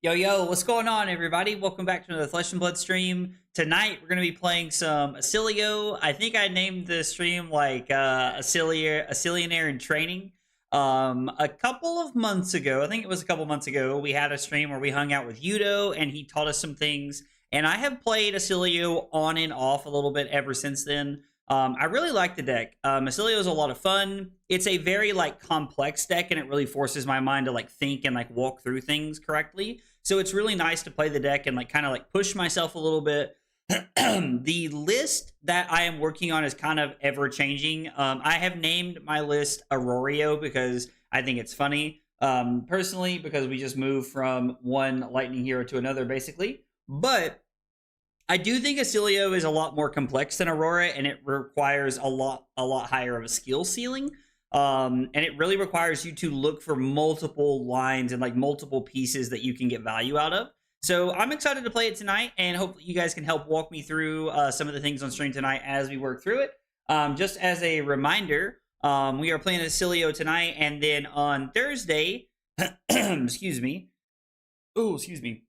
Yo, yo, what's going on, everybody? Welcome back to another Flesh and Blood stream. Tonight, we're going to be playing some Oscilio. I think I named the stream like Oscilionaire in Training. A couple of months ago, I think it was a couple months ago, we had a stream where we hung out with Yudo and he taught us some things. And I have played Oscilio on and off a little bit ever since then. I really like the deck. Oscilio is a lot of fun. It's a very like complex deck, and it really forces my mind to like think and like walk through things correctly. So it's really nice to play the deck and like kind of like push myself a little bit. The list that I am working on is kind of ever changing. I have named my list Aurorio because I think it's funny. Personally, because we just moved from one lightning hero to another, basically. But I do think Oscilio is a lot more complex than Aurora, and it requires a lot higher of a skill ceiling. And it really requires you to look for multiple lines and like multiple pieces that you can get value out of. So I'm excited to play it tonight, and hopefully you guys can help walk me through some of the things on stream tonight as we work through it. Just as a reminder, we are playing Oscilio tonight, and then on Thursday, excuse me. Oh, excuse me.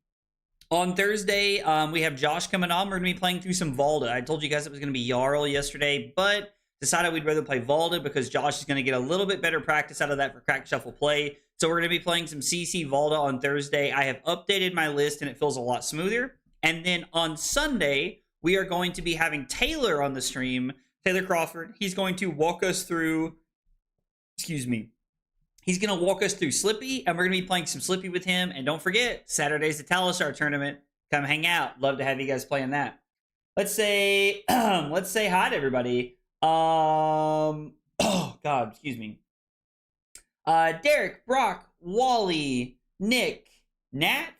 On Thursday, we have Josh coming on. We're going to be playing through some Valda. I told you guys it was going to be Jarl yesterday, but decided we'd rather play Valda because Josh is going to get a little bit better practice out of that for Crack Shuffle play. So we're going to be playing some CC Valda on Thursday. I have updated my list, and it feels a lot smoother. And then on Sunday, we are going to be having Taylor on the stream, Taylor Crawford. He's going to walk us through, excuse me, he's going to walk us through Slippy, and we're going to be playing some Slippy with him. And don't forget, Saturday's the Talistar tournament. Come hang out. Love to have you guys playing that. Let's say hi to everybody. Oh God, excuse me. Derek, Brock, Wally, Nick, Nat,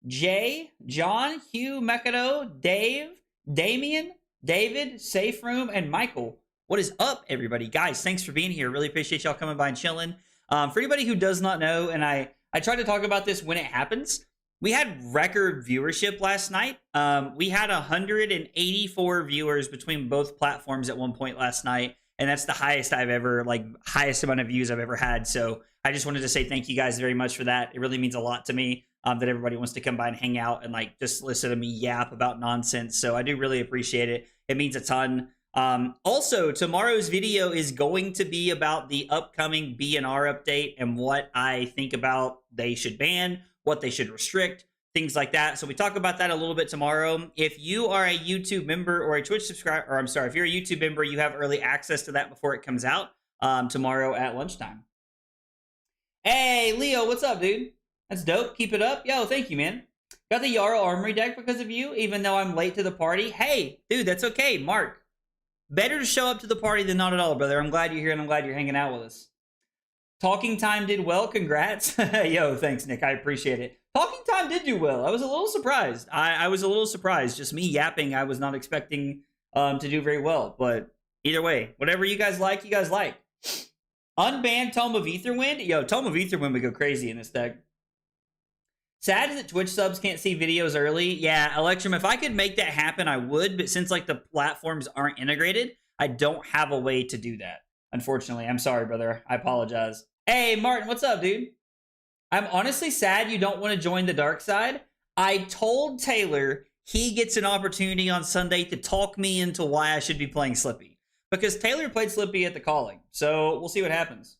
Jay, John, Hugh, Mekado, Dave, Damien, David, Safe Room, and Michael. What is up, everybody? Guys, thanks for being here. Really appreciate y'all coming by and chilling. For anybody who does not know, and I try to talk about this when it happens, we had record viewership last night. We had 184 viewers between both platforms at one point last night. And that's the highest I've ever, like, highest amount of views I've ever had. So I just wanted to say thank you guys very much for that. It really means a lot to me that everybody wants to come by and hang out and, like, just listen to me yap about nonsense. So I do really appreciate it. It means a ton. Also, tomorrow's video is going to be about the upcoming BNR update and what I think about they should ban, what they should restrict, things like that. So we talk about that a little bit tomorrow. If you are a YouTube member or a Twitch subscriber, or I'm sorry, if you're a YouTube member, you have early access to that before it comes out tomorrow at lunchtime. Hey, Leo, what's up, dude? That's dope. Keep it up. Yo, thank you, man. Got the Jarl Armory deck because of you, even though I'm late to the party. Hey, dude, that's okay. Mark, better to show up to the party than not at all, brother. I'm glad you're here, and I'm glad you're hanging out with us. Talking Time did well. Congrats. Yo, thanks, Nick. I appreciate it. Talking Time did do well. I was a little surprised. I was a little surprised. Just me yapping, I was not expecting to do very well. But either way, whatever you guys like, you guys like. Unbanned Tome of Aetherwind. Yo, Tome of Aetherwind would go crazy in this deck. Sad that Twitch subs can't see videos early. Yeah, Electrum, if I could make that happen, I would. But since like the platforms aren't integrated, I don't have a way to do that. Unfortunately, I'm sorry, brother. I apologize. Hey, Martin, what's up, dude? I'm honestly sad you don't want to join the dark side. I told Taylor he gets an opportunity on Sunday to talk me into why I should be playing Slippy. Because Taylor played Slippy at the Calling. So we'll see what happens.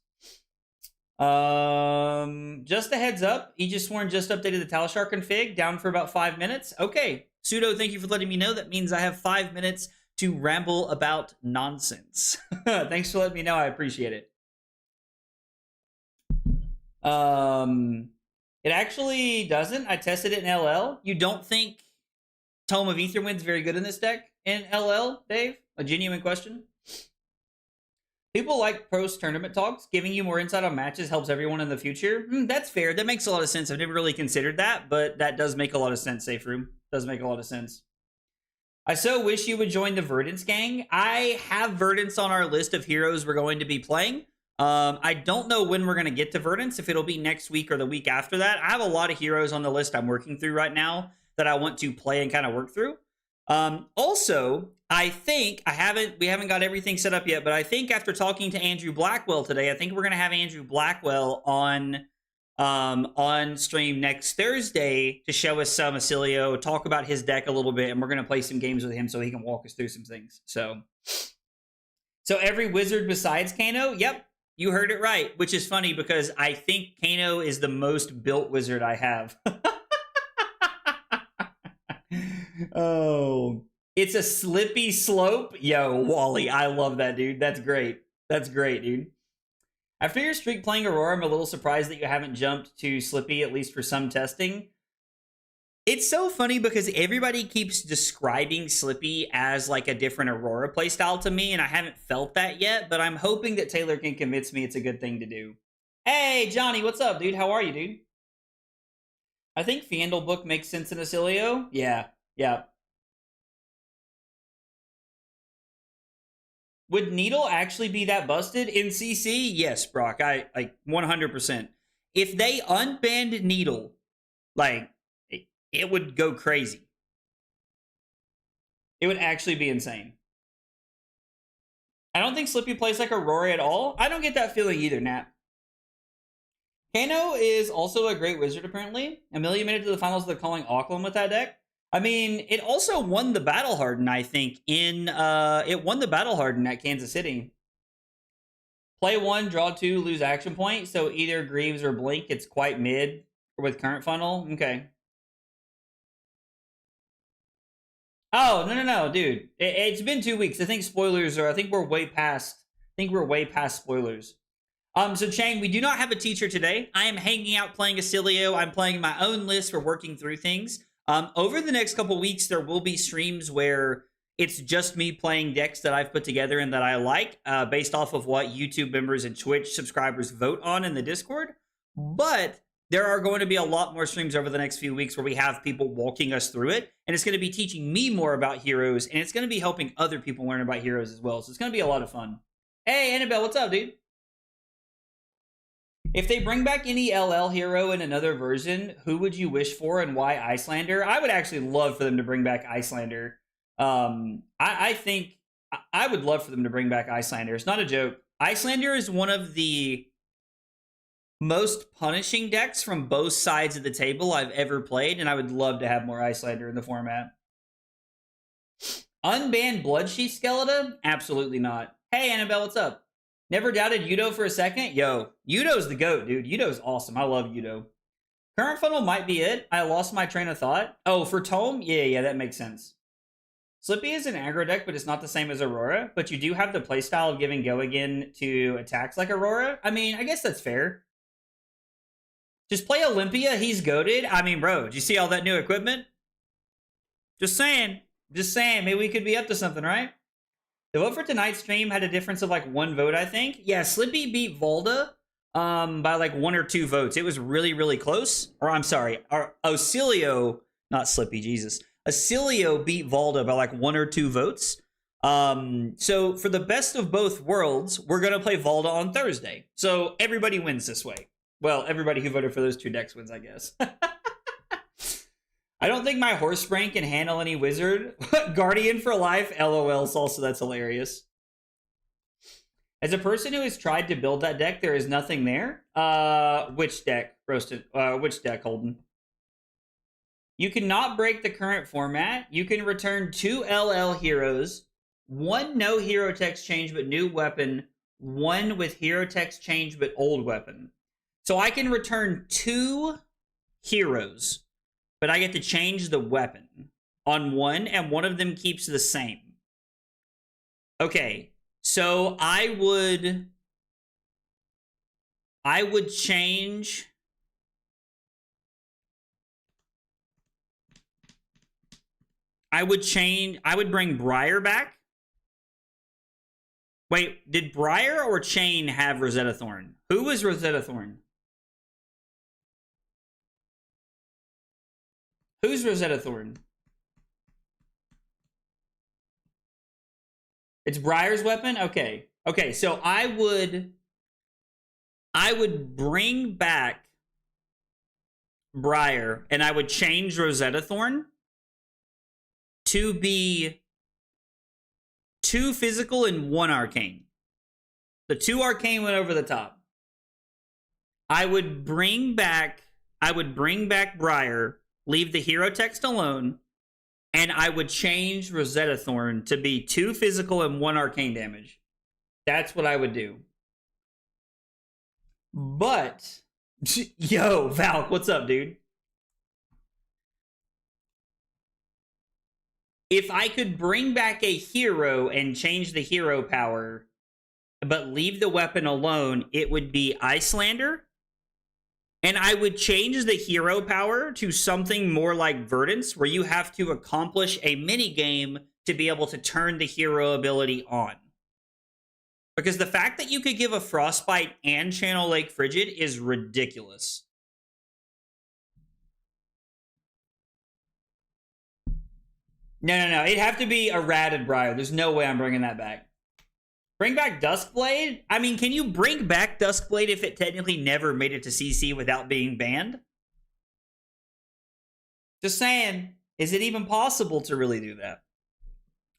Just a heads up. Aegis Sworn just updated the Talistar config. Down for about 5 minutes. Okay. Pseudo, thank you for letting me know. That means I have 5 minutes to ramble about nonsense. Thanks for letting me know. I appreciate it. It actually doesn't. I tested it in LL. You don't think Tome of Aetherwind's very good in this deck in LL, Dave? A genuine question. People like post-tournament talks. Giving you more insight on matches helps everyone in the future. That's fair. That makes a lot of sense. I've never really considered that, but that does make a lot of sense, Safe Room. Does make a lot of sense. I so wish you would join the Verdance gang. I have Verdance on our list of heroes we're going to be playing. I don't know when we're going to get to Verdance, if it'll be next week or the week after that. I have a lot of heroes on the list I'm working through right now that I want to play and kind of work through. Also, I think we haven't got everything set up yet, but I think after talking to Andrew Blackwell today, I think we're going to have Andrew Blackwell on stream next Thursday to show us some Oscilio, talk about his deck a little bit, and we're going to play some games with him so he can walk us through some things. So every wizard besides Kano, yep. You heard it right, which is funny because I think Kano is the most built wizard I have. Oh, it's a slippy slope. Yo, Wally, I love that, dude. That's great. That's great, dude. After your streak playing Aurora, I'm a little surprised that you haven't jumped to Slippy, at least for some testing. It's so funny because everybody keeps describing Slippy as like a different Aurora playstyle to me, and I haven't felt that yet, but I'm hoping that Taylor can convince me it's a good thing to do. Hey, Johnny, what's up, dude? How are you, dude? I think Fiendel book makes sense in Oscilio. Yeah, yeah. Would Needle actually be that busted in CC? Yes, Brock. I like 100%. If they unbanned Needle, like it would go crazy. It would actually be insane. I don't think Slippy plays like Aurora at all. I don't get that feeling either, Nat. Kano is also a great wizard, apparently. Amelia made it to the finals of the Calling Auckland with that deck. I mean, it also won the Battle Harden, I think, it won the Battle Harden at Kansas City. Play 1, draw 2, lose action point. So either Greaves or Blink, it's quite mid with current funnel. Okay. Oh, no, dude. It's been 2 weeks. I think we're way past spoilers. So Chang, we do not have a teacher today. I am hanging out playing Oscilio. I'm playing my own list for working through things. Over the next couple weeks, there will be streams where it's just me playing decks that I've put together and that I like, based off of what YouTube members and Twitch subscribers vote on in the Discord. But there are going to be a lot more streams over the next few weeks where we have people walking us through it, and it's going to be teaching me more about heroes, and it's going to be helping other people learn about heroes as well. So it's going to be a lot of fun. Hey, Annabelle, what's up, dude? If they bring back any LL hero in another version, who would you wish for and why Icelander? I would actually love for them to bring back Icelander. I think I would love for them to bring back Icelander. It's not a joke. Icelander is one of the most punishing decks from both sides of the table I've ever played, and I would love to have more Icelander in the format. Unbanned Bloodsheath Skeleton? Absolutely not. Hey, Annabelle, what's up? Never doubted Yudo for a second? Yo, Yudo's the GOAT, dude. Yudo's awesome. I love Yudo. Current funnel might be it. I lost my train of thought. Oh, for Tome? Yeah, that makes sense. Slippy is an aggro deck, but it's not the same as Aurora. But you do have the playstyle of giving Go Again to attacks like Aurora. I mean, I guess that's fair. Just play Olympia. He's goated. I mean, bro, did you see all that new equipment? Just saying. Maybe we could be up to something, right? The vote for tonight's stream had a difference of like 1 vote, I think. Yeah, Slippy beat Volda by like 1 or 2 votes. It was really, really close. Or I'm sorry, Oscilio, not Slippy, Jesus. Oscilio beat Volda by like 1 or 2 votes. So for the best of both worlds, we're going to play Volda on Thursday. So everybody wins this way. Well, everybody who voted for those 2 decks wins, I guess. I don't think my horse brain can handle any wizard. Guardian for life? LOL, Salsa, that's hilarious. As a person who has tried to build that deck, there is nothing there. Which deck, Roasted? Which deck, Holden? You cannot break the current format. You can return 2 LL heroes, 1 no hero text change but new weapon, 1 with hero text change but old weapon. So I can return 2 heroes, but I get to change the weapon on 1, and 1 of them keeps the same. Okay, so I would change... I would bring Briar back. Wait, did Briar or Chain have Rosetta Thorn? Who was Rosetta Thorn? Who's Rosetta Thorn? It's Briar's weapon? Okay. Okay, so I would bring back Briar, and I would change Rosetta Thorn to be 2 physical and 1 arcane. The 2 arcane went over the top. I would bring back Briar, leave the hero text alone, and I would change Rosetta Thorn to be 2 physical and 1 arcane damage. That's what I would do. But, yo, Valk, what's up, dude? If I could bring back a hero and change the hero power, but leave the weapon alone, it would be Icelander. And I would change the hero power to something more like Verdance, where you have to accomplish a mini game to be able to turn the hero ability on. Because the fact that you could give a Frostbite and channel Lake Frigid is ridiculous. No. It'd have to be a Ratted Briar. There's no way I'm bringing that back. Bring back Duskblade? I mean, can you bring back Duskblade if it technically never made it to CC without being banned? Just saying, is it even possible to really do that?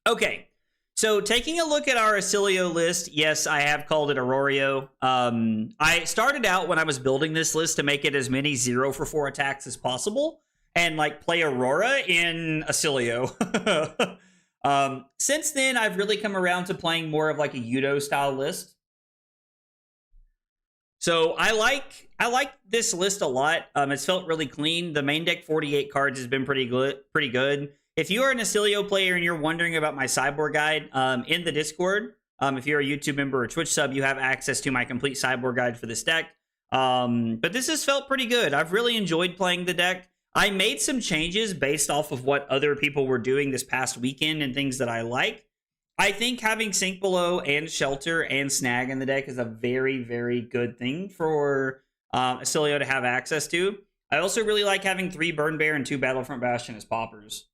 Okay, so taking a look at our Oscilio list, yes, I have called it Aurorio. I started out when I was building this list to make it as many 0 for 4 attacks as possible and like play Aurora in Oscilio. Since then, I've really come around to playing more of like a Yudo style list. So I like this list a lot. It's felt really clean. The main deck 48 cards has been pretty good. If you are an Oscilio player and you're wondering about my sideboard guide, in the Discord, if you're a YouTube member or Twitch sub, you have access to my complete sideboard guide for this deck. But this has felt pretty good. I've really enjoyed playing the deck. I made some changes based off of what other people were doing this past weekend and things that I like. I think having Sink Below and Shelter and Snag in the deck is a very, very good thing for Oscilio to have access to. I also really like having 3 Burn Bear and 2 Battlefront Bastion as poppers.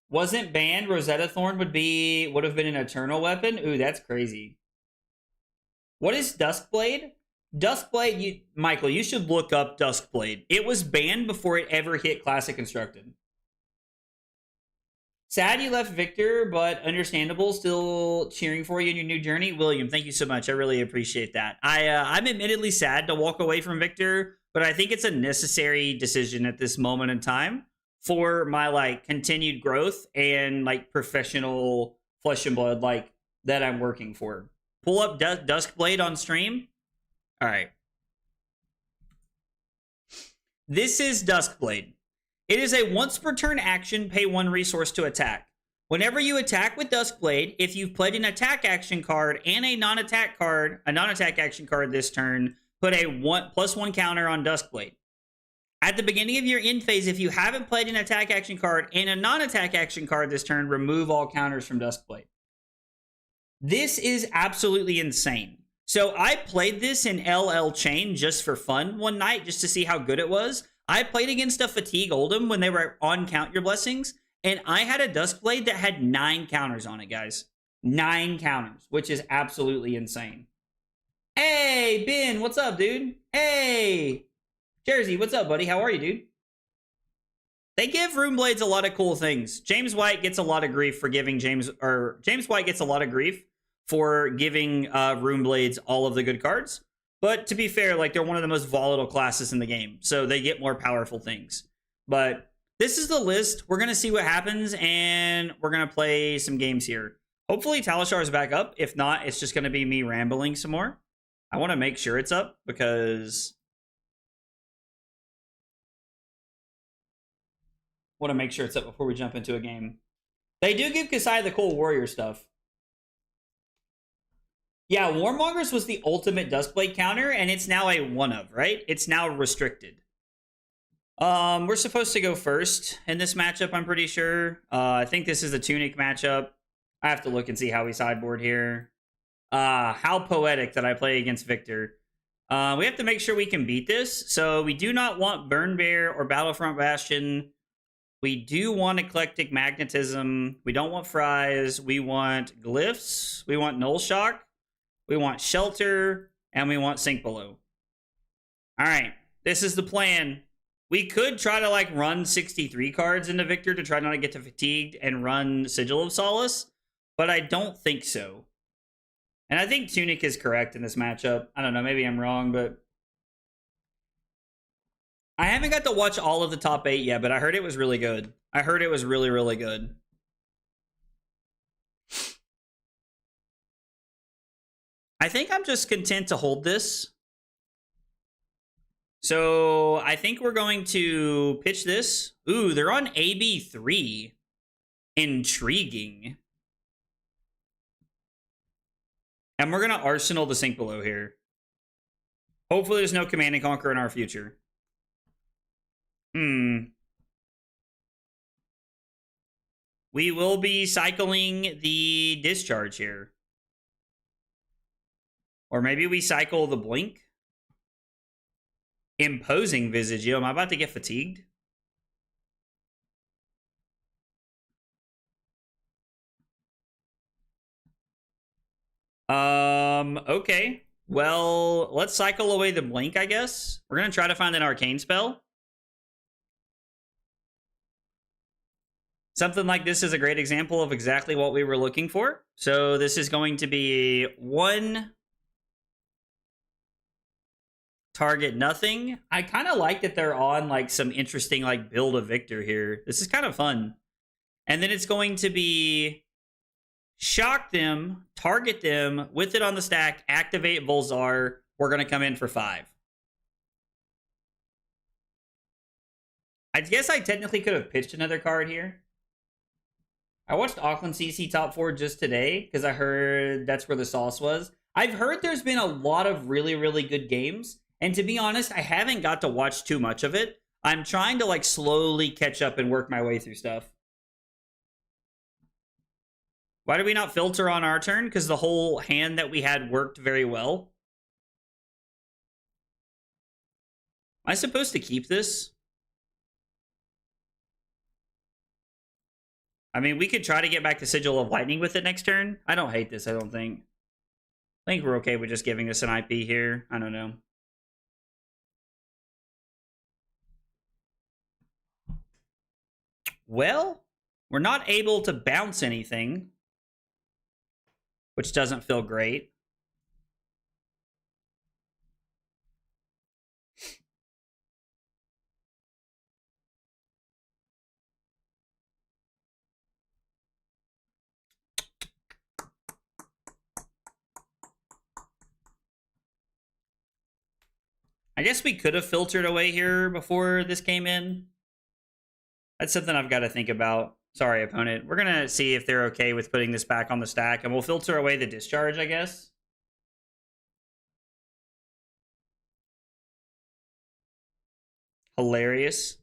Wasn't banned, Rosetta Thorn would have been an eternal weapon? Ooh, that's crazy. What is Duskblade? Duskblade, Michael, you should look up Duskblade. It was banned before it ever hit Classic Constructed. Sad you left Victor, but understandable. Still cheering for you in your new journey. William, thank you so much. I really appreciate that. I'm admittedly sad to walk away from Victor, but I think it's a necessary decision at this moment in time for my like continued growth and like professional flesh and blood like that I'm working for. Pull up Duskblade on stream. All right. This is Duskblade. It is a once per turn action, pay 1 resource to attack. Whenever you attack with Duskblade, if you've played an attack action card and a non-attack action card this turn, put a +1 counter on Duskblade. At the beginning of your end phase, if you haven't played an attack action card and a non-attack action card this turn, remove all counters from Duskblade. This is absolutely insane. So I played this in LL Chain just for fun one night, just to see how good it was. I played against a Fatigue Oldhim when they were on Count Your Blessings, and I had a Duskblade that had 9 counters on it, guys. 9 counters, which is absolutely insane. Hey, Ben, what's up, dude? Hey, Jersey, what's up, buddy? How are you, dude? They give Runeblades a lot of cool things. James White gets a lot of grief for giving James White gets a lot of grief for giving Runeblades all of the good cards. But to be fair, like, they're one of the most volatile classes in the game, so they get more powerful things. But this is the list. We're going to see what happens, and we're going to play some games here. Hopefully Talishar is back up. If not, it's just going to be me rambling some more. I want to make sure it's up, because I want to make sure it's up before we jump into a game. They do give Kasai the cool warrior stuff. Yeah, Warmongers was the ultimate Duskblade counter, and it's now a one-of, right? It's now restricted. We're supposed to go first in this matchup, I'm pretty sure. I think this is a Tunic matchup. I have to look and see how we sideboard here. How poetic that I play against Victor. We have to make sure we can beat this. So we do not want Burn Bear or Battlefront Bastion. We do want Eclectic Magnetism. We don't want Fries. We want Glyphs. We want Null Shock. We want Shelter, and we want Sink Below. All right, this is the plan. We could try to like run 63 cards into Victor to try not to get to Fatigued and run Sigil of Solace, but I don't think so. And I think Tunic is correct in this matchup. I don't know, maybe I'm wrong, but I haven't got to watch all of the top 8 yet, but I heard it was really good. I heard it was really, really good. I think I'm just content to hold this. So I think we're going to pitch this. Ooh, they're on AB3. Intriguing. And we're going to Arsenal the Sink Below here. Hopefully there's no Command and Conquer in our future. We will be cycling the Discharge here. Or maybe we cycle the Blink. Imposing Visage. Yo, am I about to get fatigued? Okay. Well, let's cycle away the Blink, I guess. We're going to try to find an Arcane spell. Something like this is a great example of exactly what we were looking for. So this is going to be 1 target nothing. I kind of like that they're on like some interesting like build a victor here. This is kind of fun. And then it's going to be shock them, target them, with it on the stack, activate Volzar. We're going to come in for 5. I guess I technically could have pitched another card here. I watched Auckland CC Top 4 just today because I heard that's where the sauce was. I've heard there's been a lot of really, really good games. And to be honest, I haven't got to watch too much of it. I'm trying to like slowly catch up and work my way through stuff. Why did we not filter on our turn? Because the whole hand that we had worked very well. Am I supposed to keep this? I mean, we could try to get back to Sigil of Lightning with it next turn. I don't hate this, I don't think. I think we're okay with just giving this an IP here. I don't know. Well, we're not able to bounce anything, which doesn't feel great. I guess we could have filtered away here before this came in. That's something I've got to think about. Sorry, opponent. We're going to see if they're okay with putting this back on the stack, and we'll filter away the Discharge, I guess. Hilarious.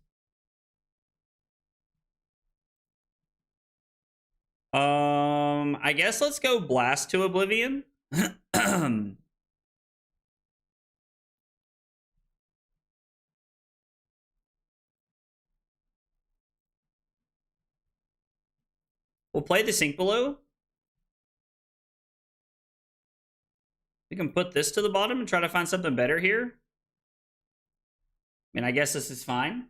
I guess let's go Blast to Oblivion. We'll play the Sink Below. We can put this to the bottom and try to find something better here. I mean, I guess this is fine.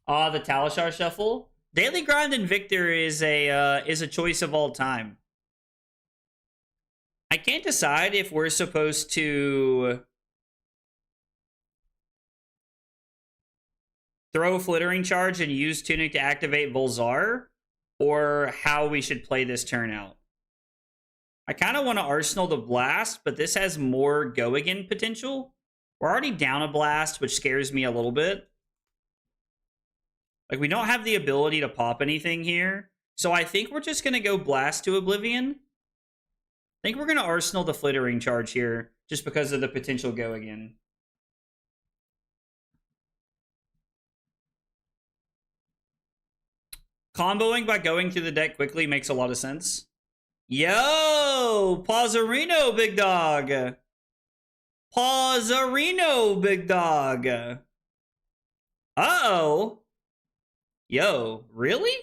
The Talishar Shuffle. Daily Grind and Victor is a choice of all time. I can't decide if we're supposed to throw Flittering Charge and use Tunic to activate Volzar, or how we should play this turn out. I kind of want to Arsenal the Blast, but this has more go again potential. We're already down a Blast, which scares me a little bit. Like, we don't have the ability to pop anything here. So I think we're just going to go Blast to Oblivion. I think we're going to Arsenal the Flittering Charge here, just because of the potential go again. Comboing by going through the deck quickly makes a lot of sense. Yo! Pausarino, big dog! Pausarino, big dog! Uh-oh! Yo, really?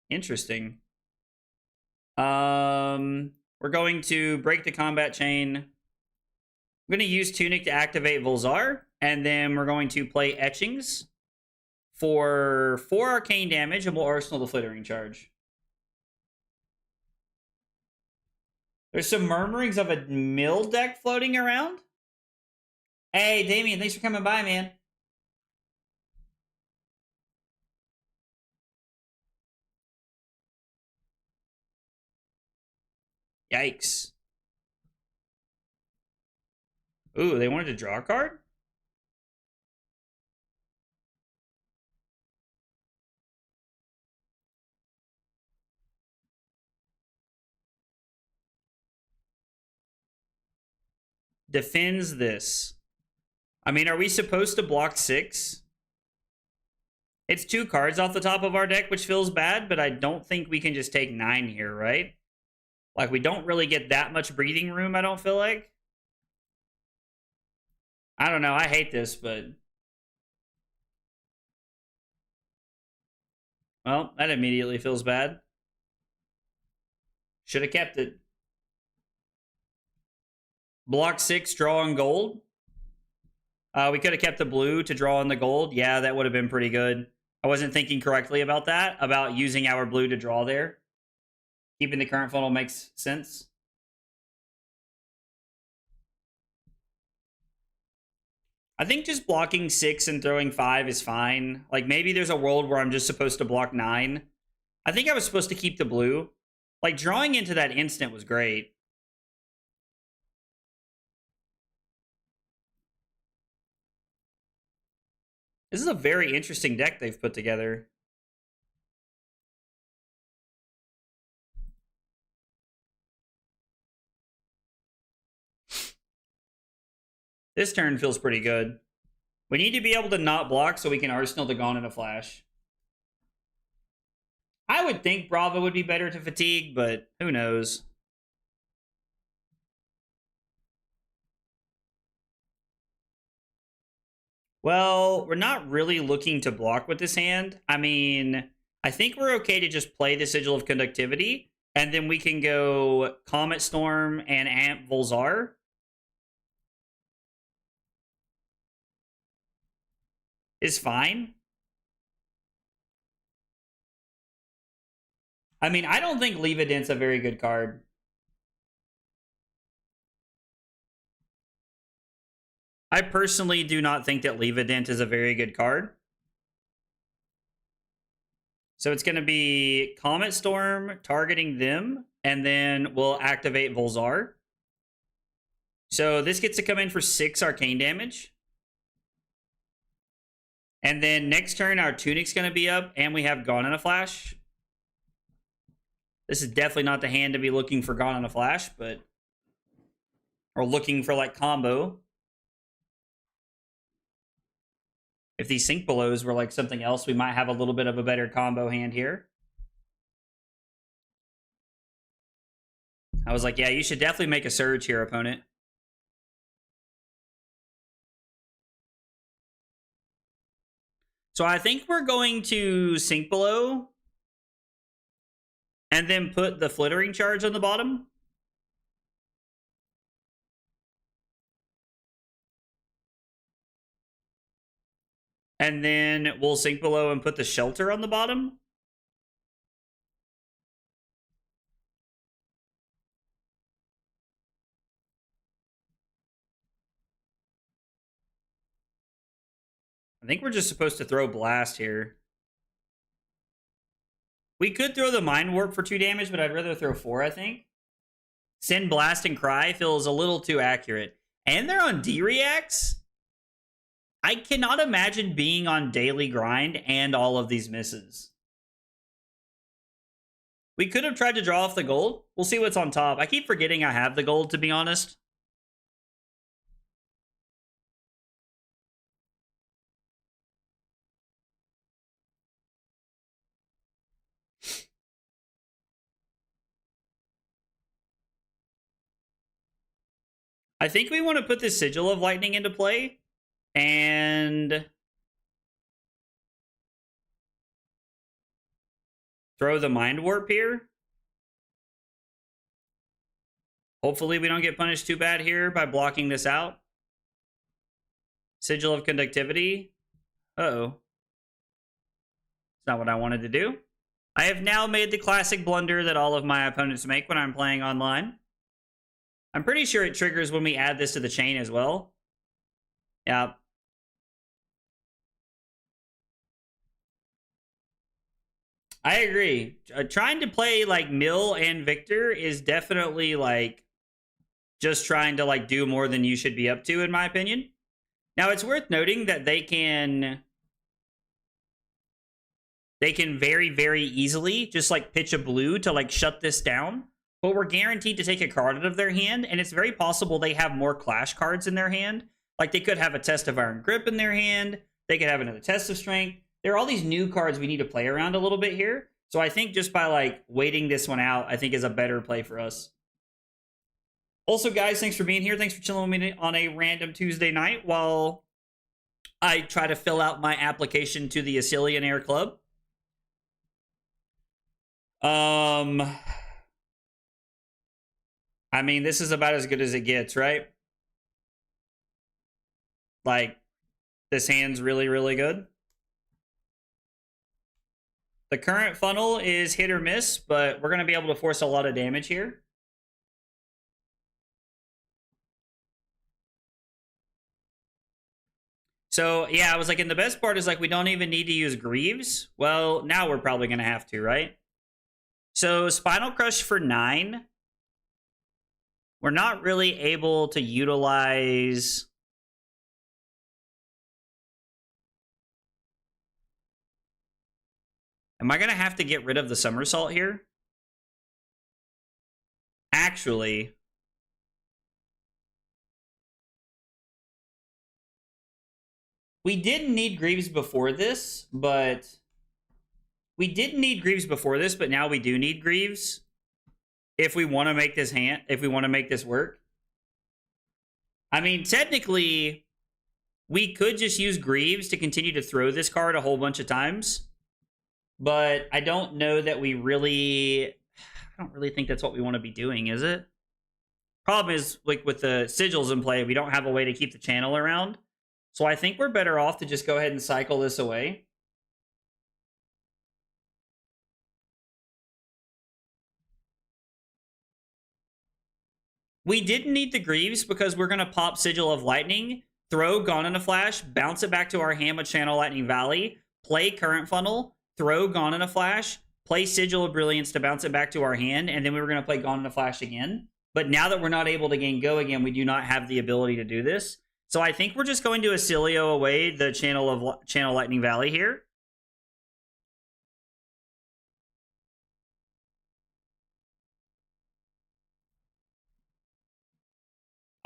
Interesting. We're going to break the combat chain. I'm going to use Tunic to activate Volzar, and then we're going to play Etchings for 4 arcane damage, and we'll Arsenal the Flittering Charge. There's some murmurings of a mill deck floating around. Hey, Damien, thanks for coming by, man. Yikes. Ooh, they wanted to draw a card? Defends this. I mean, are we supposed to block 6? It's 2 cards off the top of our deck, which feels bad, but I don't think we can just take 9 here, right? Like, we don't really get that much breathing room, I don't feel like. I don't know, I hate this, but... Well, that immediately feels bad. Should have kept it. Block 6, draw on gold. We could have kept the blue to draw on the gold. Yeah, that would have been pretty good. I wasn't thinking correctly about that, about using our blue to draw there. Keeping the current funnel makes sense. I think just blocking 6 and throwing 5 is fine. Like, maybe there's a world where I'm just supposed to block 9. I think I was supposed to keep the blue. Like, drawing into that instant was great. This is a very interesting deck they've put together. This turn feels pretty good. We need to be able to not block so we can Arsenal the Gone in a flash. I would think Bravo would be better to fatigue, but who knows? Well, we're not really looking to block with this hand. I mean, I think we're okay to just play the Sigil of Conductivity, and then we can go Comet Storm and Amp Volzar. Is fine. I mean, I don't think Leave Dent's a very good card. I personally do not think that Leave Dent is a very good card. So it's going to be Comet Storm targeting them, and then we'll activate Volzar. So this gets to come in for 6 arcane damage. And then next turn, our Tunic's going to be up, and we have Gone in a Flash. This is definitely not the hand to be looking for Gone in a Flash, but... Or looking for, like, combo. If these Sink Belows were, like, something else, we might have a little bit of a better combo hand here. I was like, yeah, you should definitely make a Surge here, opponent. So I think we're going to Sink Below and then put the Flittering Charge on the bottom. And then we'll Sink Below and put the Shelter on the bottom. I think we're just supposed to throw Blast here. We could throw the Mind Warp for 2 damage, but I'd rather throw 4, I think. Send Blast and Cry feels a little too accurate. And they're on D-Reacts? I cannot imagine being on Daily Grind and all of these misses. We could have tried to draw off the gold. We'll see what's on top. I keep forgetting I have the gold, to be honest. I think we want to put the Sigil of Lightning into play. And throw the Mind Warp here. Hopefully we don't get punished too bad here by blocking this out. Sigil of Conductivity. Uh-oh. It's not what I wanted to do. I have now made the classic blunder that all of my opponents make when I'm playing online. I'm pretty sure it triggers when we add this to the chain as well. Yeah. I agree. Trying to play like Mill and Victor is definitely like just trying to like do more than you should be up to, in my opinion. Now it's worth noting that they can very, very easily just like pitch a blue to like shut this down. But we're guaranteed to take a card out of their hand, and it's very possible they have more clash cards in their hand. Like they could have a Test of Iron Grip in their hand. They could have another Test of Strength. There are all these new cards we need to play around a little bit here. So I think just by like waiting this one out, I think is a better play for us. Also, guys, thanks for being here. Thanks for chilling with me on a random Tuesday night while I try to fill out my application to the Oscilionaire Club. I mean, this is about as good as it gets, right? Like, this hand's really, really good. The current funnel is hit or miss, but we're going to be able to force a lot of damage here. So, yeah, I was like, and the best part is, like, we don't even need to use Greaves. Well, now we're probably going to have to, right? So, Spinal Crush for 9. We're not really able to utilize... Am I going to have to get rid of the Somersault here? Actually... We didn't need Greaves before this, but... We didn't need Greaves before this, but now we do need Greaves. If we want to make this hand, if we want to make this work. I mean, technically, we could just use Greaves to continue to throw this card a whole bunch of times. But I don't know that we really... I don't really think that's what we want to be doing, is it? Problem is, like, with the sigils in play, we don't have a way to keep the channel around. So I think we're better off to just go ahead and cycle this away. We didn't need the Greaves because we're going to pop Sigil of Lightning, throw Gone in a Flash, bounce it back to our hand with Channel Lightning Valley, play Current Funnel, throw Gone in a Flash, play Sigil of Brilliance to bounce it back to our hand, and then we were going to play Gone in a Flash again. But now that we're not able to gain Go again, we do not have the ability to do this. So I think we're just going to Oscilio away the Channel Lightning Valley here.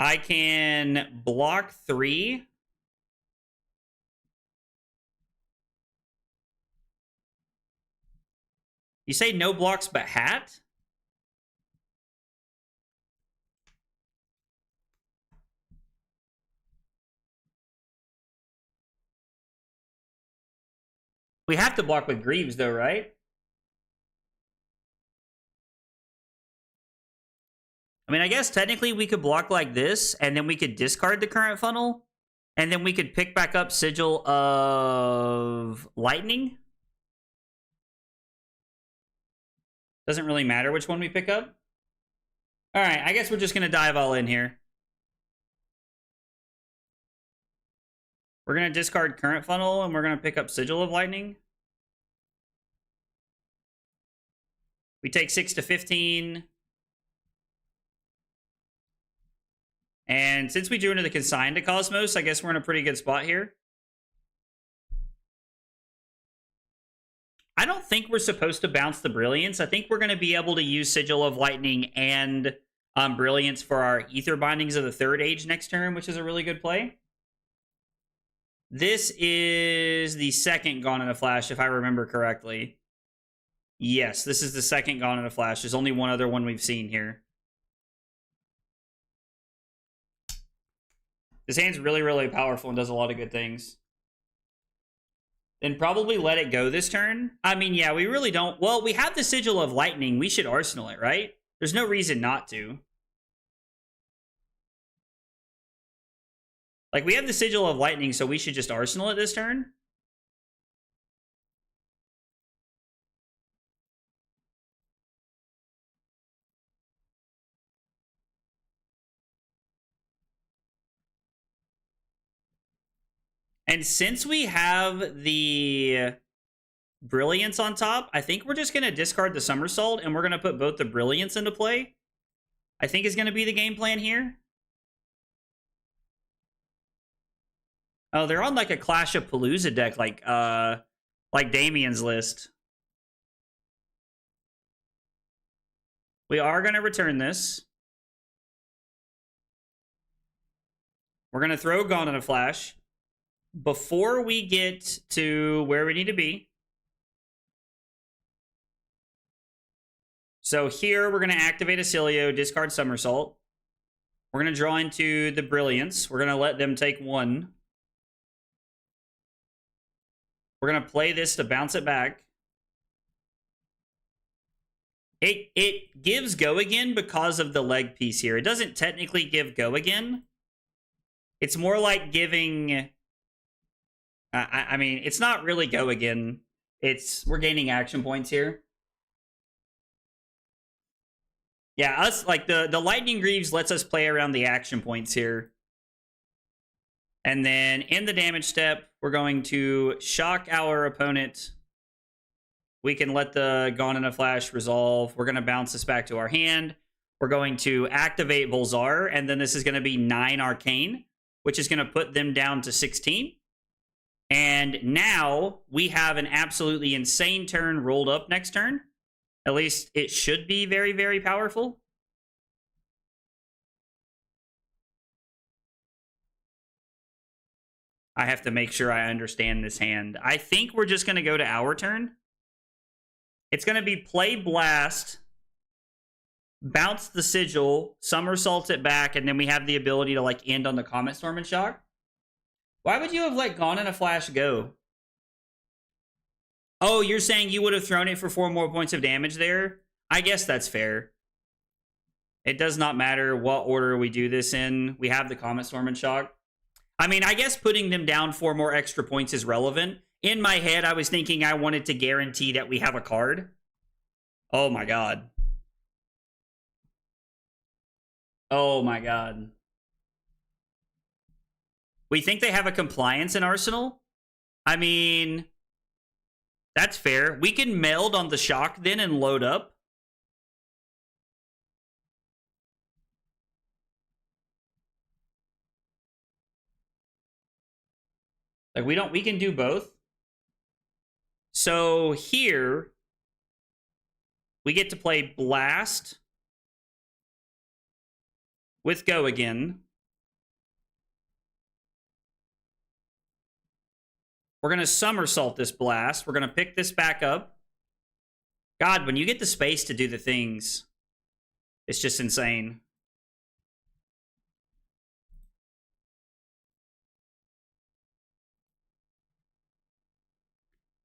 I can block 3. You say no blocks but hat? We have to block with Greaves, though, right? I mean, I guess technically we could block like this, and then we could discard the Current Funnel, and then we could pick back up Sigil of Lightning. Doesn't really matter which one we pick up. All right, I guess we're just going to dive all in here. We're going to discard Current Funnel, and we're going to pick up Sigil of Lightning. We take 6 to 15. And since we drew into the Consign to Cosmos, I guess we're in a pretty good spot here. I don't think we're supposed to bounce the Brilliance. I think we're going to be able to use Sigil of Lightning and Brilliance for our Ether Bindings of the Third Age next turn, which is a really good play. This is the second Gone in a Flash, if I remember correctly. Yes, this is the second Gone in a Flash. There's only one other one we've seen here. This hand's really, really powerful and does a lot of good things. Then probably let it go this turn. I mean, yeah, we really don't... Well, we have the Sigil of Lightning. We should Arsenal it, right? There's no reason not to. Like, we have the Sigil of Lightning, so we should just Arsenal it this turn. And since we have the Brilliance on top. I think we're just going to discard the Somersault, and we're going to put both the Brilliance into play. I think is going to be the game plan here. Oh, they're on like a Clash of Palooza deck, like Damien's list. We are going to return this. We're going to throw Gone in a Flash. Before we get to where we need to be. So here we're going to activate Oscilio, discard Somersault. We're going to draw into the Brilliance. We're going to let them take 1. We're going to play this to bounce it back. It gives Go Again because of the leg piece here. It doesn't technically give Go Again. It's more like giving... I mean, it's not really Go Again. We're gaining action points here. Yeah, us like the Lightning Greaves lets us play around the action points here. And then in the damage step, we're going to shock our opponent. We can let the Gone in a Flash resolve. We're going to bounce this back to our hand. We're going to activate Volzar, and then this is going to be 9 Arcane, which is going to put them down to 16. And now we have an absolutely insane turn rolled up next turn. At least it should be very, very powerful. I have to make sure I understand this hand. I think we're just going to go to our turn. It's going to be play Blast, bounce the Sigil, Somersault it back, and then we have the ability to like end on the Comet Storm and Shock. Why would you have let Gone in a Flash go? Oh, you're saying you would have thrown it for 4 more points of damage there? I guess that's fair. It does not matter what order we do this in. We have the Comet Storm and Shock. I mean, I guess putting them down 4 more extra points is relevant. In my head, I was thinking I wanted to guarantee that we have a card. Oh my god. Oh my god. We think they have a compliance in Arsenal? I mean, that's fair. We can meld on the Shock then and load up. Like, we can do both. So here, we get to play Blast with Go Again. We're going to Somersault this Blast. We're going to pick this back up. God, when you get the space to do the things, it's just insane.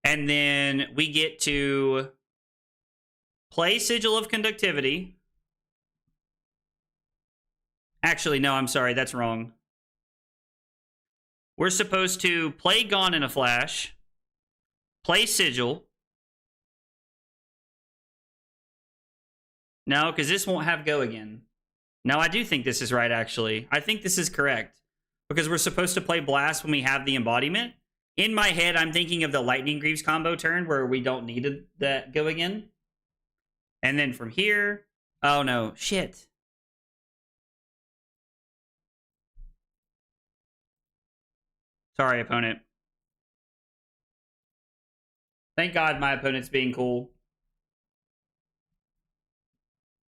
And then we get to play Sigil of Conductivity. Actually, no, I'm sorry. That's wrong. We're supposed to play Gone in a Flash, play Sigil. No, because this won't have Go Again. No, I do think this is right, actually. I think this is correct. Because we're supposed to play Blast when we have the embodiment. In my head, I'm thinking of the Lightning Greaves combo turn where we don't need that Go Again. And then from here... Oh, no. Shit. Sorry, opponent. Thank God my opponent's being cool.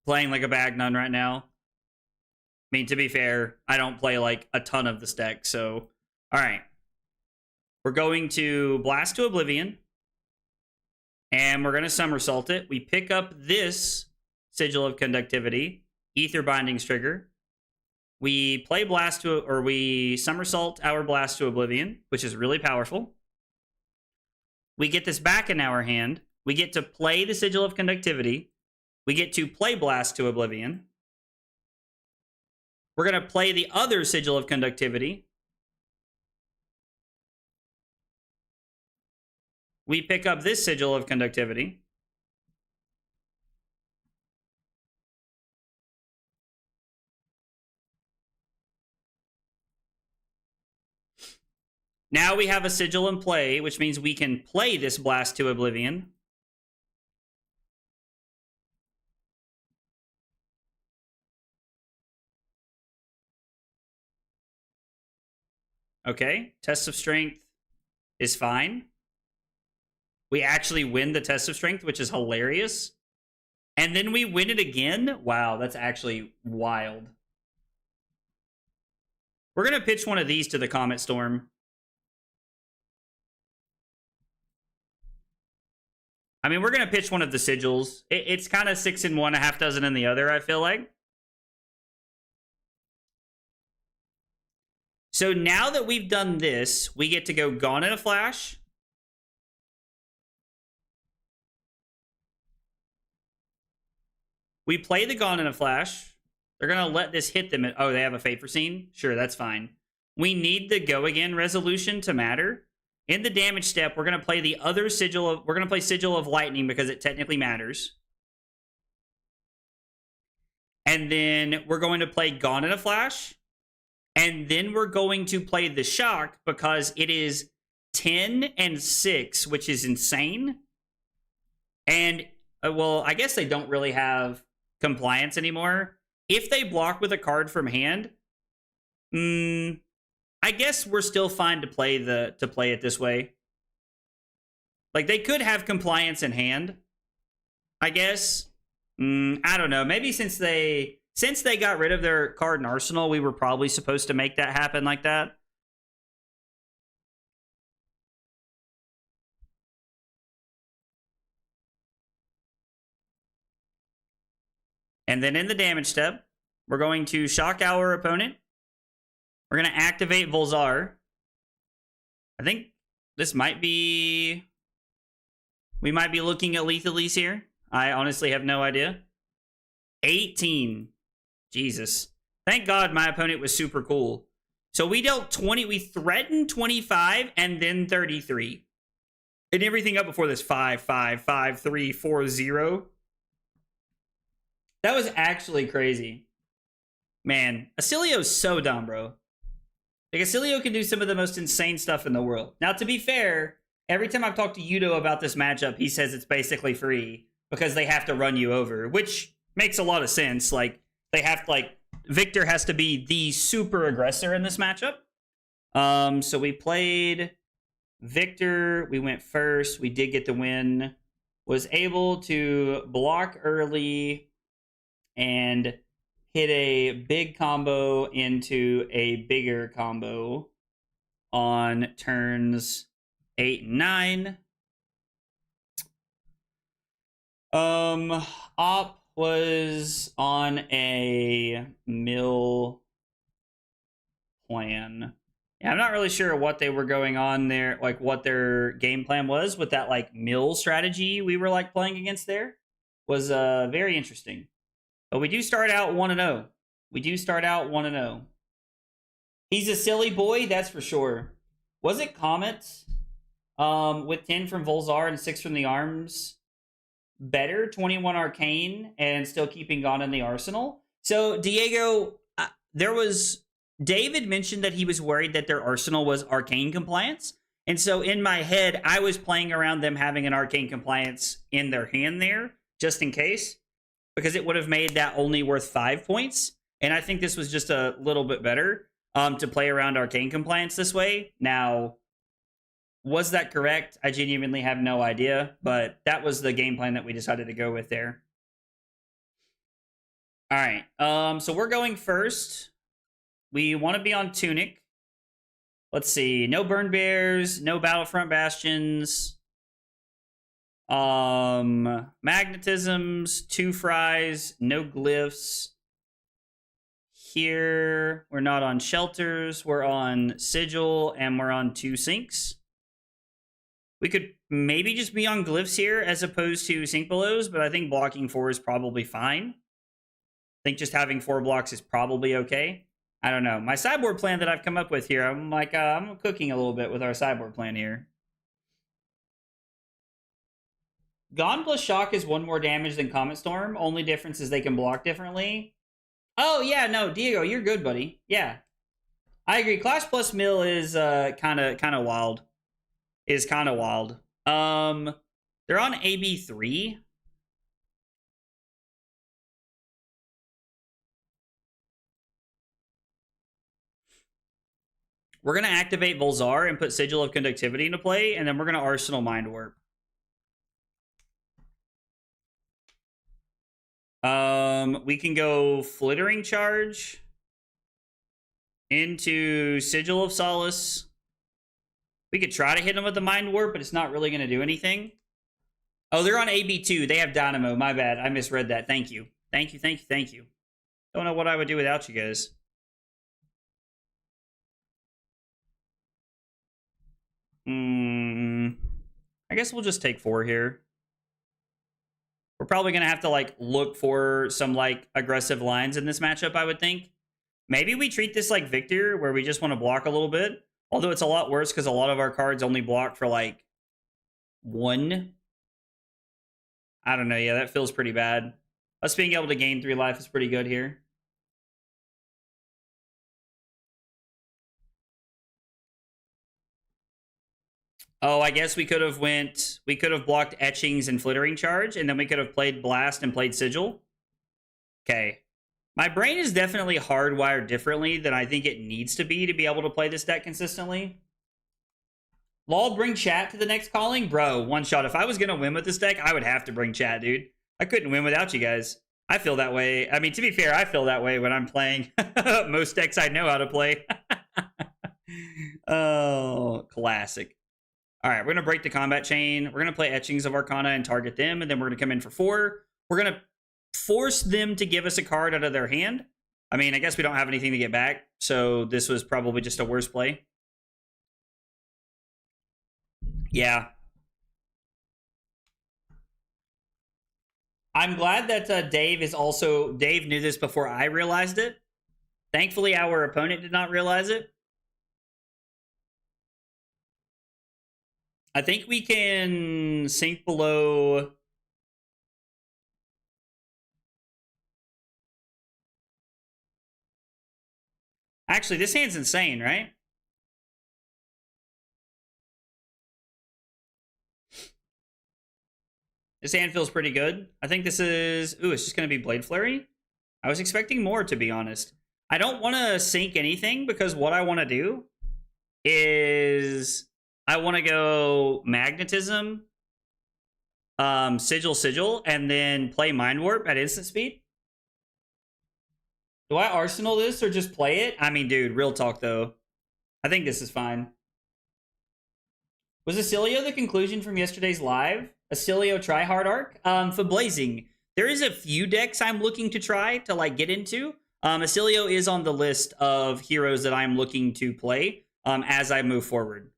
Playing like a bag nun right now. I mean, to be fair, I don't play like a ton of this deck, so... Alright. We're going to Blast to Oblivion. And we're going to Somersault it. We pick up this Sigil of Conductivity. Ether Bindings trigger. We play Blast to... Or we Somersault our Blast to Oblivion, which is really powerful. We get this back in our hand. We get to play the Sigil of Conductivity. We get to play Blast to Oblivion. We're going to play the other Sigil of Conductivity. We pick up this Sigil of Conductivity. Now we have a sigil in play, which means we can play this Blast to Oblivion. Okay, Test of Strength is fine. We actually win the Test of Strength, which is hilarious. And then we win it again? Wow, that's actually wild. We're going to pitch one of these to the Comet Storm. I mean, we're going to pitch one of the sigils. It's kind of 6 in one, a half dozen in the other, I feel like. So now that we've done this, we get to go Gone in a Flash. We play the Gone in a Flash. They're going to let this hit them. Oh, they have a Fate Foreseen? Sure, that's fine. We need the Go Again resolution to matter. In the damage step, we're going to play the other Sigil of... We're going to play Sigil of Lightning because it technically matters. And then we're going to play Gone in a Flash. And then we're going to play the Shock because it is 10 and 6, which is insane. And, well, I guess they don't really have compliance anymore. If they block with a card from hand, I guess we're still fine to play it this way. Like, they could have compliance in hand, I guess. I don't know. Maybe since they got rid of their card in Arsenal, we were probably supposed to make that happen like that. And then in the damage step, we're going to shock our opponent. We're going to activate Volzar. I think this might be... We might be looking at Lethalese here. I honestly have no idea. 18. Jesus. Thank God my opponent was super cool. So we dealt 20. We threatened 25 and then 33. And everything up before this 5, 5, 5, 3, 4, 0. That was actually crazy. Man, Oscilio's so dumb, bro. Like, Oscilio can do some of the most insane stuff in the world. Now, to be fair, every time I've talked to Yudo about this matchup, he says it's basically free because they have to run you over, which makes a lot of sense. Like, they have to, like, Victor has to be the super aggressor in this matchup. So we played Victor. We went first. We did get the win. Was able to block early and hit a big combo into a bigger combo on turns 8 and 9. Op was on a mill plan. Yeah, I'm not really sure what they were going on there, like what their game plan was with that like mill strategy we were like playing against there. Was very interesting. But we do start out 1-0. We do start out 1-0. He's a silly boy, that's for sure. Was it Comet with 10 from Volzar and 6 from the Arms? Better 21 Arcane and still keeping Gone in the Arsenal. So Diego, David mentioned that he was worried that their Arsenal was Arcane compliance. And so in my head, I was playing around them having an Arcane compliance in their hand there, just in case, because it would have made that only worth 5 points. And I think this was just a little bit better to play around Arcane compliance this way. Now, was that correct? I genuinely have no idea, but that was the game plan that we decided to go with there. All right, so we're going first. We want to be on Tunic. Let's see, no Burn Bears, no Battlefront Bastions. Magnetisms, 2 Fries, no Glyphs. Here, we're not on Shelters, we're on Sigil, and we're on 2 Sinks. We could maybe just be on Glyphs here as opposed to Sink Belows, but I think blocking 4 is probably fine. I think just having 4 blocks is probably okay. I don't know. My sideboard plan that I've come up with here, I'm like, I'm cooking a little bit with our sideboard plan here. Gone plus Shock is 1 more damage than Comet Storm. Only difference is they can block differently. Oh, yeah, no, Diego, you're good, buddy. Yeah. I agree. Clash plus mill is kind of wild. Is kind of wild. They're on AB3. We're gonna activate Volzar and put Sigil of Conductivity into play, and then we're gonna Arsenal Mind Warp. We can go Flittering Charge into Sigil of Solace. We could try to hit them with the Mind Warp, but it's not really going to do anything. Oh, they're on AB2. They have Dynamo. My bad. I misread that. Thank you. Thank you, thank you, thank you. Don't know what I would do without you guys. I guess we'll just take 4 here. We're probably going to have to, like, look for some, like, aggressive lines in this matchup, I would think. Maybe we treat this like Victor, where we just want to block a little bit. Although it's a lot worse because a lot of our cards only block for, like, 1. I don't know. Yeah, that feels pretty bad. Us being able to gain 3 life is pretty good here. Oh, I guess we could have blocked Etchings and Flittering Charge, and then we could have played Blast and played Sigil. Okay. My brain is definitely hardwired differently than I think it needs to be able to play this deck consistently. Lol, bring chat to the next calling? Bro, one shot. If I was going to win with this deck, I would have to bring chat, dude. I couldn't win without you guys. I feel that way. I mean, to be fair, I feel that way when I'm playing most decks I know how to play. Oh, classic. All right, we're going to break the combat chain. We're going to play Etchings of Arcana and target them, and then we're going to come in for 4. We're going to force them to give us a card out of their hand. I mean, I guess we don't have anything to get back, so this was probably just a worse play. Yeah. I'm glad that Dave knew this before I realized it. Thankfully, our opponent did not realize it. I think we can sink below... Actually, this hand's insane, right? This hand feels pretty good. I think this is... Ooh, it's just going to be Blade Flurry? I was expecting more, to be honest. I don't want to sink anything because what I want to do is... I want to go Magnetism, Sigil, and then play Mind Warp at instant speed. Do I Arsenal this or just play it? I mean, dude, real talk, though. I think this is fine. Was Oscilio the conclusion from yesterday's live? Oscilio tryhard arc? For Blazing, there is a few decks I'm looking to try to, like, get into. Oscilio is on the list of heroes that I'm looking to play as I move forward.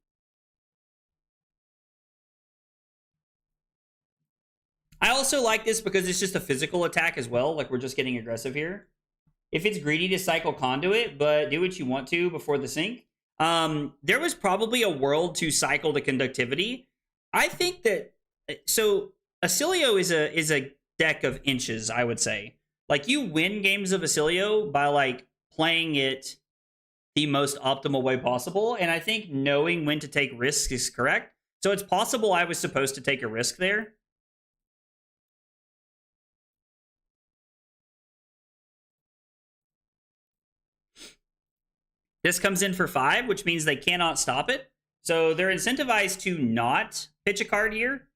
I also like this because it's just a physical attack as well. Like, we're just getting aggressive here. If it's greedy to cycle Conduit, but do what you want to before the sync. There was probably a world to cycle the Conductivity. I think that... So, Oscilio is a deck of inches, I would say. Like, you win games of Oscilio by, like, playing it the most optimal way possible. And I think knowing when to take risks is correct. So it's possible I was supposed to take a risk there. This comes in for 5, which means they cannot stop it. So they're incentivized to not pitch a card here.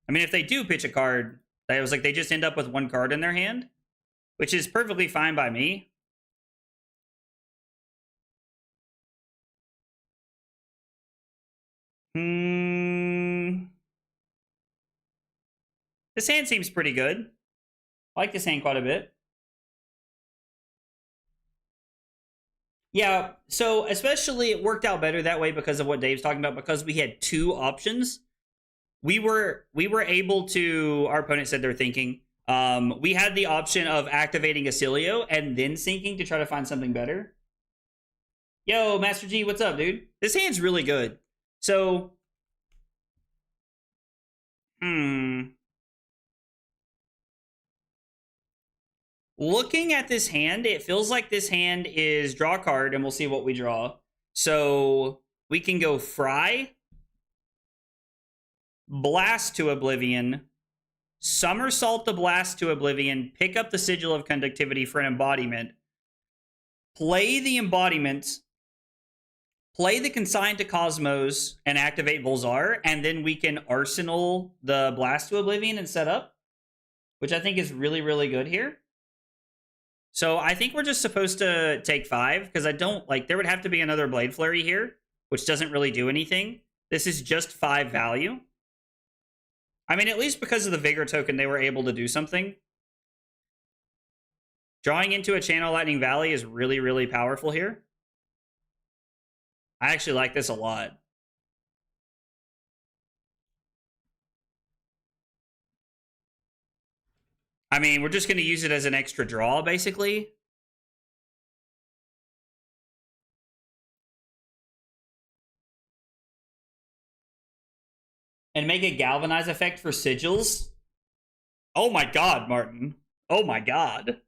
I mean, if they do pitch a card, I was like, they just end up with 1 card in their hand, which is perfectly fine by me. This hand seems pretty good. I like this hand quite a bit. Yeah, so especially it worked out better that way because of what Dave's talking about, because we had 2 options. We were able to, our opponent said they're thinking, we had the option of activating Oscilio and then sinking to try to find something better. Yo, Master G, what's up, dude? This hand's really good. So, Looking at this hand, it feels like this hand is draw a card, and we'll see what we draw. So we can go Fry, Blast to Oblivion, Somersault the Blast to Oblivion, pick up the Sigil of Conductivity for an embodiment, play the embodiment, play the Consign to Cosmos, and activate Volzar, and then we can Arsenal the Blast to Oblivion and set up, which I think is really, really good here. So I think we're just supposed to take 5, because I don't, like, there would have to be another Blade Flurry here, which doesn't really do anything. This is just 5 value. I mean, at least because of the Vigor token, they were able to do something. Drawing into a Channel Lightning Valley is really, really powerful here. I actually like this a lot. I mean, we're just going to use it as an extra draw, basically. And make a Galvanize effect for Sigils. Oh my god, Martin. Oh my god.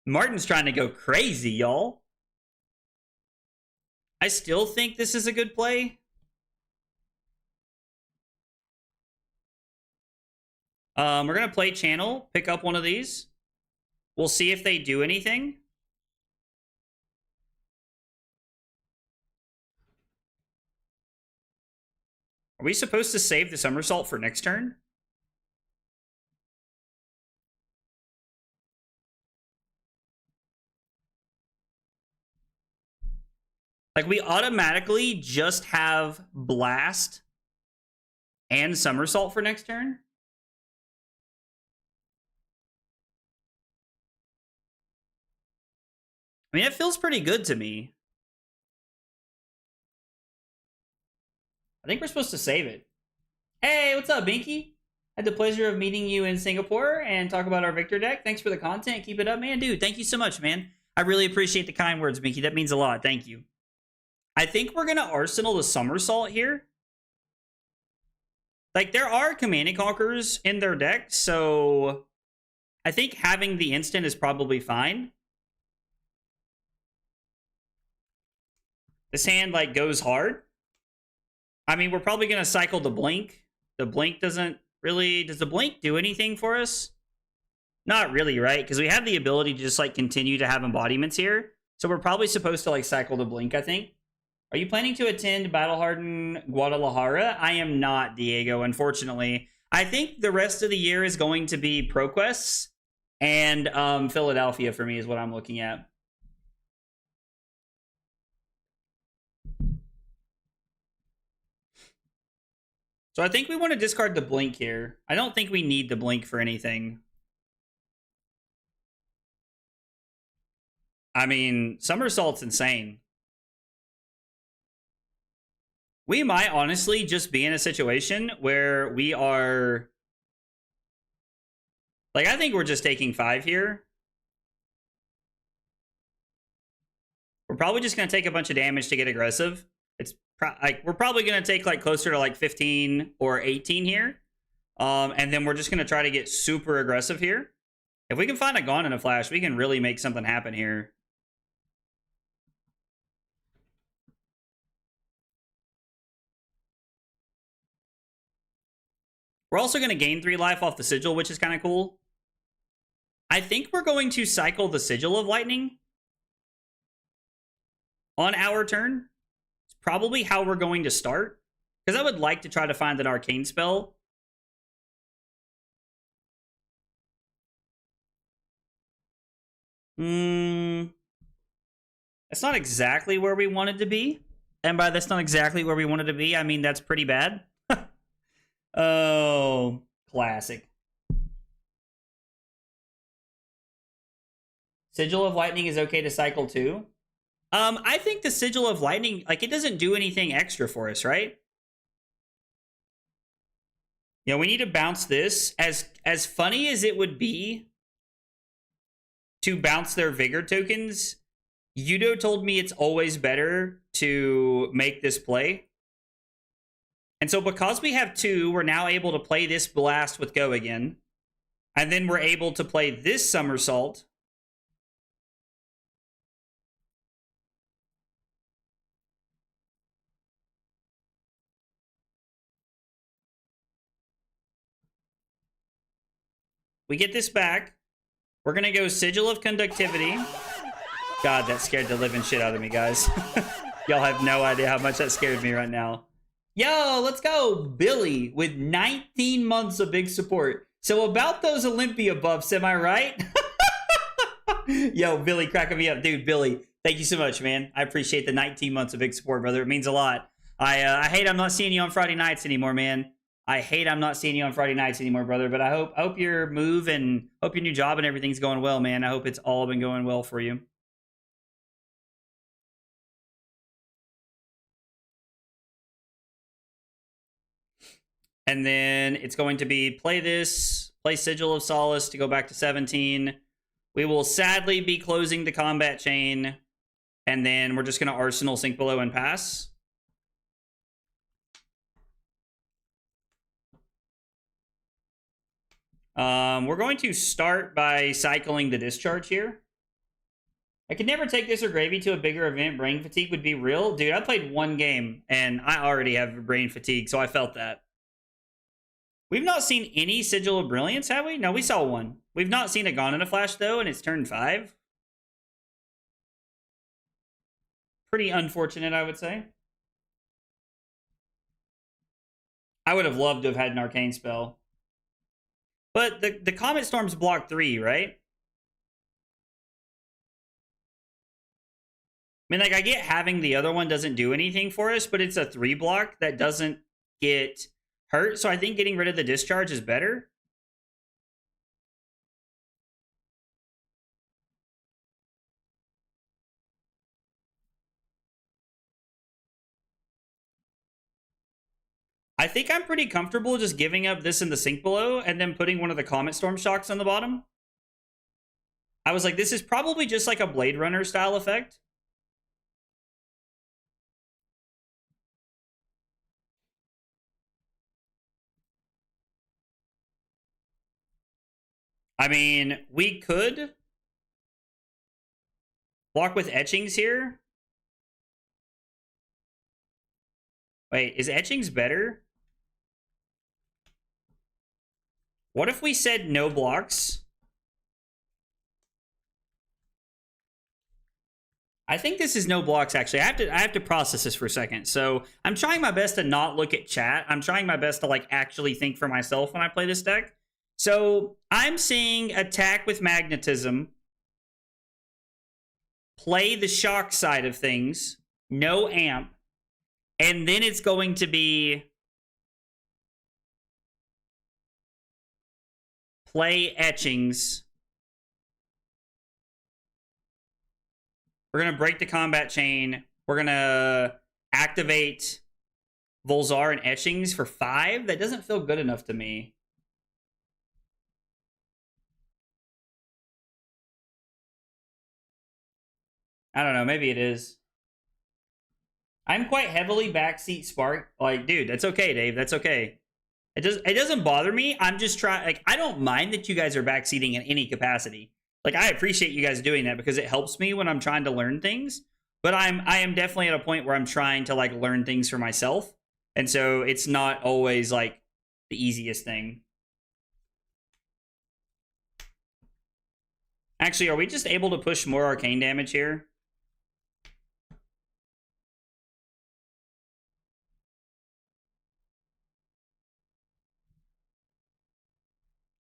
Martin's trying to go crazy, y'all. I still think this is a good play. We're going to play Channel, pick up one of these. We'll see if they do anything. Are we supposed to save the Somersault for next turn? Like, we automatically just have Blast and Somersault for next turn? I mean, it feels pretty good to me. I think we're supposed to save it. Hey, what's up, Binky? Had the pleasure of meeting you in Singapore and talk about our Victor deck. Thanks for the content. Keep it up, man. Dude, thank you so much, man. I really appreciate the kind words, Binky. That means a lot. Thank you. I think we're going to Arsenal the Somersault here. Like, there are Command and Conquerors in their deck, so I think having the instant is probably fine. This hand, like, goes hard. I mean, we're probably going to cycle the Blink. The Blink doesn't really... Does the Blink do anything for us? Not really, right? Because we have the ability to just, like, continue to have embodiments here. So we're probably supposed to, like, cycle the Blink, I think. Are you planning to attend Battle-Hardened Guadalajara? I am not, Diego, unfortunately. I think the rest of the year is going to be ProQuests. And Philadelphia, for me, is what I'm looking at. So I think we want to discard the Blink here. I don't think we need the Blink for anything. I mean, Somersault's insane. We might honestly just be in a situation where we are... Like, I think we're just taking 5 here. We're probably just going to take a bunch of damage to get aggressive. It's like we're probably going to take like closer to like 15 or 18 here. And then we're just going to try to get super aggressive here. If we can find a Gone in a Flash, we can really make something happen here. We're also going to gain 3 life off the Sigil, which is kind of cool. I think we're going to cycle the Sigil of Lightning on our turn. It's probably how we're going to start, because I would like to try to find an arcane spell. It's not exactly where we wanted to be. And by that's not exactly where we wanted to be, I mean that's pretty bad. Oh, classic. Sigil of Lightning is okay to cycle too. I think the Sigil of Lightning, like, it doesn't do anything extra for us, right? You know, we need to bounce this. As funny as it would be to bounce their Vigor tokens, Yudo told me it's always better to make this play. And so because we have 2, we're now able to play this Blast with Go again. And then we're able to play this somersault. We get this back. We're going to go Sigil of Conductivity. God, that scared the living shit out of me, guys. Y'all have no idea how much that scared me right now. Yo, let's go. Billy with 19 months of big support. So about those Olympia buffs, am I right? Yo, Billy cracking me up. Dude, Billy, thank you so much, man. I appreciate the 19 months of big support, brother. It means a lot. I hate I'm not seeing you on Friday nights anymore, man. I hate I'm not seeing you on Friday nights anymore, brother. But I hope your move and hope your new job and everything's going well, man. I hope it's all been going well for you. And then it's going to be play this, play Sigil of Solace to go back to 17. We will sadly be closing the combat chain. And then we're just going to Arsenal, Sink Below, and pass. We're going to start by cycling the discharge here. I could never take this or Gravy to a bigger event. Brain fatigue would be real. Dude, I played one game, and I already have brain fatigue, so I felt that. We've not seen any Sigil of Brilliance, have we? No, we saw one. We've not seen it gone in a flash, though, and it's turn 5. Pretty unfortunate, I would say. I would have loved to have had an Arcane spell. But the Comet Storm's block 3, right? I mean, like, I get having the other one doesn't do anything for us, but it's a 3 block that doesn't get hurt. So I think getting rid of the discharge is better. I think I'm pretty comfortable just giving up this in the Sink Below and then putting one of the Comet Storm shocks on the bottom. I was like, this is probably just like a Blade Runner style effect. I mean, we could block with Etchings here. Wait, is Etchings better? What if we said no blocks? I think this is no blocks, actually. I have to process this for a second. So I'm trying my best to not look at chat. I'm trying my best to like actually think for myself when I play this deck. So I'm seeing attack with magnetism, play the shock side of things, no amp, and then it's going to be play Etchings. We're going to break the combat chain. We're going to activate Volzar and Etchings for 5. That doesn't feel good enough to me. I don't know. Maybe it is. I'm quite heavily backseat Spark. Like, dude, that's okay, Dave. That's okay. It doesn't bother me. I'm just trying. Like, I don't mind that you guys are backseating in any capacity. Like, I appreciate you guys doing that because it helps me when I'm trying to learn things. But I am definitely at a point where I'm trying to like learn things for myself, and so it's not always like the easiest thing. Actually, are we just able to push more arcane damage here?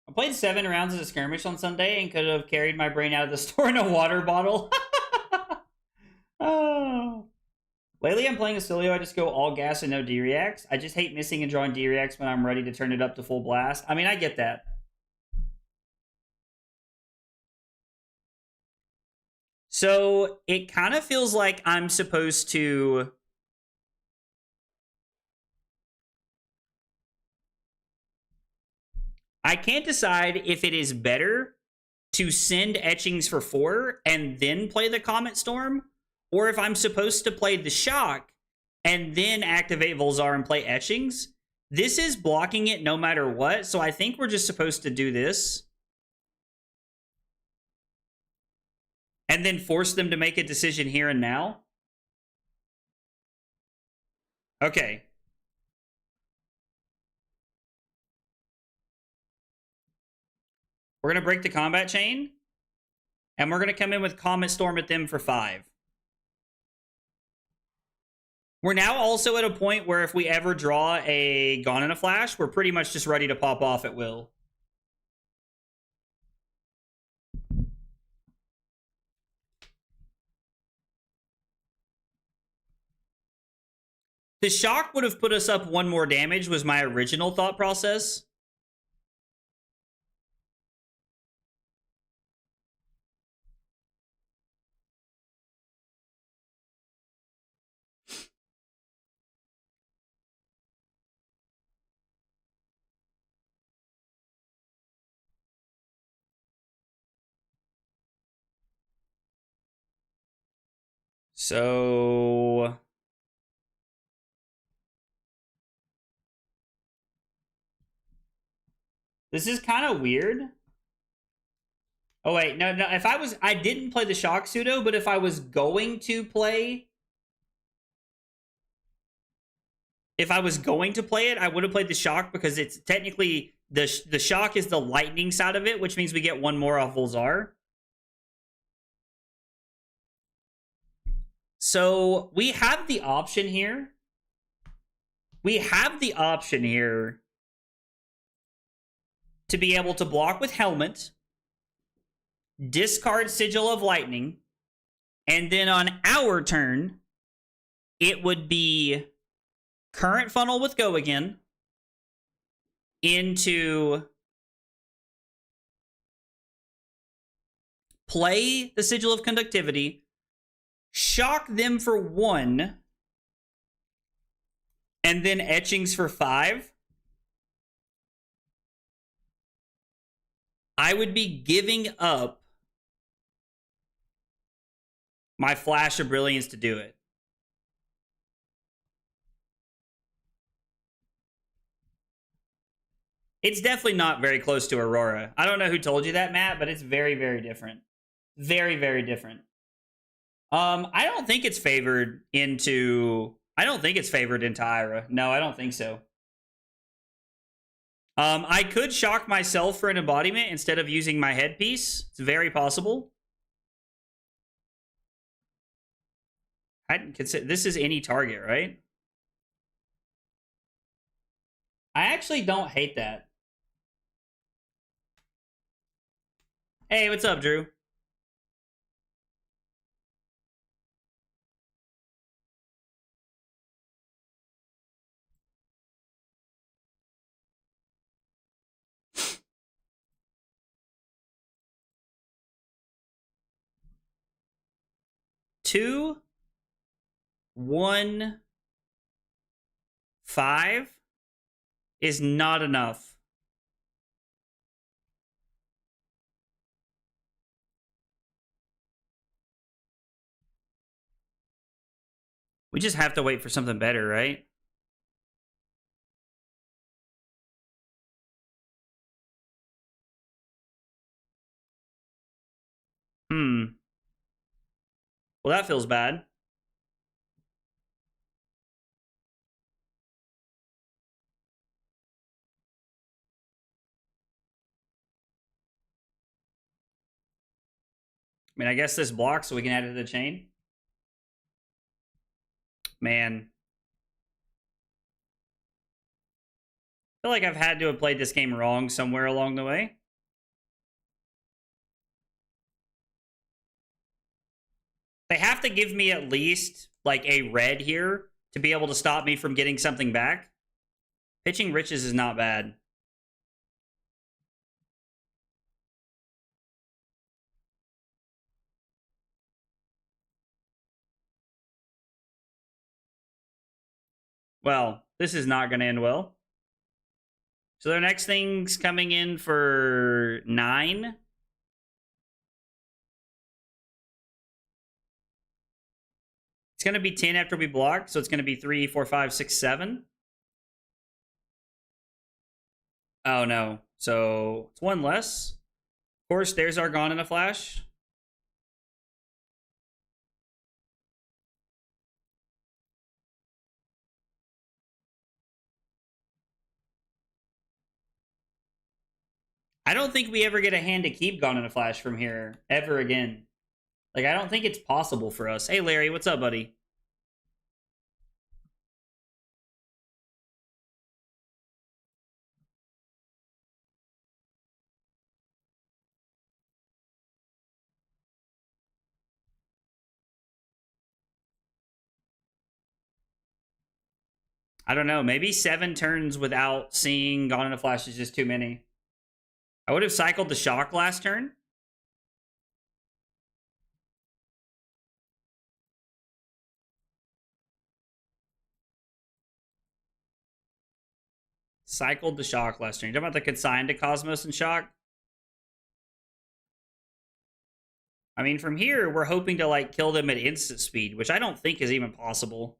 I played 7 rounds as a skirmish on Sunday and could have carried my brain out of the store in a water bottle. Oh. Lately, I'm playing Oscilio. I just go all gas and no D-reacts. I just hate missing and drawing D-reacts when I'm ready to turn it up to full blast. I mean, I get that. So it kind of feels like I'm supposed to... I can't decide if it is better to send Etchings for 4 and then play the Comet Storm, or if I'm supposed to play the Shock and then activate Volzar and play Etchings. This is blocking it no matter what, so I think we're just supposed to do this. and then force them to make a decision here and now? Okay. We're going to break the combat chain, and we're going to come in with Comet Storm at them for 5. We're now also at a point where if we ever draw a Gone in a Flash, we're pretty much just ready to pop off at will. The shock would have put us up 1 more damage was my original thought process. So this is kind of weird. Oh wait, no. If I didn't play the shock pseudo, but if I was going to play it, I would have played the shock because it's technically the shock is the lightning side of it, which means we get 1 more off Volzar. So we have the option here. To be able to block with Helmet, discard Sigil of Lightning, and then on our turn, it would be Current Funnel with Go Again into play the Sigil of Conductivity, shock them for 1, and then Etchings for 5. I would be giving up my Flash of Brilliance to do it. It's definitely not very close to Aurora. I don't know who told you that, Matt, but it's very, very different. Very, very different. I don't think it's favored into Ira. No, I don't think so. I could shock myself for an embodiment instead of using my headpiece. It's very possible. I didn't consider this is any target, right? I actually don't hate that. Hey, what's up, Drew? Two, 1, 5 is not enough. We just have to wait for something better, right? Well, that feels bad. I mean, I guess this blocks so we can add it to the chain. Man. I feel like I've had to have played this game wrong somewhere along the way. They have to give me at least, like, a red here to be able to stop me from getting something back. Pitching Riches is not bad. Well, this is not going to end well. So their next thing's coming in for 9. It's going to be 10 after we block, so it's going to be 3, 4, 5, 6, 7. Oh, no. So it's 1 less. Of course, there's our Gone in a Flash. I don't think we ever get a hand to keep Gone in a Flash from here ever again. Like, I don't think it's possible for us. Hey, Larry, what's up, buddy? I don't know. Maybe 7 turns without seeing Gone in a Flash is just too many. I would have cycled the Shock last turn. Cycled the Shock last turn. You talking about the consign to Cosmos and Shock? I mean, from here, we're hoping to, like, kill them at instant speed, which I don't think is even possible.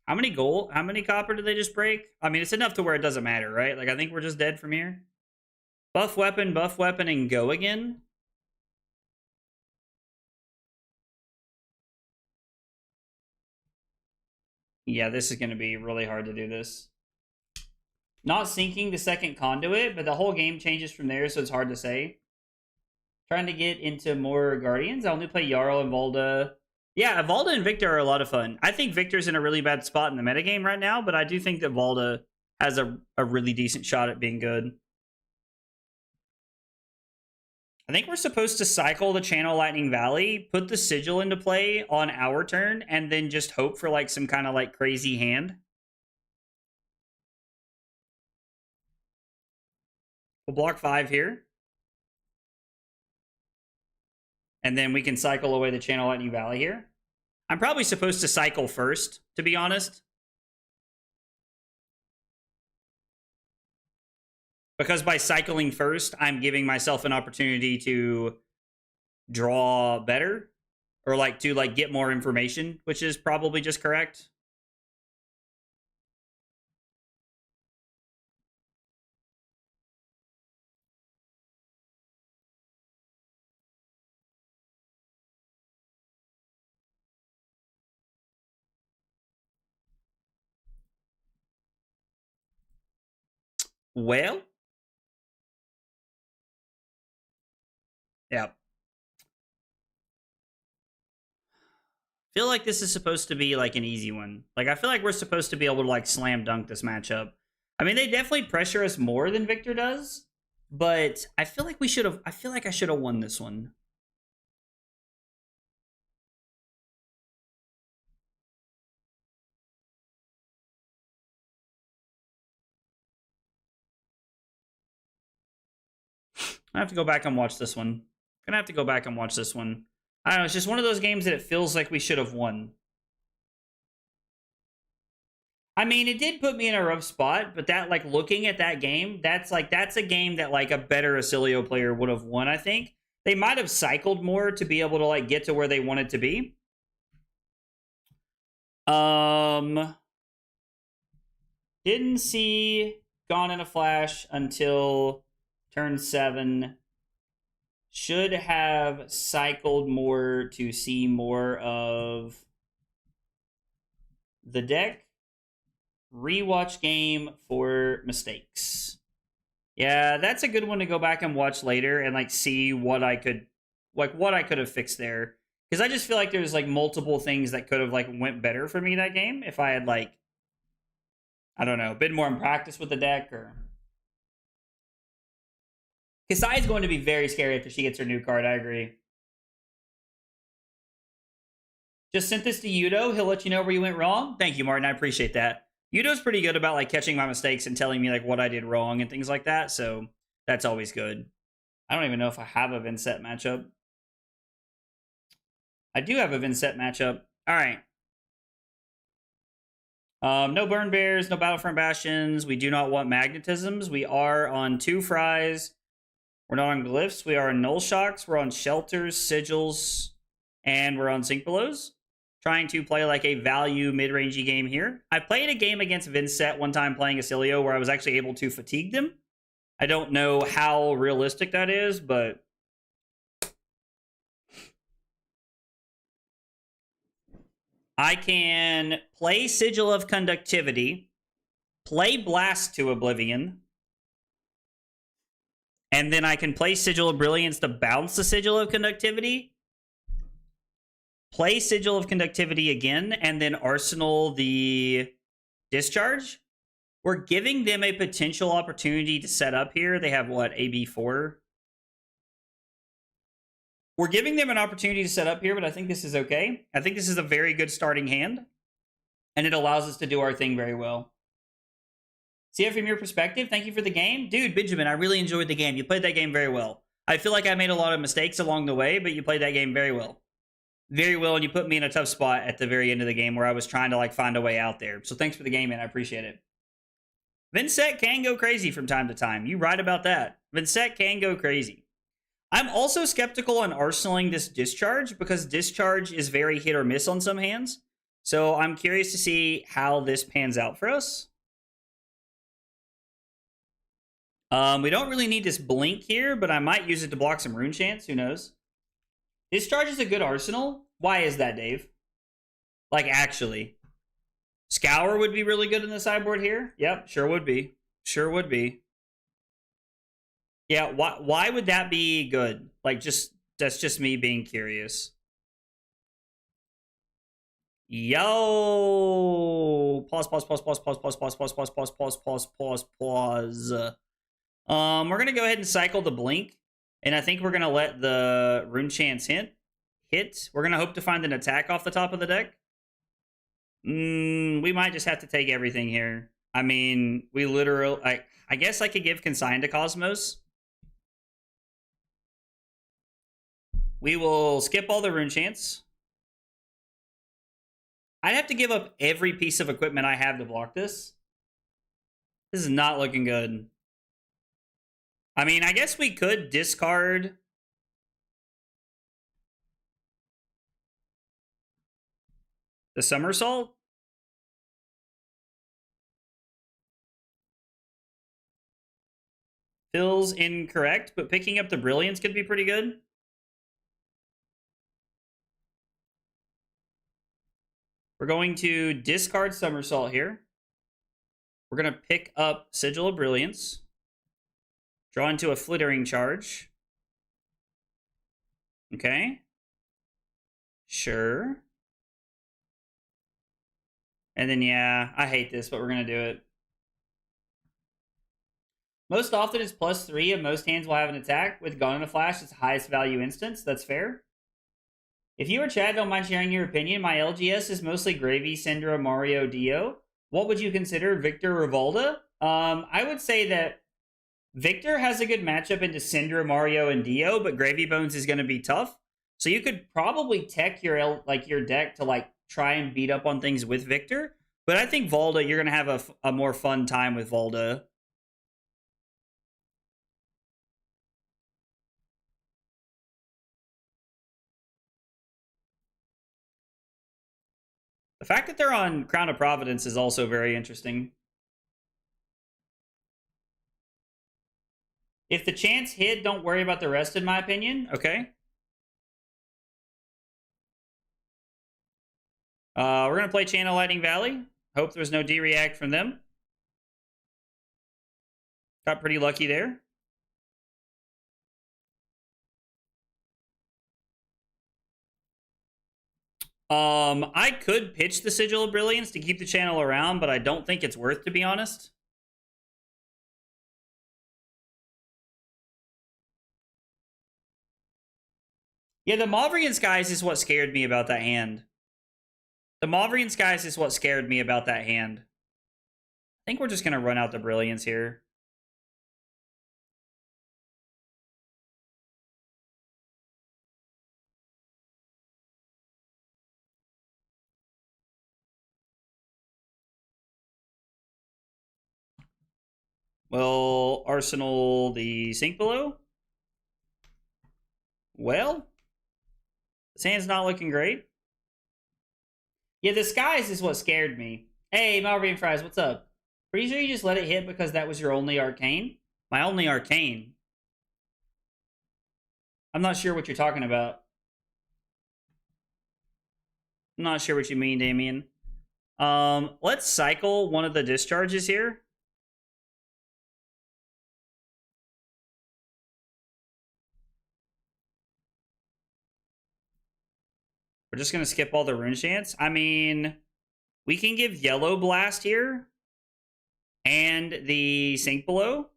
How many gold? How many copper did they just break? I mean, it's enough to where it doesn't matter, right? Like, I think we're just dead from here. Buff weapon, and go again. Yeah, this is going to be really hard to do this. Not sinking the second conduit, but the whole game changes from there, so it's hard to say. Trying to get into more Guardians. I only play Jarl and Volda. Yeah, Volda and Victor are a lot of fun. I think Victor's in a really bad spot in the metagame right now, but I do think that Volda has a really decent shot at being good. I think we're supposed to cycle the Channel Lightning Valley, put the Sigil into play on our turn, and then just hope for like some kind of like crazy hand. We'll block 5 here. And then we can cycle away the Channel Lightning Valley here. I'm probably supposed to cycle first, to be honest. Because by cycling first, I'm giving myself an opportunity to draw better. Or like to like get more information, which is probably just correct. Well. Yeah. Feel like this is supposed to be like an easy one. Like I feel like we're supposed to be able to like slam dunk this matchup. I mean, they definitely pressure us more than Victor does, but I feel like we should have. I feel like I should have won this one. I have to go back and watch this one. Gonna have to go back and watch this one. I don't know. It's just one of those games that it feels like we should have won. I mean, it did put me in a rough spot, but that, like, looking at that game, that's a game that, like, a better Oscilio player would have won, I think. They might have cycled more to be able to, like, get to where they wanted to be. Didn't see Gone in a Flash until turn 7. Should have cycled more to see more of the deck. Rewatch game for mistakes. Yeah, that's a good one to go back and watch later and like see what I could have fixed there. Because I just feel like there's like multiple things that could have like went better for me that game if I had like, I don't know, been more in practice with the deck. Or Kasai is going to be very scary after she gets her new card. I agree. Just sent this to Yudo. He'll let you know where you went wrong. Thank you, Martin. I appreciate that. Yudo's pretty good about like catching my mistakes and telling me like what I did wrong and things like that. So that's always good. I don't even know if I have a Vincent matchup. I do have a Vincent matchup. All right. No Burn Bears, no Battlefront Bastions. We do not want Magnetisms. We are on 2 Fries. We're not on Glyphs. We are on Null Shocks. We're on Shelters, Sigils, and we're on Sync Belows. Trying to play like a value mid-rangey game here. I played a game against Vincent one time playing Oscilio where I was actually able to fatigue them. I don't know how realistic that is, but I can play Sigil of Conductivity, play Blast to Oblivion, and then I can play Sigil of Brilliance to bounce the Sigil of Conductivity, play Sigil of Conductivity again, and then Arsenal the Discharge. We're giving them a potential opportunity to set up here. They have what, AB4? We're giving them an opportunity to set up here, but I think this is okay. I think this is a very good starting hand, and it allows us to do our thing very well. See it from your perspective. Thank you for the game. Dude, Benjamin, I really enjoyed the game. You played that game very well. I feel like I made a lot of mistakes along the way, but you played that game very well. Very well, and you put me in a tough spot at the very end of the game where I was trying to like find a way out there. So thanks for the game, man. I appreciate it. Vincent can go crazy from time to time. You right about that. Vincent can go crazy. I'm also skeptical on arsenaling this Discharge because Discharge is very hit or miss on some hands. So I'm curious to see how this pans out for us. We don't really need this Blink here, but I might use it to block some Rune Chants. Who knows? Discharge is a good arsenal. Why is that, Dave? Like, actually. Scour would be really good in the sideboard here. Yep, sure would be. Sure would be. Yeah, why would that be good? Like, that's just me being curious. Yo! Pause. We're gonna go ahead and cycle the Blink. And I think we're gonna let the Rune Chants hit. We're gonna hope to find an attack off the top of the deck. We might just have to take everything here. I mean, we literally... I guess I could give Consign to Cosmos. We will skip all the Rune Chants. I'd have to give up every piece of equipment I have to block this. This is not looking good. I mean, I guess we could discard... the Somersault. Feels incorrect, but picking up the Brilliance could be pretty good. We're going to discard Somersault here. We're going to pick up Sigil of Brilliance. Draw into a Flittering Charge. Okay. Sure. And then, yeah, I hate this, but we're going to do it. Most often it's +3, and most hands will have an attack. With Gone in a Flash, it's the highest value instance. That's fair. If you or Chad don't mind sharing your opinion, my LGS is mostly Gravy, Syndra, Mario, Dio. What would you consider, Victor, Rivalda? I would say that Victor has a good matchup into Syndra, Mario, and Dio, but Gravy Bones is going to be tough. So you could probably tech your deck to try and beat up on things with Victor. But I think Volda, you're going to have a more fun time with Volda. The fact that they're on Crown of Providence is also very interesting. If the chance hit, don't worry about the rest, in my opinion. Okay. We're going to play Channel Lightning Valley. Hope there's no D-React from them. Got pretty lucky there. I could pitch the Sigil of Brilliance to keep the channel around, but I don't think it's worth, to be honest. Yeah, the Mauvrian Skies is what scared me about that hand. The Mauvrian Skies is what scared me about that hand. I think we're just going to run out the Brilliance here. Well, Arsenal the Sink Below. Well, this hand's not looking great. Yeah, the Skies is what scared me. Hey, Malrian Fries, what's up? Pretty sure you just let it hit because that was your only Arcane? My only Arcane? I'm not sure what you're talking about. I'm not sure what you mean, Damien. Let's cycle one of the discharges here. We're just going to skip all the rune chants. I mean, we can give Yellow Blast here and the Sink Below.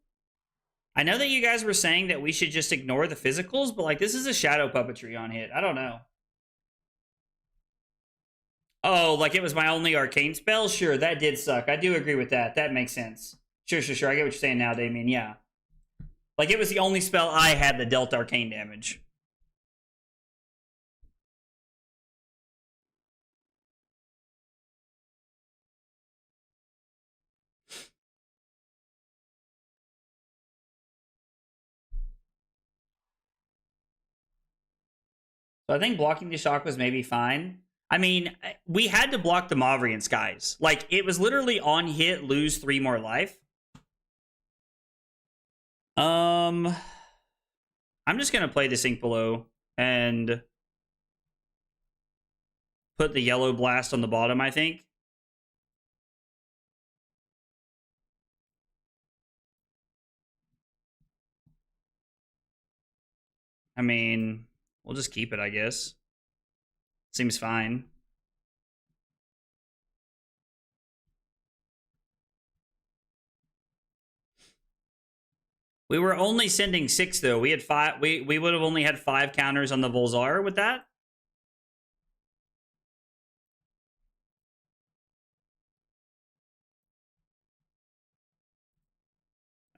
I know that you guys were saying that we should just ignore the physicals, but like this is a Shadow Puppetry on hit. I don't know. Oh, like it was my only arcane spell? Sure, that did suck. I do agree with that. That makes sense. Sure. I get what you're saying now, Damien. Yeah. Like it was the only spell I had that dealt arcane damage. So I think blocking the shock was maybe fine. I mean, we had to block the Mavrian Skies. Like, it was literally on hit, lose 3 more life. I'm just going to play the Sink Below and put the Yellow Blast on the bottom, I think. I mean, we'll just keep it, I guess. Seems fine. We were only sending 6, though. We had 5. We would have only had 5 counters on the Volzar with that.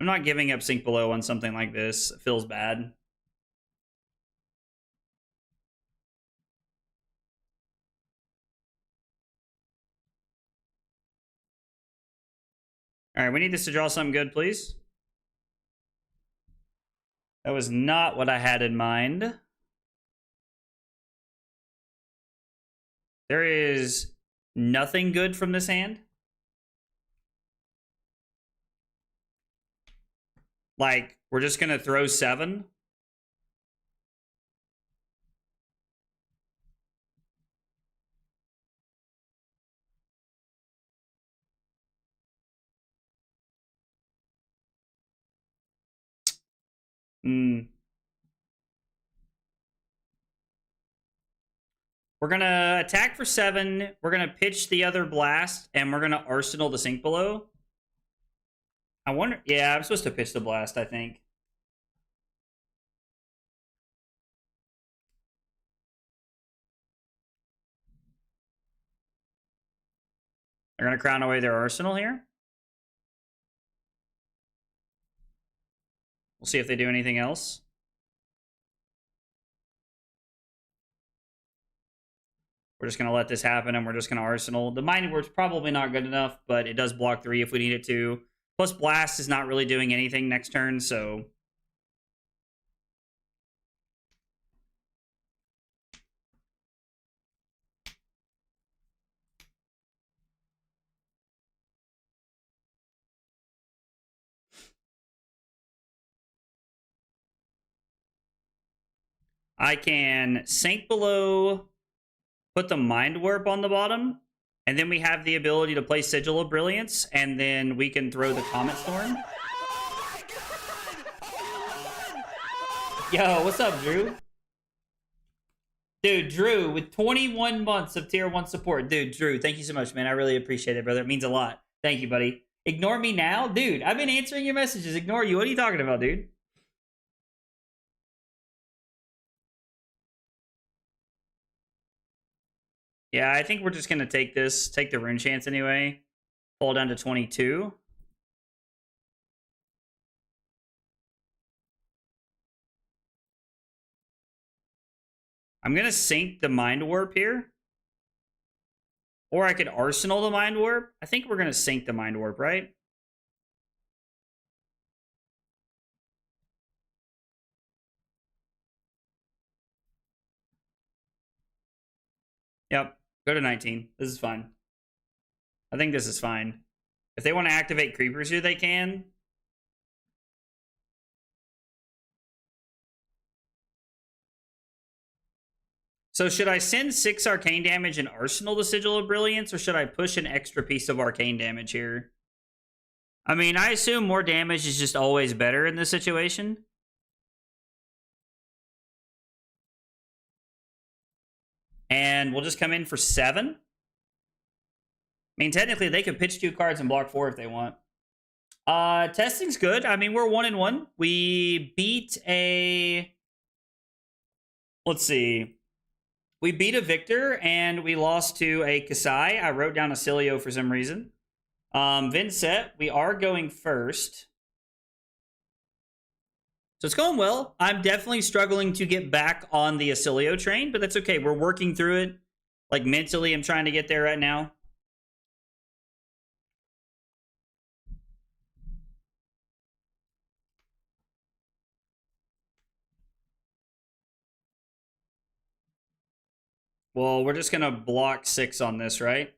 I'm not giving up Sink Below on something like this. It feels bad. All right, we need this to draw something good, please. That was not what I had in mind. There is nothing good from this hand. Like, we're just going to throw 7. We're going to attack for 7. We're going to pitch the other blast, and we're going to arsenal the Sink Below. I wonder... Yeah, I'm supposed to pitch the blast, I think. They're going to crown away their arsenal here. We'll see if they do anything else. We're just going to let this happen, and we're just going to arsenal. The Mighty Word's probably not good enough, but it does block 3 if we need it to. Plus, Blast is not really doing anything next turn, so... I can Sink Below, put the Mind Warp on the bottom, and then we have the ability to play Sigil of Brilliance, and then we can throw the Comet Storm. Yo, what's up, Drew? Dude, Drew, with 21 months of tier 1 support. Dude, Drew, thank you so much, man. I really appreciate it, brother. It means a lot. Thank you, buddy. Ignore me now? Dude, I've been answering your messages. Ignore you. What are you talking about, dude? Yeah, I think we're just going to take this. Take the rune chance anyway. Fall down to 22. I'm going to sink the Mind Warp here. Or I could Arsenal the Mind Warp. I think we're going to sink the Mind Warp, right? Yep. Go to 19. This is fine. I think this is fine. If they want to activate Creepers here, they can. So should I send 6 arcane damage and Arsenal the Sigil of Brilliance, or should I push an extra piece of arcane damage here? I mean, I assume more damage is just always better in this situation. And we'll just come in for 7. I mean, technically, they could pitch 2 cards and block 4 if they want. Testing's good. I mean, we're 1-1. We beat a... Let's see. We beat a Victor, and we lost to a Kasai. I wrote down Oscilio for some reason. Vincent, we are going first. So it's going well. I'm definitely struggling to get back on the Oscilio train, but that's okay. We're working through it. Like, mentally, I'm trying to get there right now. Well, we're just going to block 6 on this, right?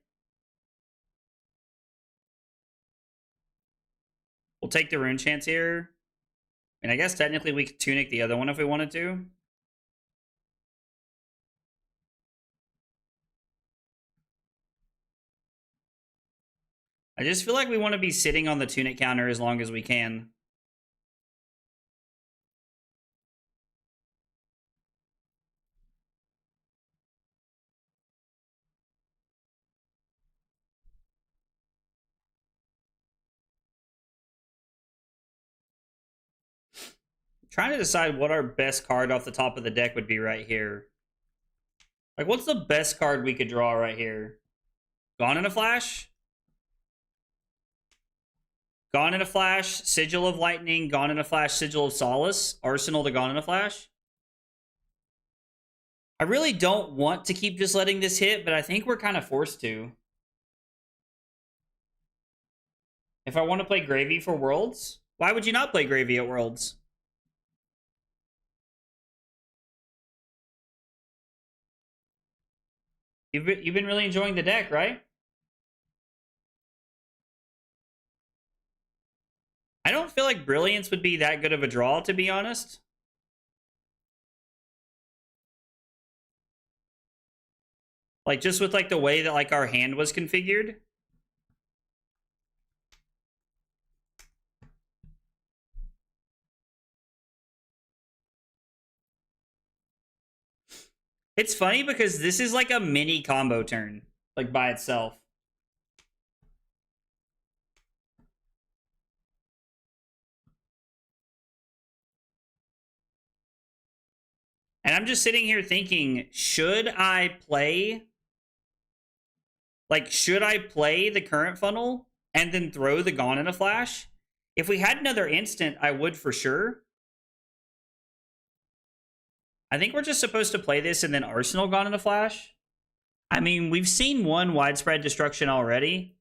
We'll take the Rune Chance here. And I guess technically we could Tunic the other one if we wanted to. I just feel like we want to be sitting on the Tunic counter as long as we can. Trying to decide what our best card off the top of the deck would be right here. Like, what's the best card we could draw right here? Gone in a Flash? Gone in a Flash, Sigil of Lightning, Gone in a Flash, Sigil of Solace, Arsenal to Gone in a Flash. I really don't want to keep just letting this hit, but I think we're kind of forced to. If I want to play Gravy for Worlds, why would you not play Gravy at Worlds? You've been really enjoying the deck, right? I don't feel like Brilliance would be that good of a draw, to be honest. Like, just with, like, the way that, like, our hand was configured. It's funny because this is, like, a mini combo turn. Like, by itself. And I'm just sitting here thinking, should I play... Like, should I play the current funnel and then throw the Gone in a Flash? If we had another instant, I would for sure. I think we're just supposed to play this and then Arsenal Gone in a Flash. I mean, we've seen one Widespread Destruction already.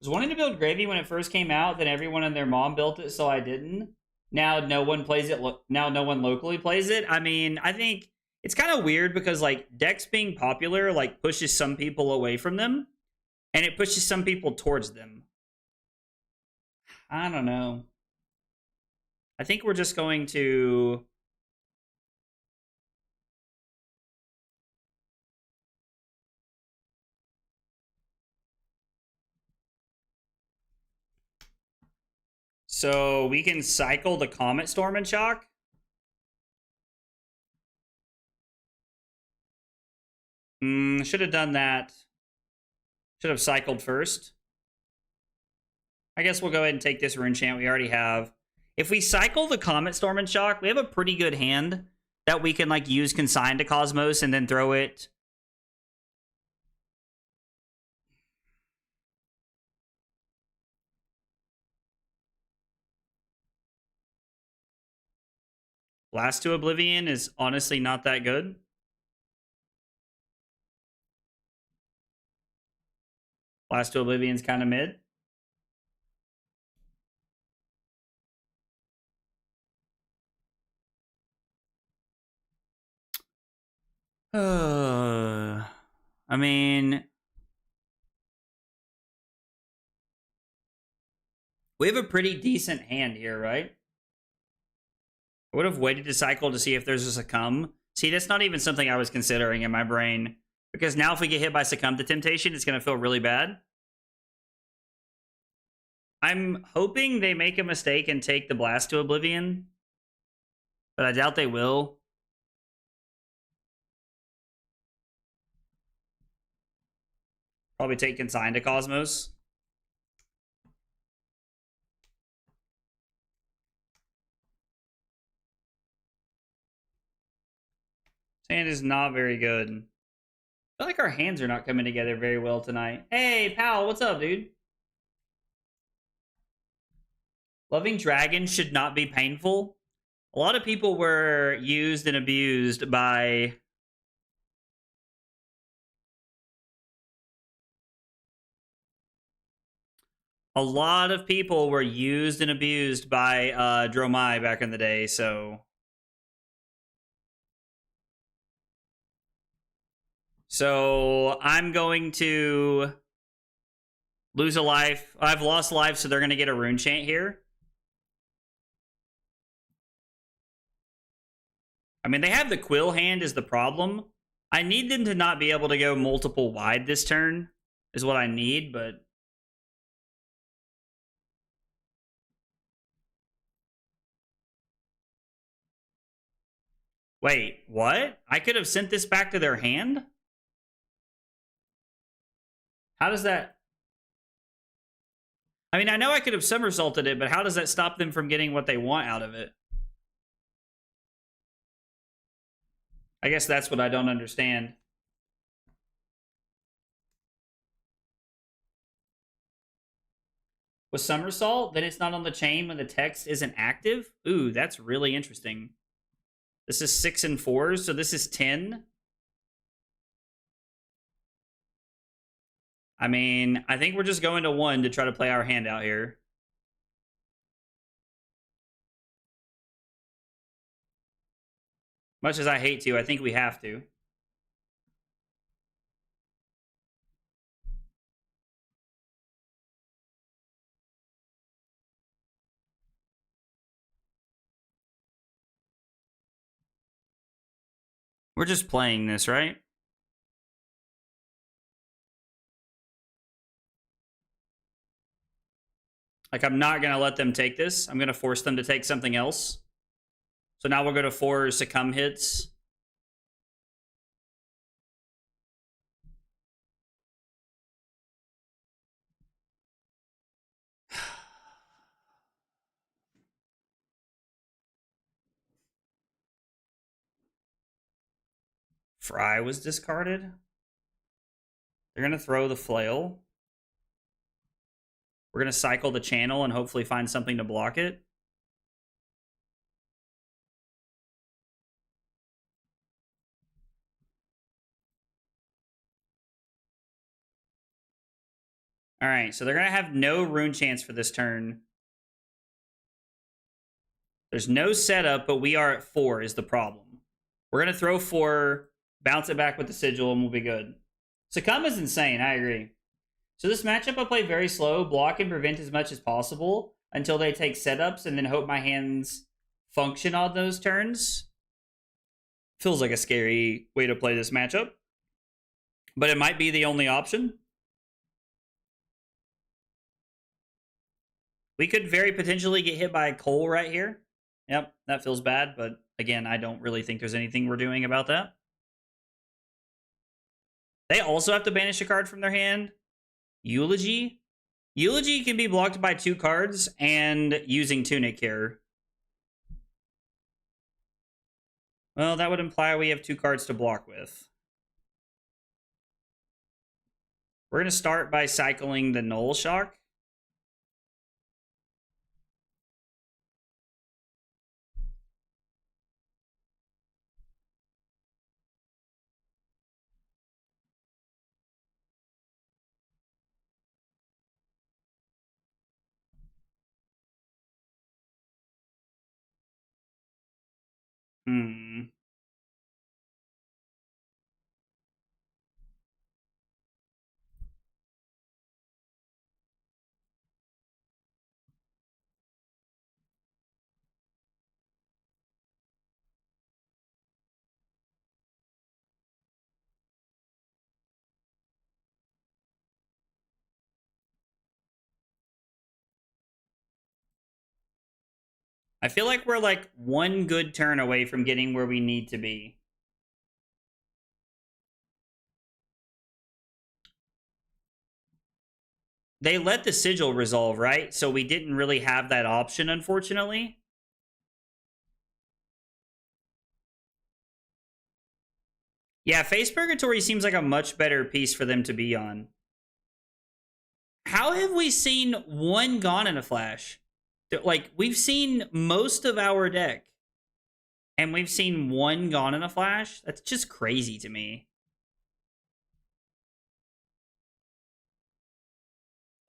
I was wanting to build Gravy when it first came out, then everyone and their mom built it, so I didn't. Now no one plays it. Now no one locally plays it. I mean, I think it's kind of weird because, like, decks being popular, like, pushes some people away from them, and it pushes some people towards them. I don't know. I think we're just going to... So we can cycle the Comet Storm and Shock. Should have done that. Should have cycled first. I guess we'll go ahead and take this Rune Chant we already have. If we cycle the Comet Storm and Shock, we have a pretty good hand that we can, like, use Consign to Cosmos and then throw it. Blast to Oblivion is honestly not that good. Blast to Oblivion's kind of mid. I mean, we have a pretty decent hand here, right? I would have waited to cycle to see if there's a succumb. See, that's not even something I was considering in my brain. Because now if we get hit by succumb to temptation, it's going to feel really bad. I'm hoping they make a mistake and take the blast to oblivion. But I doubt they will. Probably take consign to Cosmos. Sand is not very good. I feel like our hands are not coming together very well tonight. Hey, pal, what's up, dude? Loving dragons should not be painful. A lot of people were used and abused by... A lot of people were used and abused by Dromai back in the day, so... So I'm going to lose a life. I've lost life, so they're going to get a rune chant here. I mean, they have the quill hand is the problem. I need them to not be able to go multiple wide this turn is what I need, but... Wait, what? I could have sent this back to their hand? How does that... I mean, I know I could have somersaulted it, but how does that stop them from getting what they want out of it? I guess that's what I don't understand. With somersault, then it's not on the chain when the text isn't active? Ooh, that's really interesting. This is 6 and 4s, so this is 10. I mean, I think we're just going to 1 to try to play our hand out here. Much as I hate to, I think we have to. We're just playing this, right? Like, I'm not going to let them take this. I'm going to force them to take something else. So now we'll go to 4 succumb hits. Fry was discarded. They're going to throw the flail. We're going to cycle the channel and hopefully find something to block it. All right, so they're going to have no rune chance for this turn. There's no setup, but we are at 4 is the problem. We're going to throw 4, bounce it back with the sigil, and we'll be good. Succumb is insane, I agree. So this matchup I play very slow, block and prevent as much as possible until they take setups, and then hope my hands function on those turns. Feels like a scary way to play this matchup. But it might be the only option. We could very potentially get hit by a Cole right here. Yep, that feels bad, but again, I don't really think there's anything we're doing about that. They also have to banish a card from their hand. Eulogy. Eulogy can be blocked by 2 cards and using Tunic here. Well, that would imply we have 2 cards to block with. We're going to start by cycling the Null Shock. I feel like we're like one good turn away from getting where we need to be. They let the sigil resolve, right? So we didn't really have that option, unfortunately. Yeah, Face Purgatory seems like a much better piece for them to be on. How have we seen one gone in a flash? Like, we've seen most of our deck, and we've seen one gone in a flash? That's just crazy to me.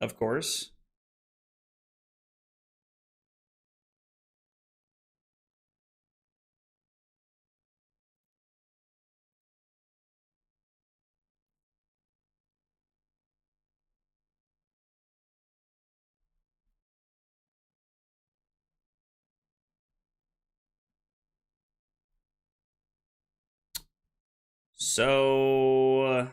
Of course. So,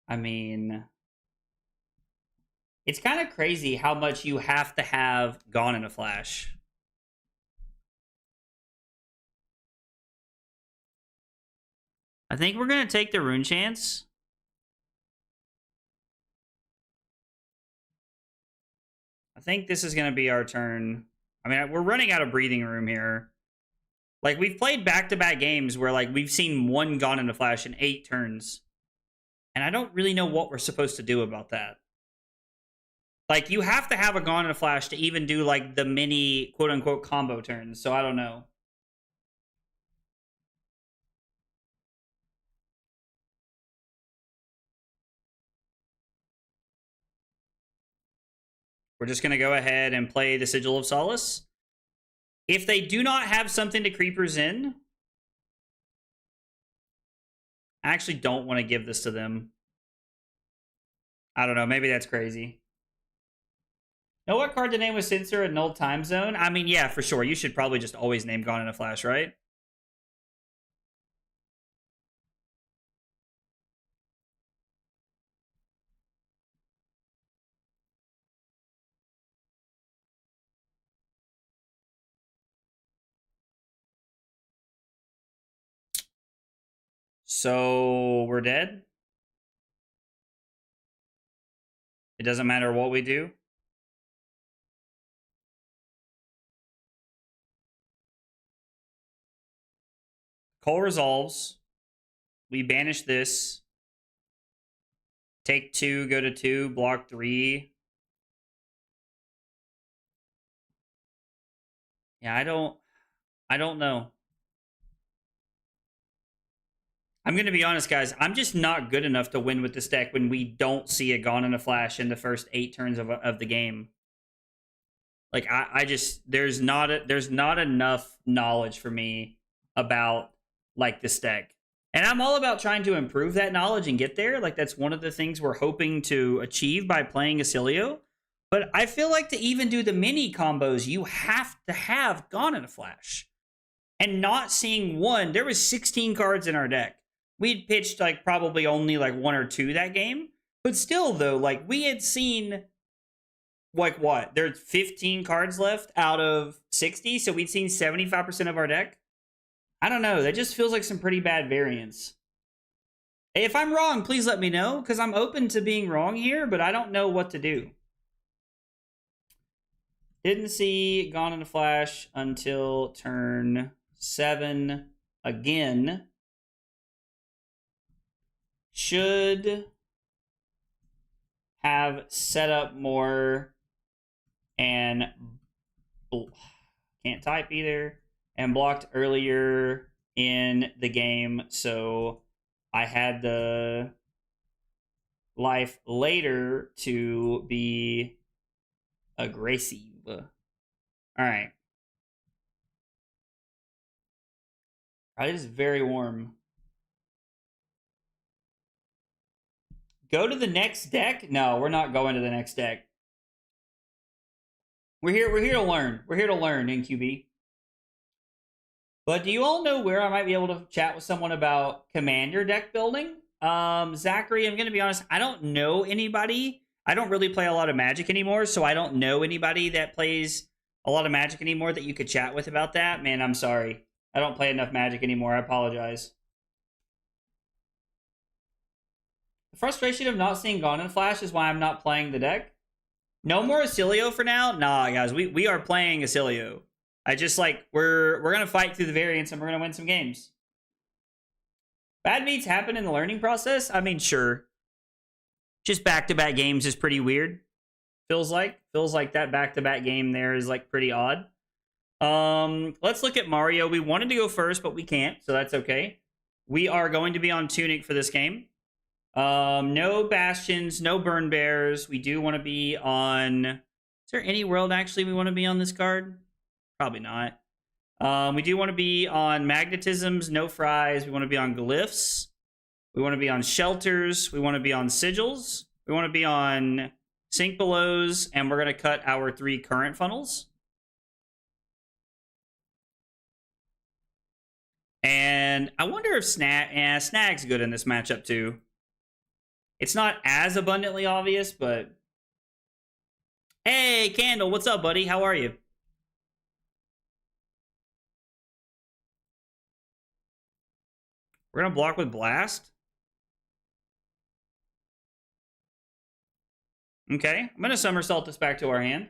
I mean, it's kind of crazy how much you have to have gone in a flash. I think we're going to take the rune chance. I think this is going to be our turn. I mean, we're running out of breathing room here. Like, we've played back-to-back games where, like, we've seen one gone in a flash in 8 turns. And I don't really know what we're supposed to do about that. Like, you have to have a gone in a flash to even do, like, the mini quote-unquote combo turns. So I don't know. We're just going to go ahead and play the Sigil of Solace. If they do not have something to Creepers in, I actually don't want to give this to them. I don't know. Maybe that's crazy. Know what card to name with Censor at Null Time Zone? I mean, yeah, for sure. You should probably just always name Gone in a Flash, right? So we're dead. It doesn't matter what we do. Cole resolves. We banish this. Take 2, go to 2, block 3. Yeah, I don't know. I'm going to be honest, guys. I'm just not good enough to win with this deck when we don't see a Gone in a Flash in the first 8 turns of the game. Like, I just there's not enough knowledge for me about like this deck. And I'm all about trying to improve that knowledge and get there. Like, that's one of the things we're hoping to achieve by playing Oscilio. But I feel like to even do the mini combos, you have to have Gone in a Flash. And not seeing one, there was 16 cards in our deck. We'd pitched like probably only like 1 or 2 that game. But still, though, like, we had seen, like, what? There's 15 cards left out of 60, so we'd seen 75% of our deck. I don't know. That just feels like some pretty bad variance. If I'm wrong, please let me know, because I'm open to being wrong here, but I don't know what to do. Didn't see Gone in a Flash until turn 7 again. Should have set up more and can't type either, and blocked earlier in the game, so I had the life later to be aggressive. All right. It is very warm. Go to the next deck? No, we're not going to the next deck. We're here to learn. We're here to learn, NQB. But do you all know where I might be able to chat with someone about Commander deck building? Zachary, I'm gonna be honest, I don't know anybody. I don't really play a lot of Magic anymore, so I don't know anybody that plays a lot of Magic anymore that you could chat with about that. Man, I'm sorry. I don't play enough Magic anymore. I apologize. The frustration of not seeing Gone in Flash is why I'm not playing the deck. No more Oscilio for now? Nah, guys, we are playing Oscilio. I just like we're gonna fight through the variants and we're gonna win some games. Bad meets happen in the learning process? I mean, sure. Just back-to-back games is pretty weird. Feels like that back-to-back game there is like pretty odd. Let's look at Mario. We wanted to go first, but we can't, so that's okay. We are going to be on Tunic for this game. No Bastions, no Burn Bears. We do want to be on... Is there any world actually we want to be on this card? Probably not. We do want to be on Magnetisms, no Fries. We want to be on Glyphs. We want to be on Shelters. We want to be on Sigils. We want to be on Sink Belows. And we're going to cut our 3 current funnels. And I wonder if Snag's good in this matchup too. It's not as abundantly obvious, but... Hey, Candle, what's up, buddy? How are you? We're going to block with Blast. Okay, I'm going to Somersault this back to our hand.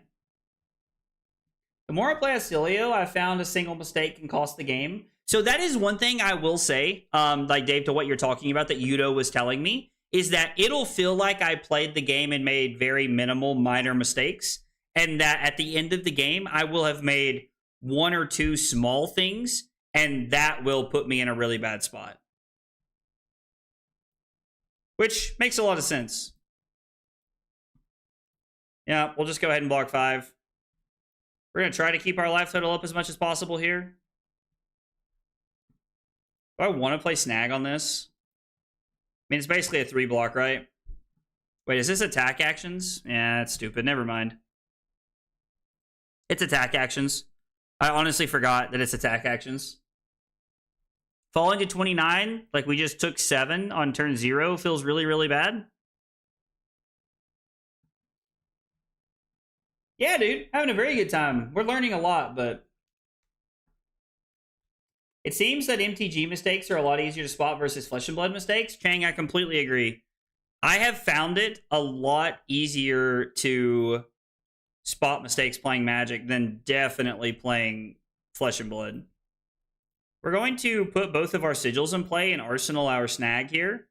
The more I play Oscilio, I've found a single mistake can cost the game. So that is one thing I will say, like Dave, to what you're talking about that Yudo was telling me, is that it'll feel like I played the game and made very minimal, minor mistakes, and that at the end of the game, I will have made 1 or 2 small things, and that will put me in a really bad spot. Which makes a lot of sense. Yeah, we'll just go ahead and block 5. We're going to try to keep our life total up as much as possible here. Do I want to play Snag on this? I mean, it's basically a 3 block, right? Wait, is this attack actions? Yeah, that's stupid. Never mind. It's attack actions. I honestly forgot that it's attack actions. Falling to 29, like we just took 7 on turn 0, feels really, really bad. Yeah, dude, having a very good time. We're learning a lot, but... It seems that MTG mistakes are a lot easier to spot versus Flesh and Blood mistakes. Chang, I completely agree. I have found it a lot easier to spot mistakes playing Magic than definitely playing Flesh and Blood. We're going to put both of our Sigils in play and arsenal our Snag here.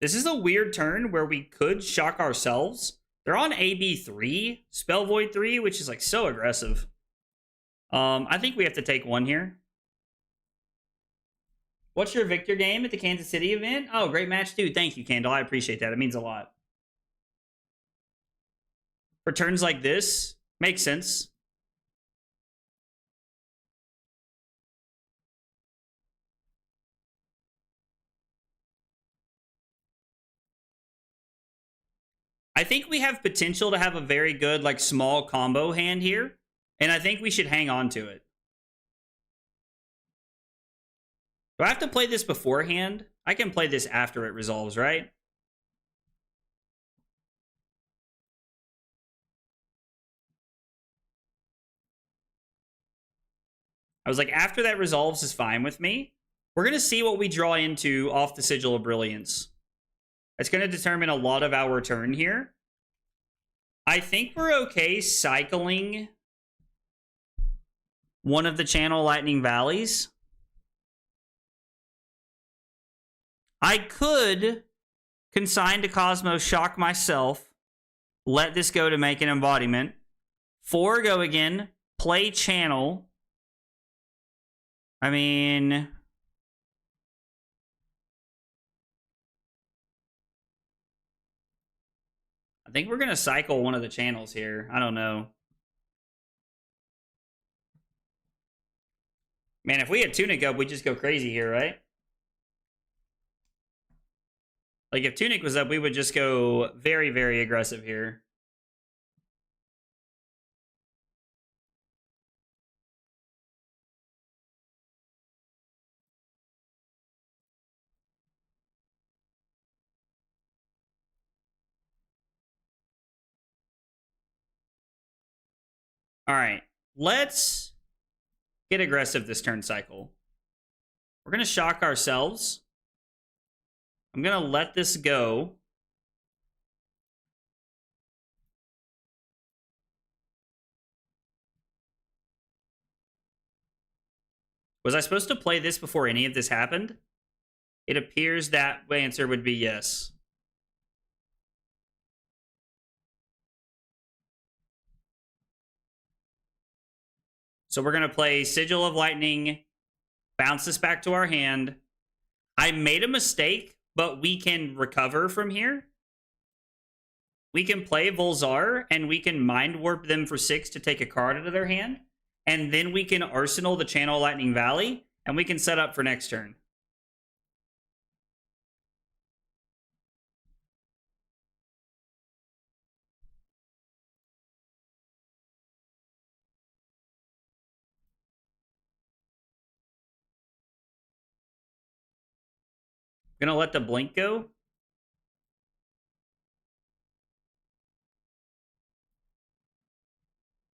This is a weird turn where we could shock ourselves. They're on AB3, Spell Void 3, which is like so aggressive. I think we have to take 1 here. What's your Victor game at the Kansas City event? Oh, great match, dude. Thank you, Candle. I appreciate that. It means a lot. For turns like this, makes sense. I think we have potential to have a very good, like, small combo hand here. And I think we should hang on to it. Do I have to play this beforehand? I can play this after it resolves, right? I was like, after that resolves is fine with me. We're going to see what we draw into off the Sigil of Brilliance. It's going to determine a lot of our turn here. I think we're okay cycling one of the Channel Lightning Valleys. I could consign to Cosmos, shock myself, let this go to make an embodiment, 4 go again, play Channel. I mean... I think we're going to cycle one of the channels here. I don't know. Man, if we had Tunic up, we'd just go crazy here, right? Like, if Tunic was up, we would just go very, very aggressive here. All right. Let's get aggressive this turn cycle. We're going to shock ourselves. I'm going to let this go. Was I supposed to play this before any of this happened? It appears that answer would be yes. So we're going to play Sigil of Lightning, bounce this back to our hand. I made a mistake, but we can recover from here. We can play Volzar, and we can Mind Warp them for 6 to take a card out of their hand. And then we can Arsenal the Channel Lightning Valley, and we can set up for next turn. Gonna let the blink go.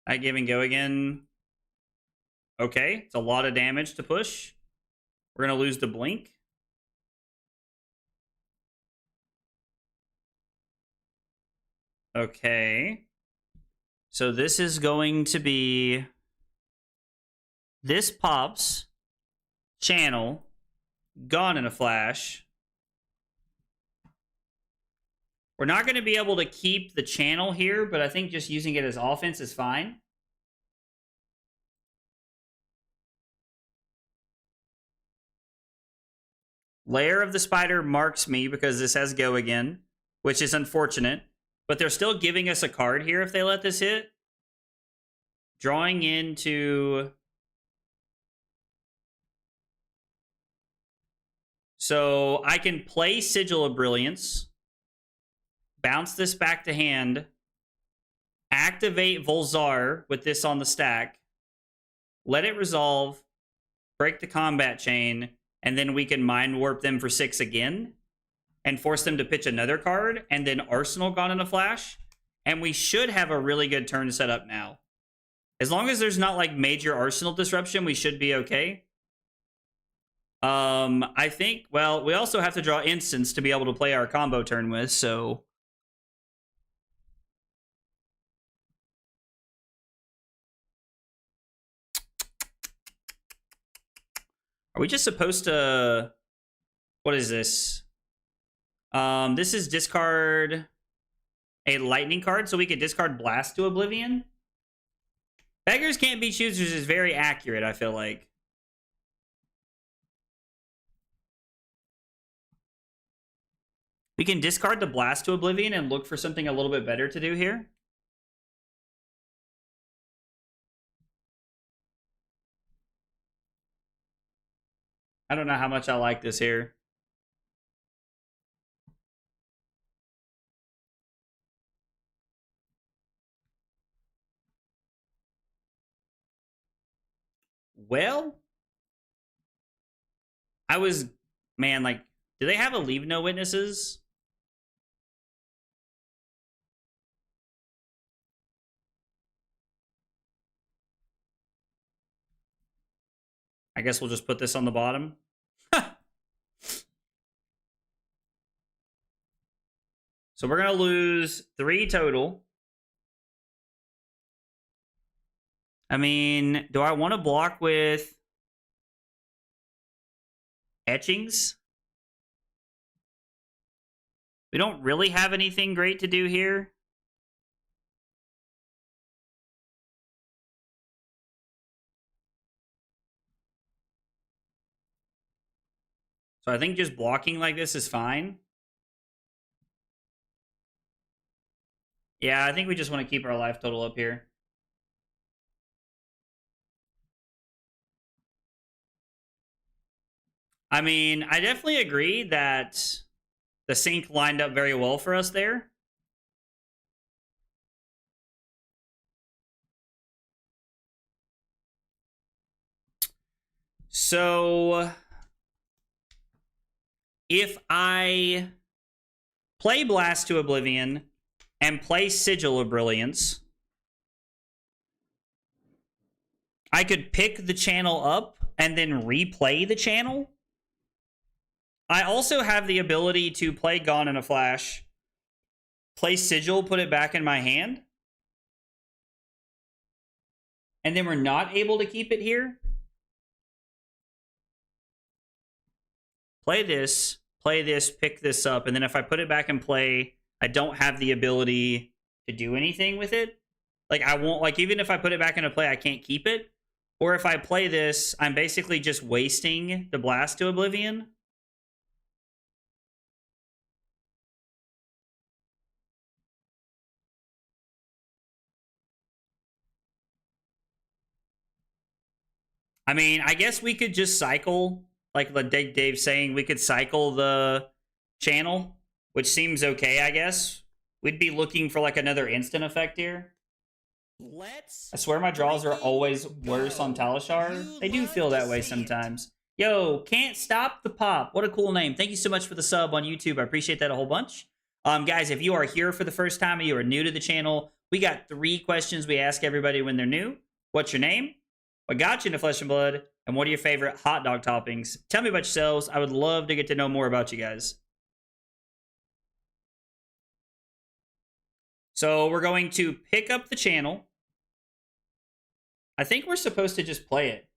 I give and go again. Okay, it's a lot of damage to push. We're gonna lose the blink. Okay. So this is going to be... This pops. Channel. Gone in a flash. We're not going to be able to keep the channel here, but I think just using it as offense is fine. Lair of the Spider marks me because this has go again, which is unfortunate. But they're still giving us a card here if they let this hit. Drawing into... So I can play Sigil of Brilliance. Bounce this back to hand. Activate Volzar with this on the stack. Let it resolve. Break the combat chain. And then we can Mind Warp them for 6 again. And force them to pitch another card. And then Arsenal Gone in a flash. And we should have a really good turn set up now. As long as there's not like major Arsenal disruption, we should be okay. I think, well, we also have to draw instants to be able to play our combo turn with, so... Are we just supposed to... What is this? This is discard a lightning card, so we could discard Blast to Oblivion. Beggars Can't Be Choosers is very accurate, I feel like. We can discard the Blast to Oblivion and look for something a little bit better to do here. I don't know how much I like this here. Well, I was... Man, like, do they have a Leave No Witnesses? I guess we'll just put this on the bottom. So we're going to lose 3 total. I mean, do I want to block with etchings? We don't really have anything great to do here. So I think just blocking like this is fine. Yeah, I think we just want to keep our life total up here. I mean, I definitely agree that the sync lined up very well for us there. So if I play Blast to Oblivion and play Sigil of Brilliance, I could pick the channel up and then replay the channel. I also have the ability to play Gone in a Flash, play Sigil, put it back in my hand, and then we're not able to keep it here. Play this, pick this up, and then if I put it back in play, I don't have the ability to do anything with it. Like, I won't, like, even if I put it back into play, I can't keep it. Or if I play this, I'm basically just wasting the Blast to Oblivion. I mean, I guess we could just cycle, like Dave's saying, we could cycle the channel, which seems okay, I guess. We'd be looking for like another instant effect here. I swear my draws are always worse on Talishar. They do feel that way sometimes. Yo, Can't Stop the Pop. What a cool name. Thank you so much for the sub on YouTube. I appreciate that a whole bunch. Guys, if you are here for the first time or you are new to the channel, we got 3 questions we ask everybody when they're new. What's your name? What got you into Flesh and Blood? And what are your favorite hot dog toppings? Tell me about yourselves. I would love to get to know more about you guys. So we're going to pick up the channel. I think we're supposed to just play it.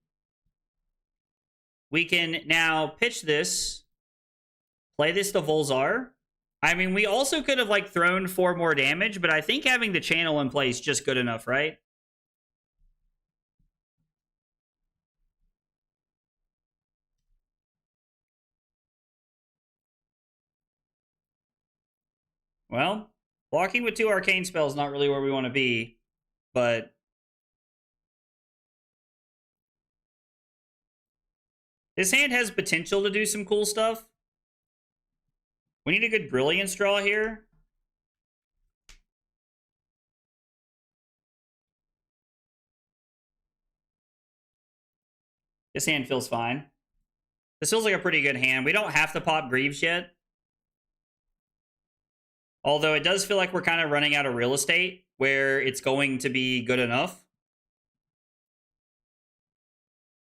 We can now pitch this. Play this to Volzar. I mean, we also could have like thrown 4 more damage, but I think having the channel in place is just good enough, right? Well, blocking with 2 arcane spells is not really where we want to be, but this hand has potential to do some cool stuff. We need a good Brilliance draw here. This hand feels fine. This feels like a pretty good hand. We don't have to pop Greaves yet. Although it does feel like we're kind of running out of real estate where it's going to be good enough.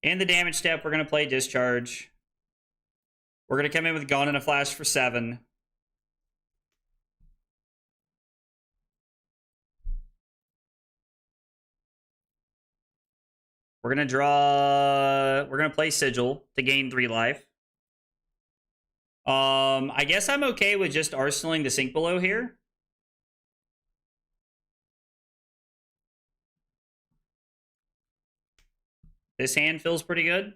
In the damage step, we're going to play Discharge. We're going to come in with Gone in a Flash for 7. We're going to draw... We're going to play Sigil to gain 3 life. I guess I'm okay with just arsenaling the Sink Below here. This hand feels pretty good.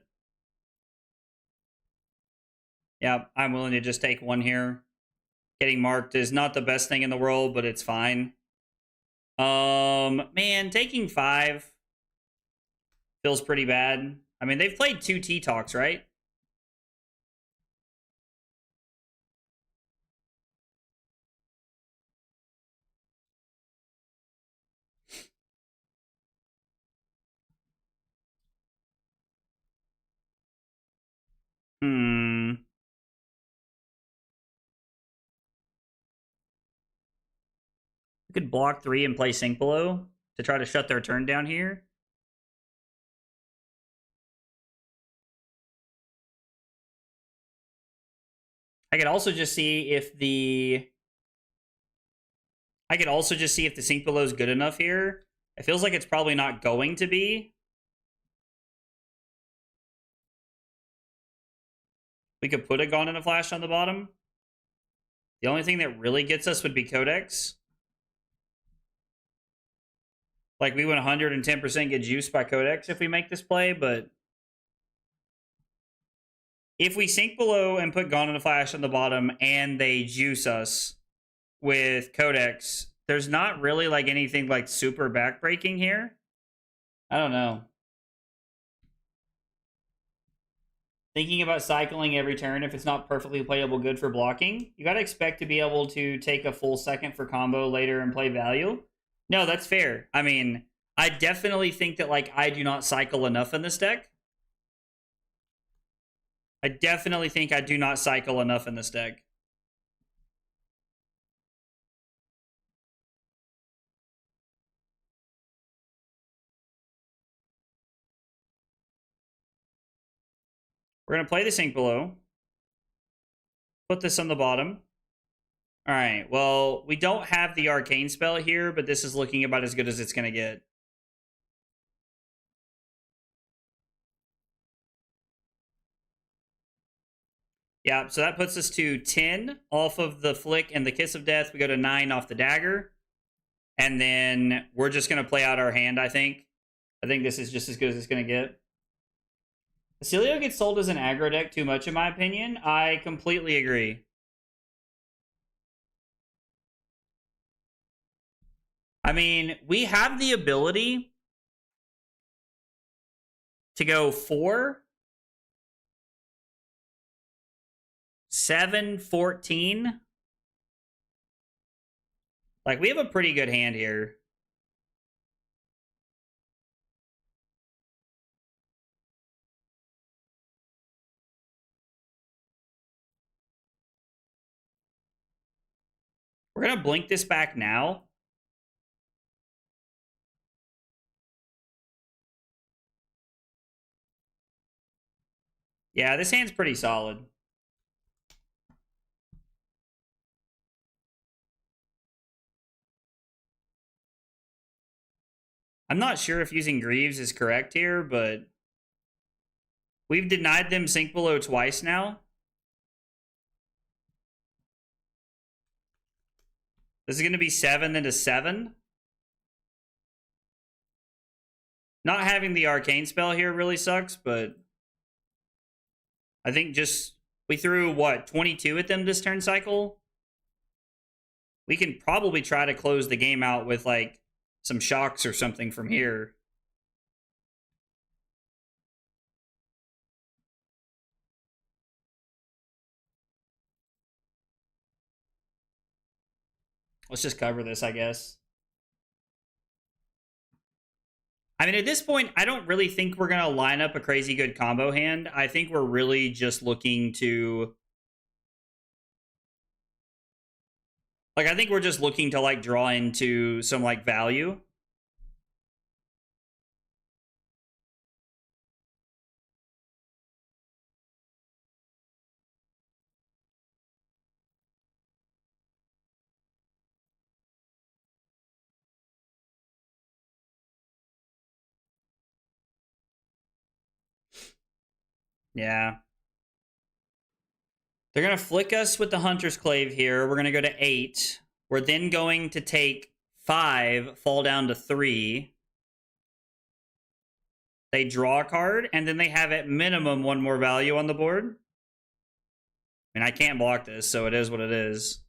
Yeah, I'm willing to just take 1 here. Getting marked is not the best thing in the world, but it's fine. Man, taking 5 feels pretty bad. I mean, they've played 2 T-Talks, right? We could block 3 and play Sink Below to try to shut their turn down here. I could also just see if the... Sink Below is good enough here. It feels like it's probably not going to be. We could put a Gone in a Flash on the bottom. The only thing that really gets us would be Codex. Like, we would 110% get juiced by Codex if we make this play, but... If we Sink Below and put Gone in a Flash on the bottom and they juice us with Codex, there's not really, like, anything, like, super backbreaking here. I don't know. Thinking about cycling every turn if it's not perfectly playable good for blocking. You gotta expect to be able to take a full second for combo later and play value. No, that's fair. I mean, I definitely think that, like, I do not cycle enough in this deck. I definitely think I do not cycle enough in this deck. We're going to play the sink below. Put this on the bottom. All right, well, we don't have the arcane spell here, but this is looking about as good as it's going to get. Yeah, so that puts us to 10 off of the flick and the Kiss of Death. We go to 9 off the dagger. And then we're just going to play out our hand, I think. I think this is just as good as it's going to get. Oscilio gets sold as an aggro deck too much, in my opinion. I completely agree. I mean, we have the ability to go 4, 7, 14. Like, we have a pretty good hand here. We're going to blink this back now. Yeah, this hand's pretty solid. I'm not sure if using Greaves is correct here, but we've denied them sink below twice now. This is going to be 7 into 7. Not having the arcane spell here really sucks, but I think just we threw, what, 22 at them this turn cycle? We can probably try to close the game out with, like, some shocks or something from here. Let's just cover this, I guess. I mean, at this point, I don't really think we're going to line up a crazy good combo hand. I think we're really just looking to... Like, I think we're just looking to, like, draw into some, like, value. Yeah. They're going to flick us with the Hunter's Clave here. We're going to go to 8. We're then going to take 5, fall down to 3. They draw a card, and then they have at minimum 1 more value on the board. I mean, I can't block this, so it is what it is.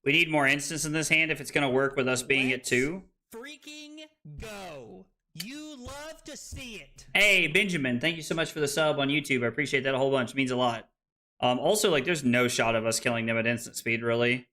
We need more instants in this hand if it's going to work with us being at 2. Freaking go. You love to see it. Hey, Benjamin, thank you so much for the sub on YouTube. I appreciate that a whole bunch. It means a lot. Also, like, there's no shot of us killing them at instant speed, really.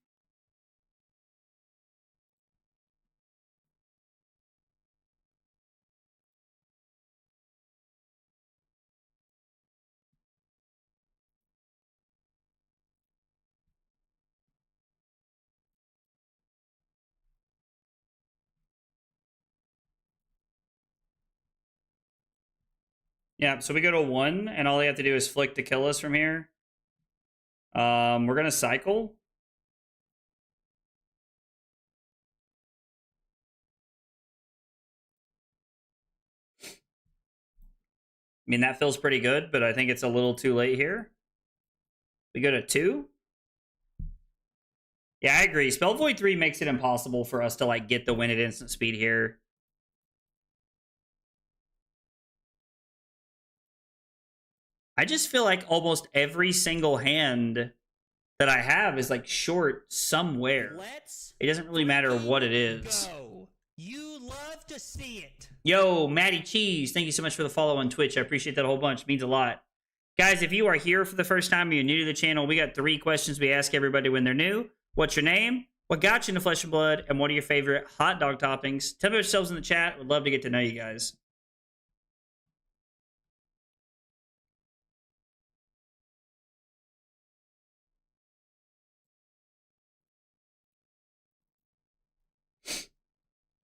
Yeah, so we go to 1, and all they have to do is flick to kill us from here. We're going to cycle. I mean, that feels pretty good, but I think it's a little too late here. We go to 2. Yeah, I agree. Spell Void 3 makes it impossible for us to, like, get the win at instant speed here. I just feel like almost every single hand that I have is, like, short somewhere. It doesn't really matter what it is. Go. You love to see it. Yo, Matty Cheese, thank you so much for the follow on Twitch. I appreciate that a whole bunch. It means a lot. Guys, if you are here for the first time or you're new to the channel, we got 3 questions we ask everybody when they're new. What's your name? What got you into Flesh and Blood? And what are your favorite hot dog toppings? Tell me yourselves in the chat. Would love to get to know you guys.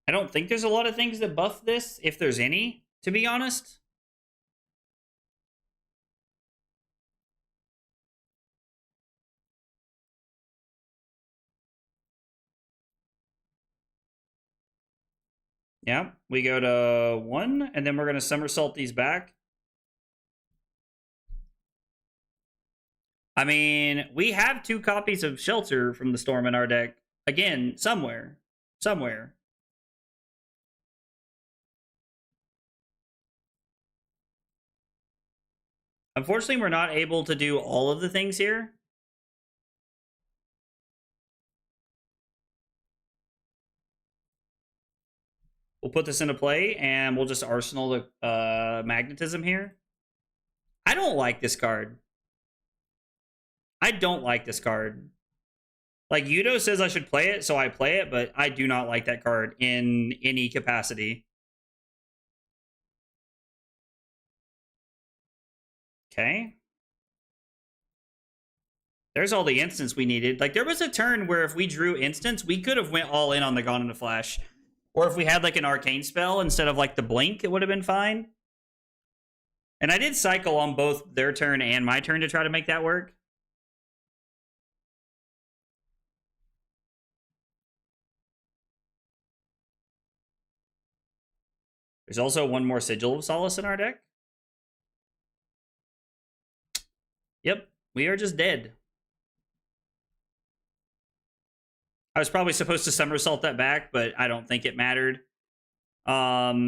I don't think there's a lot of things that buff this, if there's any, to be honest. Yeah, we go to 1, and then we're going to somersault these back. I mean, we have 2 copies of Shelter from the Storm in our deck. Again, somewhere. Somewhere. Unfortunately, we're not able to do all of the things here. We'll put this into play, and we'll just arsenal the magnetism here. I don't like this card. I don't like this card. Like, Yudo says I should play it, so I play it, but I do not like that card in any capacity. Okay. There's all the instants we needed. Like, there was a turn where if we drew instants, we could have went all in on the Gone in a Flash. Or if we had, like, an arcane spell instead of, like, the blink, it would have been fine. And I did cycle on both their turn and my turn to try to make that work. There's also one more Sigil of Solace in our deck. Yep, we are just dead. I was probably supposed to somersault that back, but I don't think it mattered. So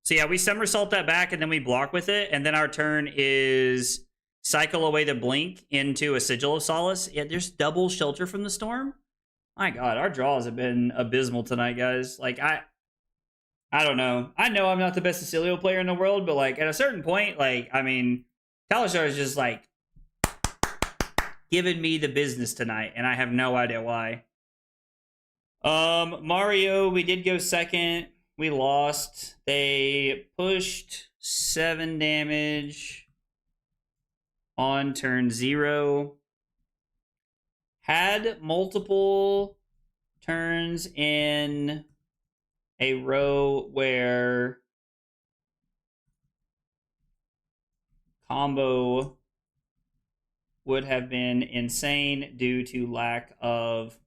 yeah, we somersault that back, and then we block with it, and then our turn is cycle away the blink into a Sigil of Solace. Yeah, there's double Shelter from the Storm. My God, our draws have been abysmal tonight, guys. Like, I don't know. I know I'm not the best Oscilio player in the world, but, like, at a certain point, like, I mean, Talishar is just, like, giving me the business tonight, and I have no idea why. Mario, we did go second. We lost. They pushed 7 damage on turn 0. Had multiple turns in a row where combo would have been insane due to lack of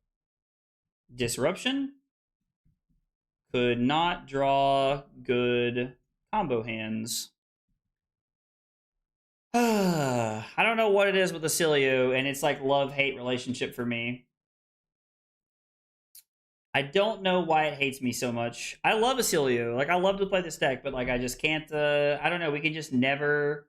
disruption. Could not draw good combo hands. I don't know what it is with Oscilio, and it's like love-hate relationship for me. I don't know why it hates me so much. I love Oscilio. Like, I love to play this deck, but, like, I just can't, I don't know, we can just never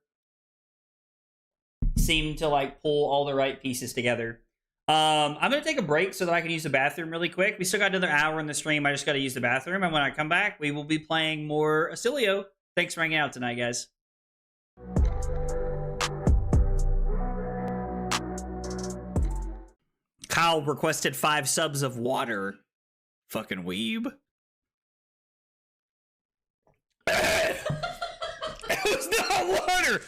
seem to, like, pull all the right pieces together. I'm going to take a break so that I can use the bathroom really quick. We still got another hour in the stream. I just got to use the bathroom, and when I come back, we will be playing more Oscilio. Thanks for hanging out tonight, guys. Kyle requested 5 subs of water. Fucking weeb. It was not water.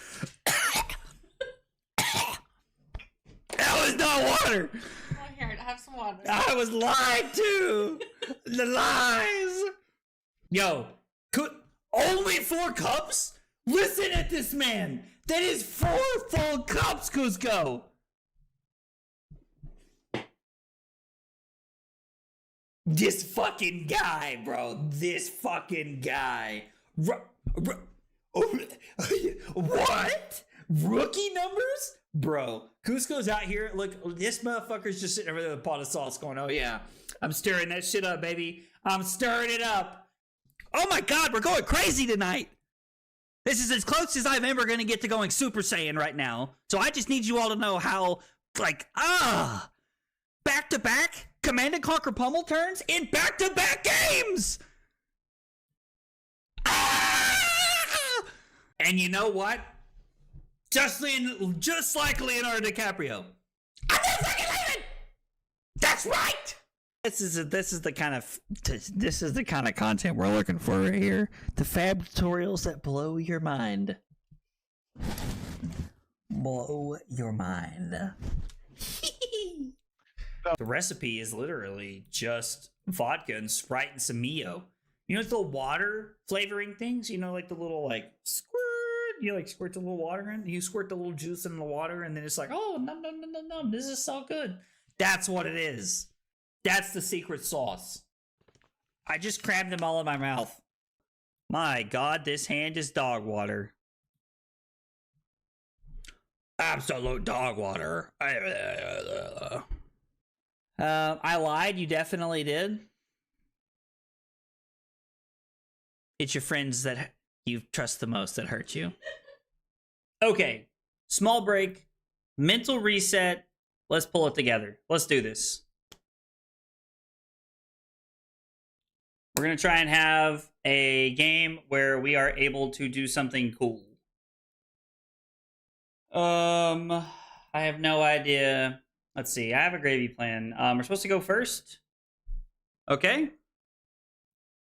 That was not water. Oh, here, have some water. I was lied to. The lies. Yo, only 4 cups? Listen at this man. That is 4 full cups, Cusco. This fucking guy, bro. This fucking guy. What? Rookie numbers? Bro, Cusco's out here. Look, this motherfucker's just sitting over there with a pot of sauce going, oh yeah, I'm stirring that shit up, baby. I'm stirring it up. Oh my God, we're going crazy tonight. This is as close as I'm ever going to get to going Super Saiyan right now. So I just need you all to know how, like, back-to-back Command and Conquer Pummel turns in back-to-back games. And you know what? Just like Leonardo DiCaprio. I'm not fucking leaving. That's right. This is the kind of content we're looking for right here. The fab tutorials that blow your mind. Blow your mind. The recipe is literally just vodka and Sprite and some Mio. You know, the water flavoring things? You know, like the little, like, squirt. You, like, squirt the little water in. You squirt the little juice in the water, and then it's like, oh, num, num, num, num, num. This is so good. That's what it is. That's the secret sauce. I just crammed them all in my mouth. My God, this hand is dog water. Absolute dog water. I lied. You definitely did. It's your friends that you trust the most that hurt you. Okay. Small break. Mental reset. Let's pull it together. Let's do this. We're going to try and have a game where we are able to do something cool. I have no idea. Let's see. I have a gravy plan. We're supposed to go first. Okay.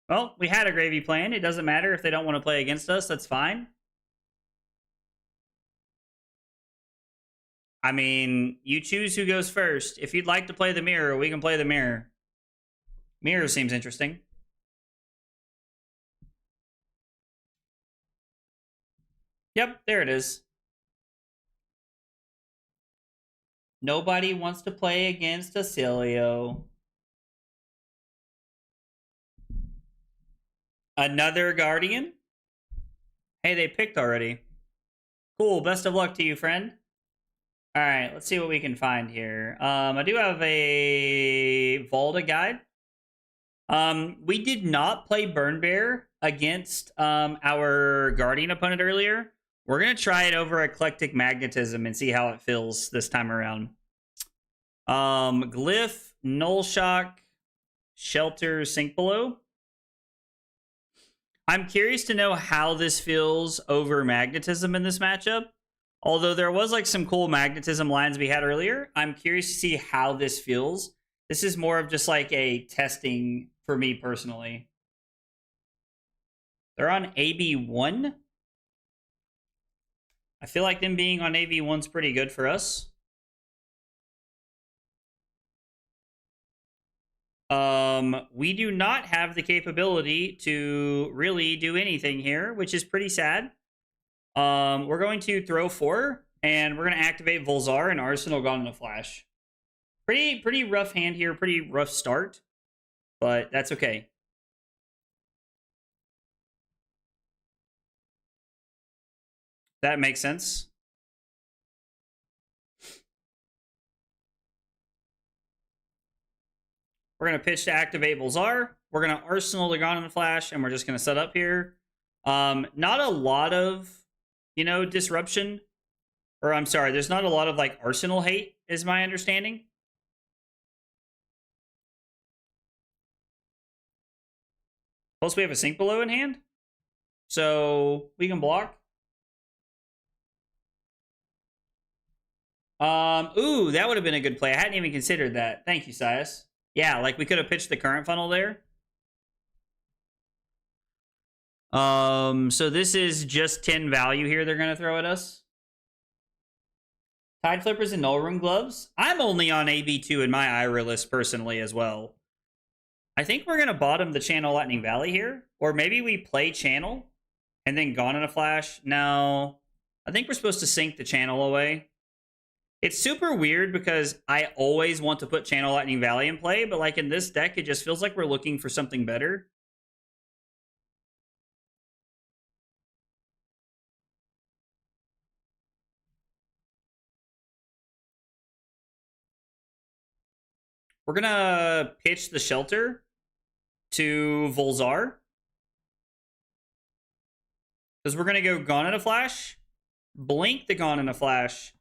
Well, we had a gravy plan. It doesn't matter if they don't want to play against us. That's fine. I mean, you choose who goes first. If you'd like to play the mirror, we can play the mirror. Mirror seems interesting. Yep, there it is. Nobody wants to play against Oscilio. Another Guardian? Hey, they picked already. Cool, best of luck to you, friend. Alright, let's see what we can find here. I do have a Volta guide. We did not play Burn Bear against our Guardian opponent earlier. We're going to try it over Eclectic Magnetism and see how it feels this time around. Glyph, Null Shock, Shelter, Sink Below. I'm curious to know how this feels over Magnetism in this matchup. Although there was like some cool Magnetism lines we had earlier, I'm curious to see how this feels. This is more of just like a testing for me personally. They're on AB1. I feel like them being on AV1's pretty good for us. We do not have the capability to really do anything here, which is pretty sad. We're going to throw 4, and we're going to activate Volzar and Arsenal Gone in a Flash. Pretty rough hand here, pretty rough start, but that's okay. That makes sense. We're going to pitch to activate Volzar. We're going to Arsenal to Gone in a Flash, and we're just going to set up here. Not a lot of, you know, disruption. Or I'm sorry, there's not a lot of, like, Arsenal hate, is my understanding. Plus, we have a Sink Below in hand. So, we can block. Ooh, that would have been a good play. I hadn't even considered that. Thank you, Sias. Yeah, like we could have pitched the current funnel there. So this is just 10 value here they're going to throw at us. Tide Flippers and Null Rune Gloves. I'm only on AB2 in my IRA list personally as well. I think we're going to bottom the Channel Lightning Valley here. Or maybe we play Channel and then Gone in a Flash. No, I think we're supposed to sink the Channel away. It's super weird because I always want to put Channel Lightning Valley in play, but like in this deck, it just feels like we're looking for something better. We're going to pitch the Shelter to Volzar. Because we're going to go Gone in a Flash, blink the Gone in a Flash,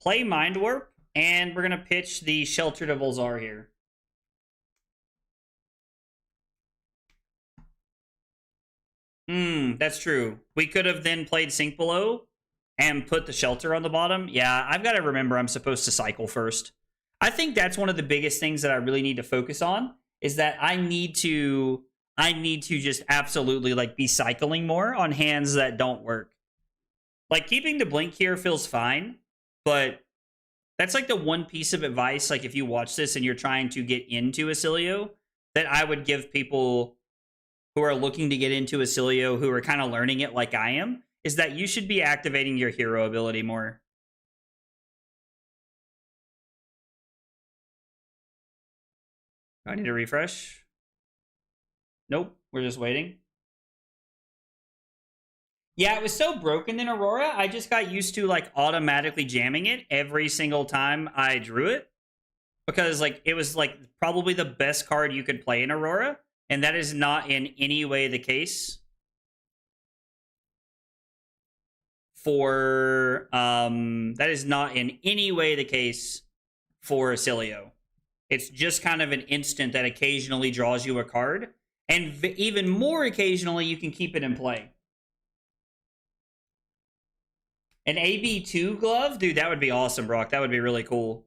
play Mind Warp, and we're going to pitch the Shelter to Volzar here. That's true. We could have then played Sink Below and put the Shelter on the bottom. Yeah, I've got to remember I'm supposed to cycle first. I think that's one of the biggest things that I really need to focus on, is that I need to just absolutely like be cycling more on hands that don't work. Like keeping the blink here feels fine, but That's like the one piece of advice, like if you watch this and you're trying to get into Oscilio, that I would give people who are looking to get into Oscilio, who are kind of learning it like I am, is that you should be activating your hero ability more. Do I need to refresh? Nope, we're just waiting. Yeah, it was so broken in Aurora, I just got used to like automatically jamming it every single time I drew it. Because like it was like probably the best card you could play in Aurora, and that is not in any way the case for that is not in any way the case for Acilio. It's just kind of an instant that occasionally draws you a card, and even more occasionally you can keep it in play. An AB2 glove? Dude, that would be awesome, Brock. That would be really cool.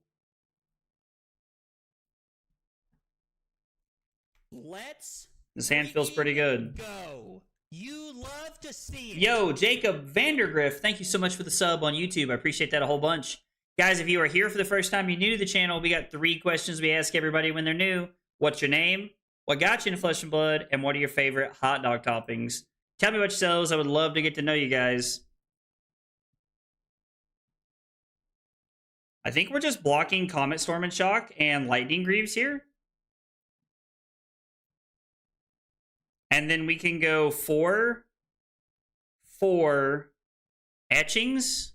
Let's. This hand feels pretty good. Go. You love to see it. Yo, Jacob Vandergriff, thank you so much for the sub on YouTube. I appreciate that a whole bunch. Guys, if you are here for the first time, you're new to the channel, we got 3 questions we ask everybody when they're new. What's your name? What got you into Flesh and Blood? And what are your favorite hot dog toppings? Tell me about yourselves. I would love to get to know you guys. I think we're just blocking Comet Storm and Shock and Lightning Greaves here. And then we can go 4 etchings.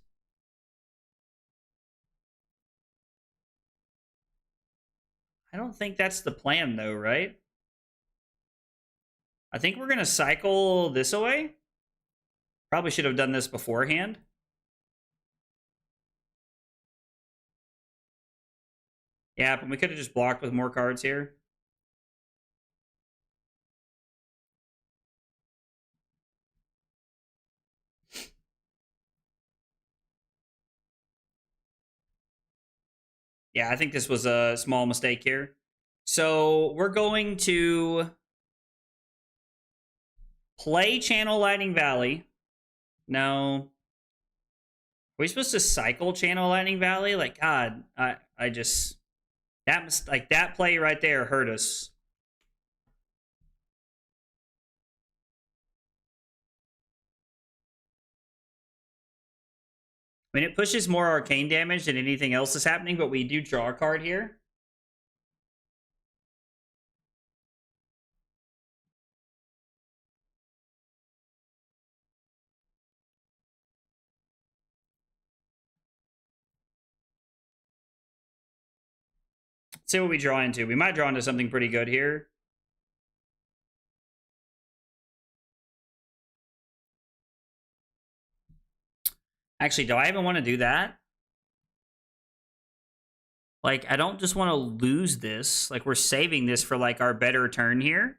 I don't think that's the plan though, right? I think we're going to cycle this away. Probably should have done this beforehand. Yeah, but we could have just blocked with more cards here. Yeah, I think this was a small mistake here. So we're going to play Channel Lightning Valley. No. Are we supposed to cycle Channel Lightning Valley? Like, God, I just... that play right there hurt us. I mean, it pushes more arcane damage than anything else is happening, but we do draw a card here. Let's see what we draw into. We might draw into something pretty good here. Actually, do I even want to do that? Like, I don't just want to lose this. Like, we're saving this for, like, our better turn here.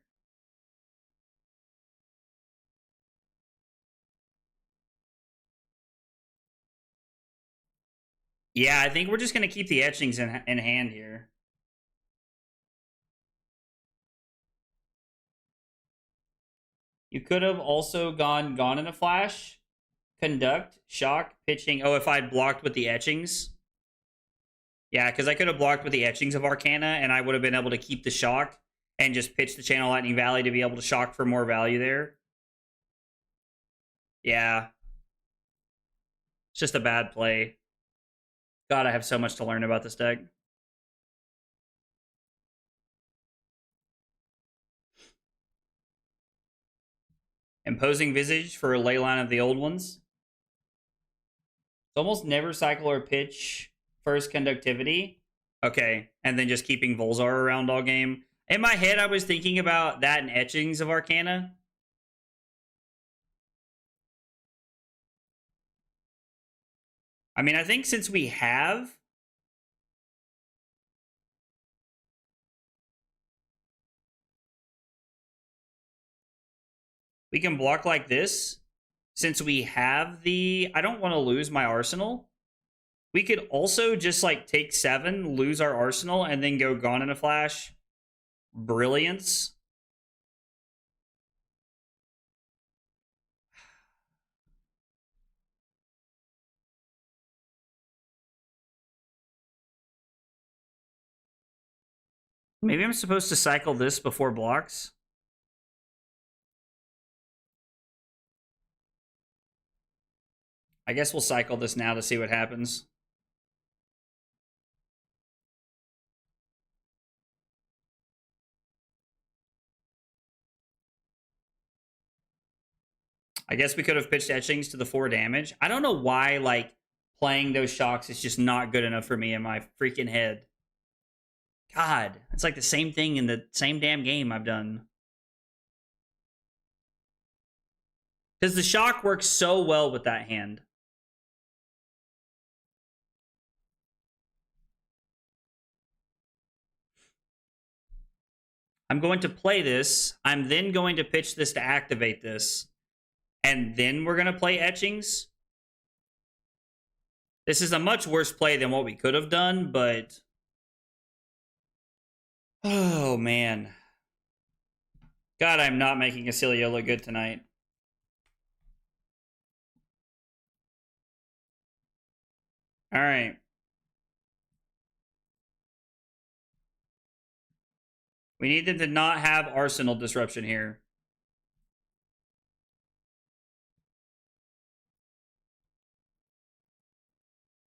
Yeah, I think we're just going to keep the etchings in hand here. You could have also gone in a flash. Conduct, shock, pitching. Oh, if I'd blocked with the etchings. Yeah, because I could have blocked with the etchings of Arcana, and I would have been able to keep the shock and just pitch the Channel Lightning Valley to be able to shock for more value there. Yeah. It's just a bad play. God, I have so much to learn about this deck. Imposing Visage for a Leyline of the Old Ones. It's almost never cycle or pitch first Conductivity. Okay, and then just keeping Volzar around all game. In my head, I was thinking about that and etchings of Arcana. I mean, I think since we have... we can block like this. Since we have the... I don't want to lose my Arsenal. We could also just, like, take 7, lose our Arsenal, and then go Gone in a Flash. Brilliance. Maybe I'm supposed to cycle this before blocks. I guess we'll cycle this now to see what happens. I guess we could have pitched etchings to the 4 damage. I don't know why, like, playing those shocks is just not good enough for me in my freaking head. God, it's like the same thing in the same damn game I've done. Because the shock works so well with that hand. I'm going to play this. I'm then going to pitch this to activate this. And then we're going to play etchings. This is a much worse play than what we could have done, but... Oh, man. God, I'm not making Oscilio look good tonight. All right. We need them to not have Arsenal disruption here.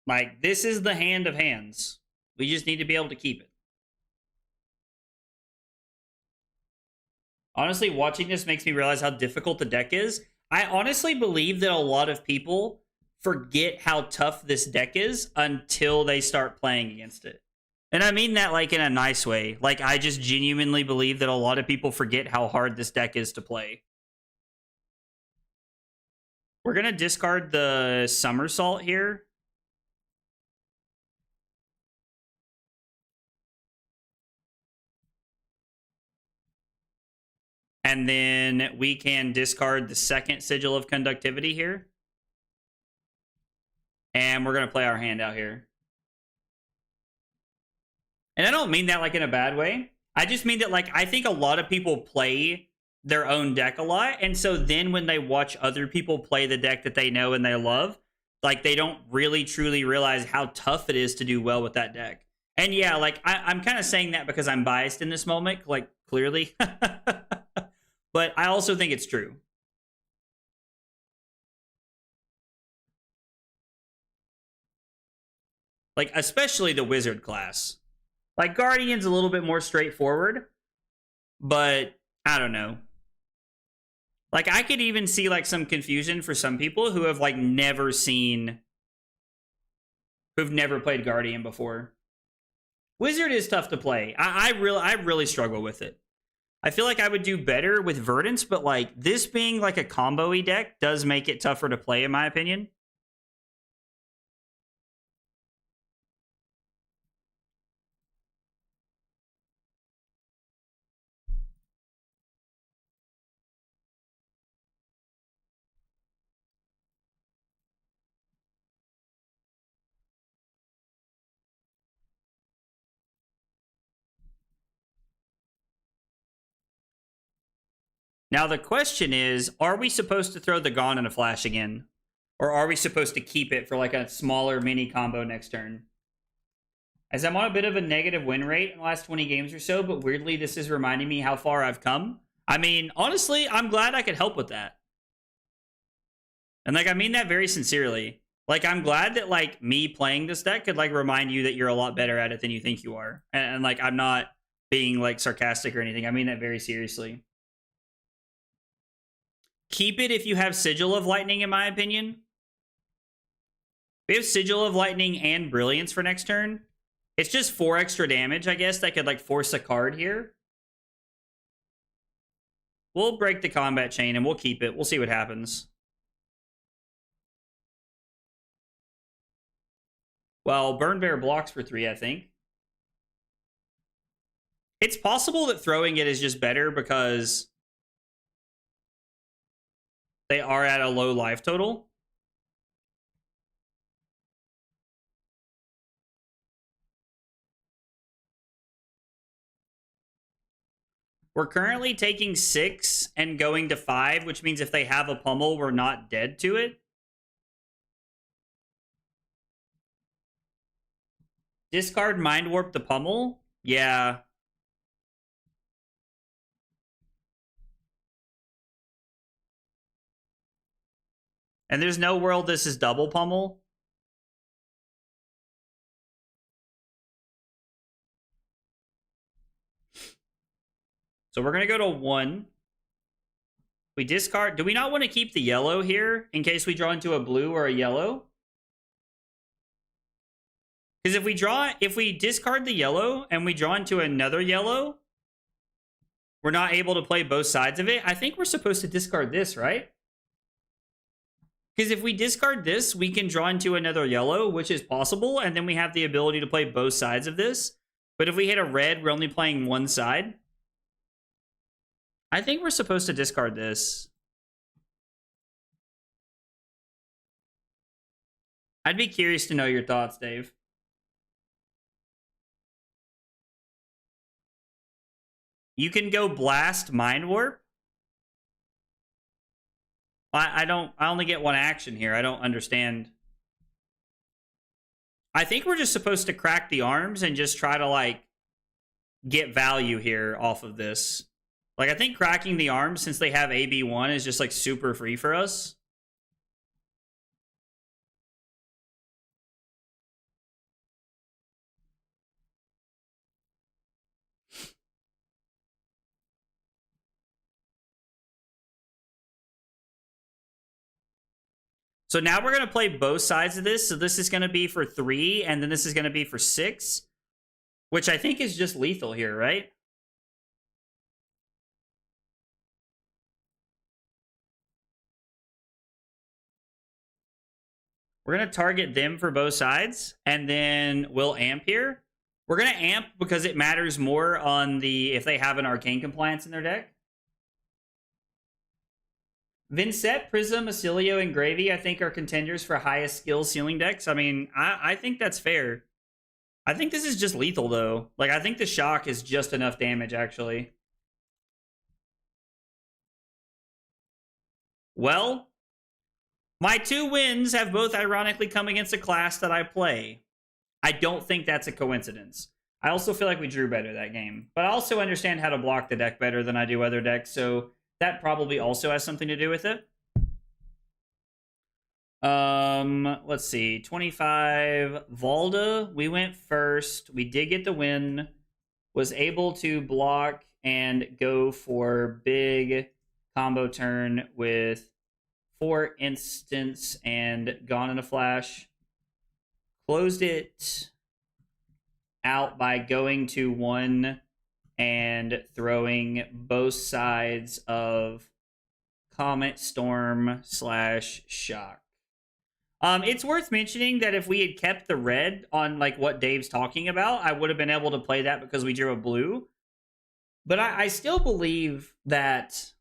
Like, this is the hand of hands. We just need to be able to keep it. Honestly, watching this makes me realize how difficult the deck is. I honestly believe that a lot of people forget how tough this deck is until they start playing against it. And I mean that, like, in a nice way. Like, I just genuinely believe that a lot of people forget how hard this deck is to play. We're going to discard the Somersault here. And then we can discard the second Sigil of Conductivity here. And we're going to play our hand out here. And I don't mean that like in a bad way. I just mean that, like, I think a lot of people play their own deck a lot. And so then when they watch other people play the deck that they know and they love, like, they don't really truly realize how tough it is to do well with that deck. And yeah, like, I'm kind of saying that because I'm biased in this moment, like, clearly. But I also think it's true. Like, especially the Wizard class. Like, Guardian's a little bit more straightforward, but I don't know. Like, I could even see, like, some confusion for some people who have, like, never played Guardian before. Wizard is tough to play. I really struggle with it. I feel like I would do better with Verdance, but, like, this being, like, a combo-y deck does make it tougher to play, in my opinion. Now, the question is, are we supposed to throw the Gaunt in a flash again? Or are we supposed to keep it for, like, a smaller mini combo next turn? As I'm on a bit of a negative win rate in the last 20 games or so, but weirdly, this is reminding me how far I've come. I mean, honestly, I'm glad I could help with that. And, like, I mean that very sincerely. Like, I'm glad that, like, me playing this deck could, like, remind you that you're a lot better at it than you think you are. And like, I'm not being, like, sarcastic or anything. I mean that very seriously. Keep it if you have Sigil of Lightning, in my opinion. We have Sigil of Lightning and Brilliance for next turn. It's just 4 extra damage, I guess, that could, like, force a card here. We'll break the combat chain and we'll keep it. We'll see what happens. Well, Burn Bear blocks for 3, I think. It's possible that throwing it is just better because they are at a low life total. We're currently taking 6 and going to 5, which means if they have a pummel, we're not dead to it. Discard Mind Warp the pummel? Yeah. And there's no world this is double pummel. So we're going to go to 1. We discard. Do we not want to keep the yellow here in case we draw into a blue or a yellow? Because if we discard the yellow and we draw into another yellow, we're not able to play both sides of it. I think we're supposed to discard this, right? Because if we discard this, we can draw into another yellow, which is possible, and then we have the ability to play both sides of this. But if we hit a red, we're only playing one side. I think we're supposed to discard this. I'd be curious to know your thoughts, Dave. You can go blast Mind Warp. I only get one action here. I don't understand. I think we're just supposed to crack the arms and just try to, like, get value here off of this. Like, I think cracking the arms, since they have AB1, is just, like, super free for us. So now we're going to play both sides of this. So this is going to be for 3, and then this is going to be for 6. Which I think is just lethal here, right? We're going to target them for both sides, and then we'll amp here. We're going to amp because it matters more on the if they have an Arcane Compliance in their deck. Vincent, Prism, Oscilio, and Gravy, I think, are contenders for highest skill ceiling decks. I mean, I think that's fair. I think this is just lethal, though. Like, I think the shock is just enough damage, actually. Well, my 2 wins have both ironically come against a class that I play. I don't think that's a coincidence. I also feel like we drew better that game. But I also understand how to block the deck better than I do other decks, so that probably also has something to do with it. Let's see. 25 Valda. We went first. We did get the win. Was able to block and go for big combo turn with 4 instants and Gone in a Flash. Closed it out by going to 1 and throwing both sides of Comet Storm / Shock. It's worth mentioning that if we had kept the red on like what Dave's talking about, I would have been able to play that because we drew a blue. But I still believe that...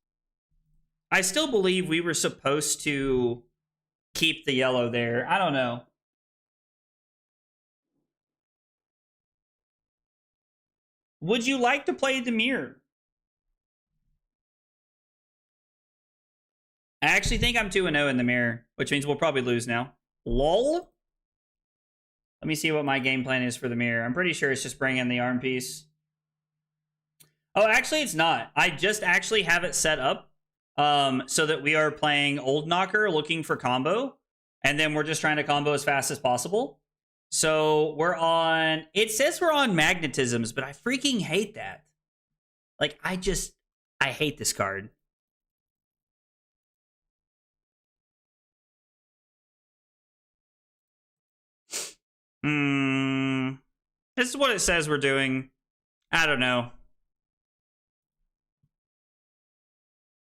I still believe we were supposed to keep the yellow there. I don't know. Would you like to play the mirror? I actually think I'm 2-0 in the mirror, which means we'll probably lose now. LOL? Let me see what my game plan is for the mirror. I'm pretty sure it's just bring in the arm piece. Oh, actually, it's not. I just actually have it set up so that we are playing Old Knocker looking for combo, and then we're just trying to combo as fast as possible. So we're on... It says we're on Magnetisms, but I freaking hate that. Like, I hate this card. This is what it says we're doing. I don't know.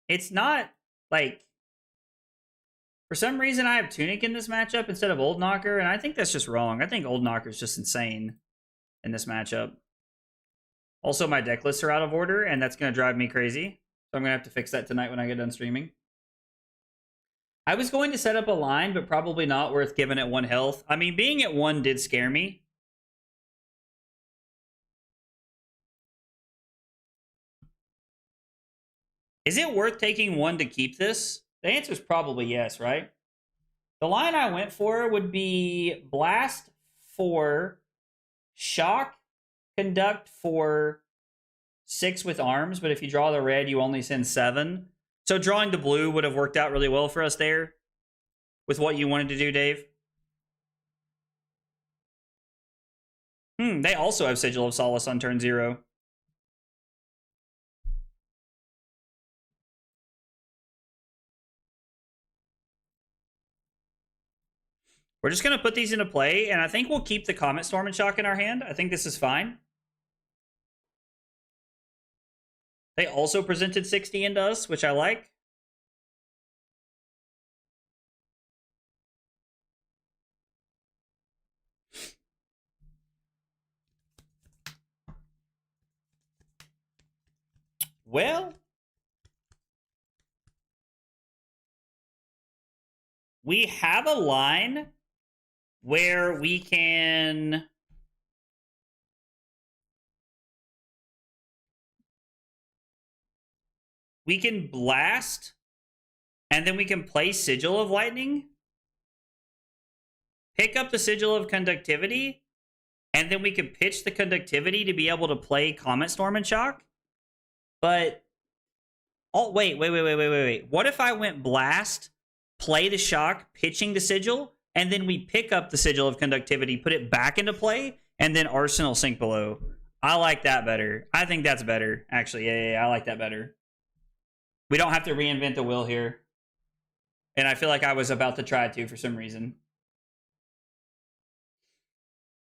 It's not, like... For some reason, I have Tunic in this matchup instead of Old Knocker, and I think that's just wrong. I think Old Knocker is just insane in this matchup. Also, my deck lists are out of order, and that's going to drive me crazy. So I'm going to have to fix that tonight when I get done streaming. I was going to set up a line, but probably not worth giving it 1 health. I mean, being at 1 did scare me. Is it worth taking 1 to keep this? The answer is probably yes, right? The line I went for would be Blast for Shock, Conduct for 6 with arms, but if you draw the red, you only send 7. So drawing the blue would have worked out really well for us there. with what you wanted to do, Dave? They also have Sigil of Solace on turn 0. We're just going to put these into play, and I think we'll keep the Comet Storm and Shock in our hand. I think this is fine. They also presented 60 into us, which I like. Well, we have a line where we can blast, and then we can play Sigil of Lightning, pick up the Sigil of Conductivity, and then we can pitch the Conductivity to be able to play Comet Storm and Shock. But, oh, wait. What if I went Blast, play the Shock, pitching the Sigil, and then we pick up the Sigil of Conductivity, put it back into play, and then Arsenal Sink Below? I like that better. I think that's better, actually. Yeah, I like that better. We don't have to reinvent the wheel here. And I feel like I was about to try to for some reason.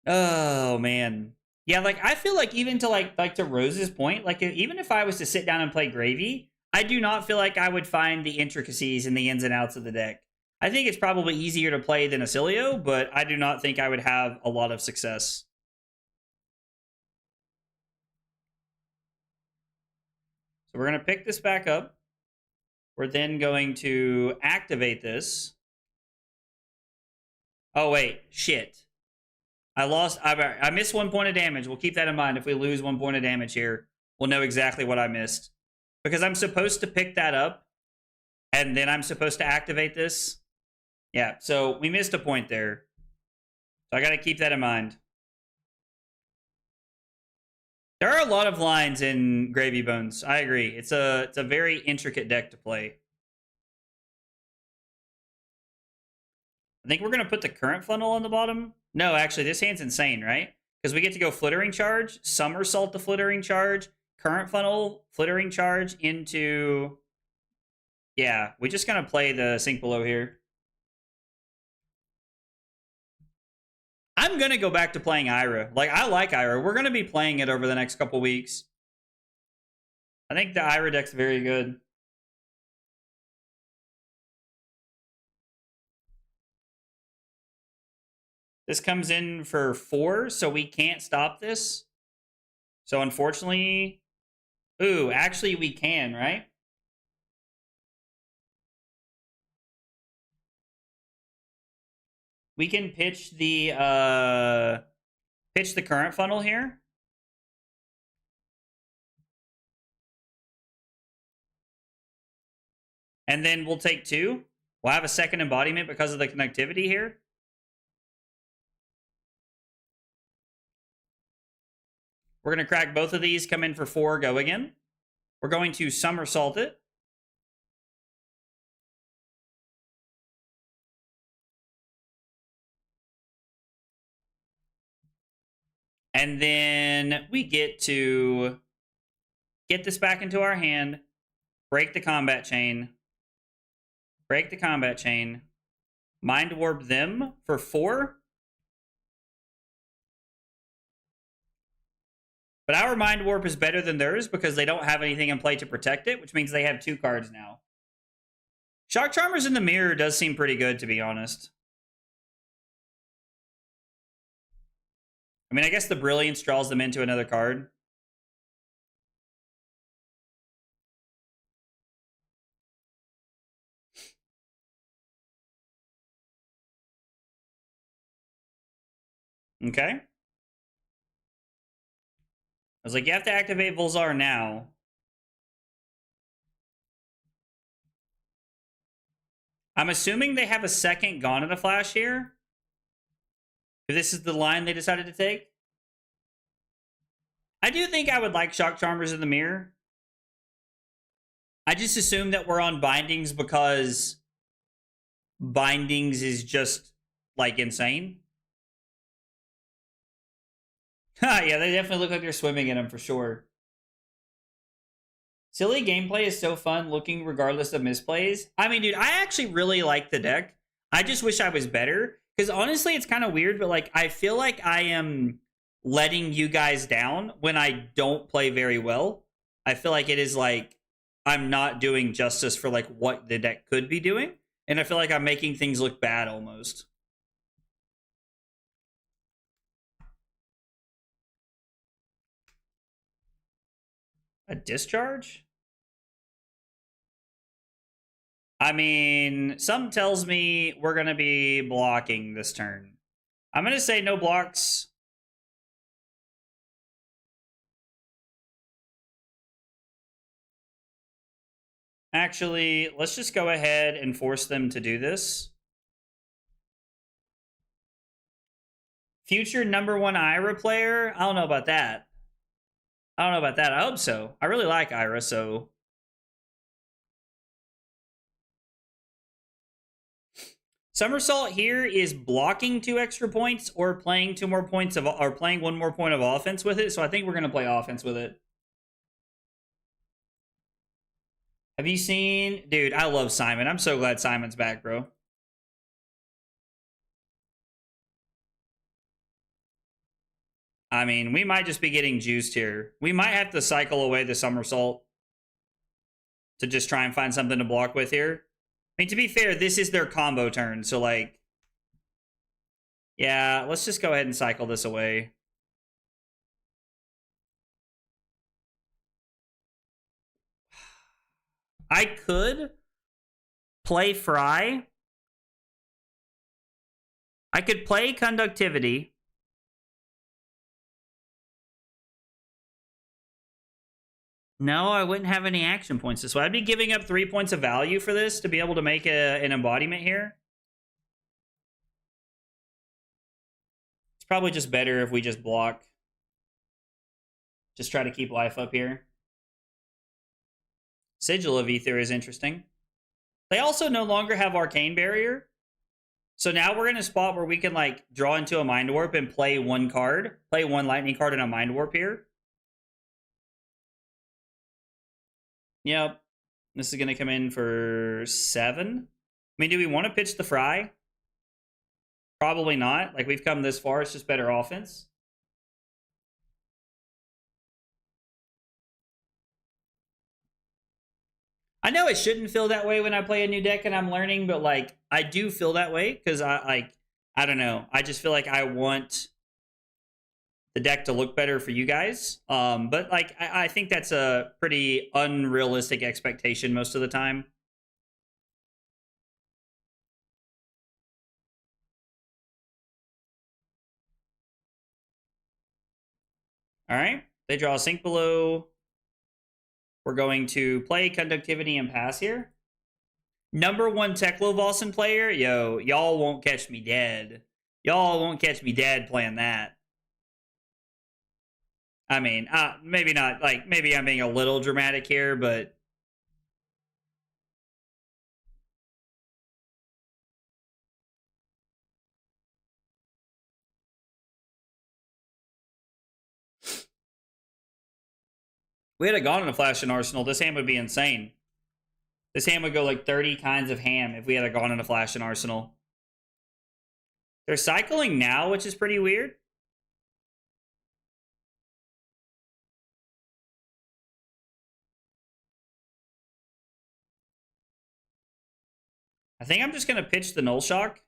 Oh, man. Yeah, like, I feel like even to, like to Rose's point, like, even if I was to sit down and play Gravy, I do not feel like I would find the intricacies and the ins and outs of the deck. I think it's probably easier to play than Oscilio, but I do not think I would have a lot of success. So we're going to pick this back up. We're then going to activate this. Oh, wait. Shit. I missed 1 point of damage. We'll keep that in mind. If we lose 1 point of damage here, we'll know exactly what I missed. Because I'm supposed to pick that up, and then I'm supposed to activate this. Yeah, so we missed a point there. So I got to keep that in mind. There are a lot of lines in Gravy Bones. I agree. It's a very intricate deck to play. I think we're going to put the current funnel on the bottom. No, actually, this hand's insane, right? Because we get to go Flittering Charge, Somersault the Flittering Charge, current funnel, Flittering Charge into... Yeah, we're just going to play the Sink Below here. I'm going to go back to playing Ira. Like, I like Ira. We're going to be playing it over the next couple weeks. I think the Ira deck's very good. This comes in for 4, so we can't stop this. So, unfortunately... Ooh, actually, we can, right? We can pitch the current funnel here. And then we'll take 2. We'll have a second embodiment because of the connectivity here. We're going to crack both of these, come in for 4, go again. We're going to somersault it. And then we get to get this back into our hand, break the combat chain, mind warp them for 4. But our mind warp is better than theirs because they don't have anything in play to protect it, which means they have 2 cards now. Shock Charmers in the Mirror does seem pretty good, to be honest. I mean, I guess the Brilliance draws them into another card. Okay. I was like, you have to activate Volzar now. I'm assuming they have a second Gone in a Flash here. If this is the line they decided to take. I do think I would like Shock Charmers in the Mirror. I just assume that we're on bindings because bindings is just like insane. Yeah, they definitely look like they're swimming in them for sure. Silly gameplay is so fun looking regardless of misplays. I mean, dude, I actually really like the deck. I just wish I was better. Because honestly, it's kind of weird, but like I feel like I am letting you guys down when I don't play very well. I feel like it is like I'm not doing justice for like what the deck could be doing. And I feel like I'm making things look bad almost. A discharge? I mean, some tells me we're going to be blocking this turn. I'm going to say no blocks. Actually, let's just go ahead and force them to do this. Future #1 Ira player? I don't know about that. I don't know about that. I hope so. I really like Ira, so... Somersault here is blocking 2 extra points or playing 2 more points of... or playing 1 more point of offense with it, so I think we're going to play offense with it. Have you seen... Dude, I love Simon. I'm so glad Simon's back, bro. I mean, we might just be getting juiced here. We might have to cycle away the somersault to just try and find something to block with here. I mean, to be fair, this is their combo turn, so like... Yeah, let's just go ahead and cycle this away. I could play Fry. I could play Conductivity. No, I wouldn't have any action points this way. I'd be giving up 3 points of value for this to be able to make an embodiment here. It's probably just better if we just block. Just try to keep life up here. Sigil of Ether is interesting. They also no longer have Arcane Barrier. So now we're in a spot where we can like draw into a Mind Warp and play 1 card. Play 1 Lightning card and a Mind Warp here. Yep. This is going to come in for 7. I mean, do we want to pitch the Fry? Probably not. Like, we've come this far. It's just better offense. I know it shouldn't feel that way when I play a new deck and I'm learning, but, like, I do feel that way because I don't know. I just feel like I want the deck to look better for you guys. But like I think that's a pretty unrealistic expectation most of the time. All right, they draw a Sink Below. We're going to play Conductivity and pass here. #1 Teklo player, yo, y'all won't catch me dead. Y'all won't catch me dead playing that. I mean, maybe not, like, maybe I'm being a little dramatic here, but... we had a Gone in a Flash in Arsenal, this hand would be insane. This hand would go like 30 kinds of ham if we had a Gone in a Flash in Arsenal. They're cycling now, which is pretty weird. I think I'm just going to pitch the Null Shock.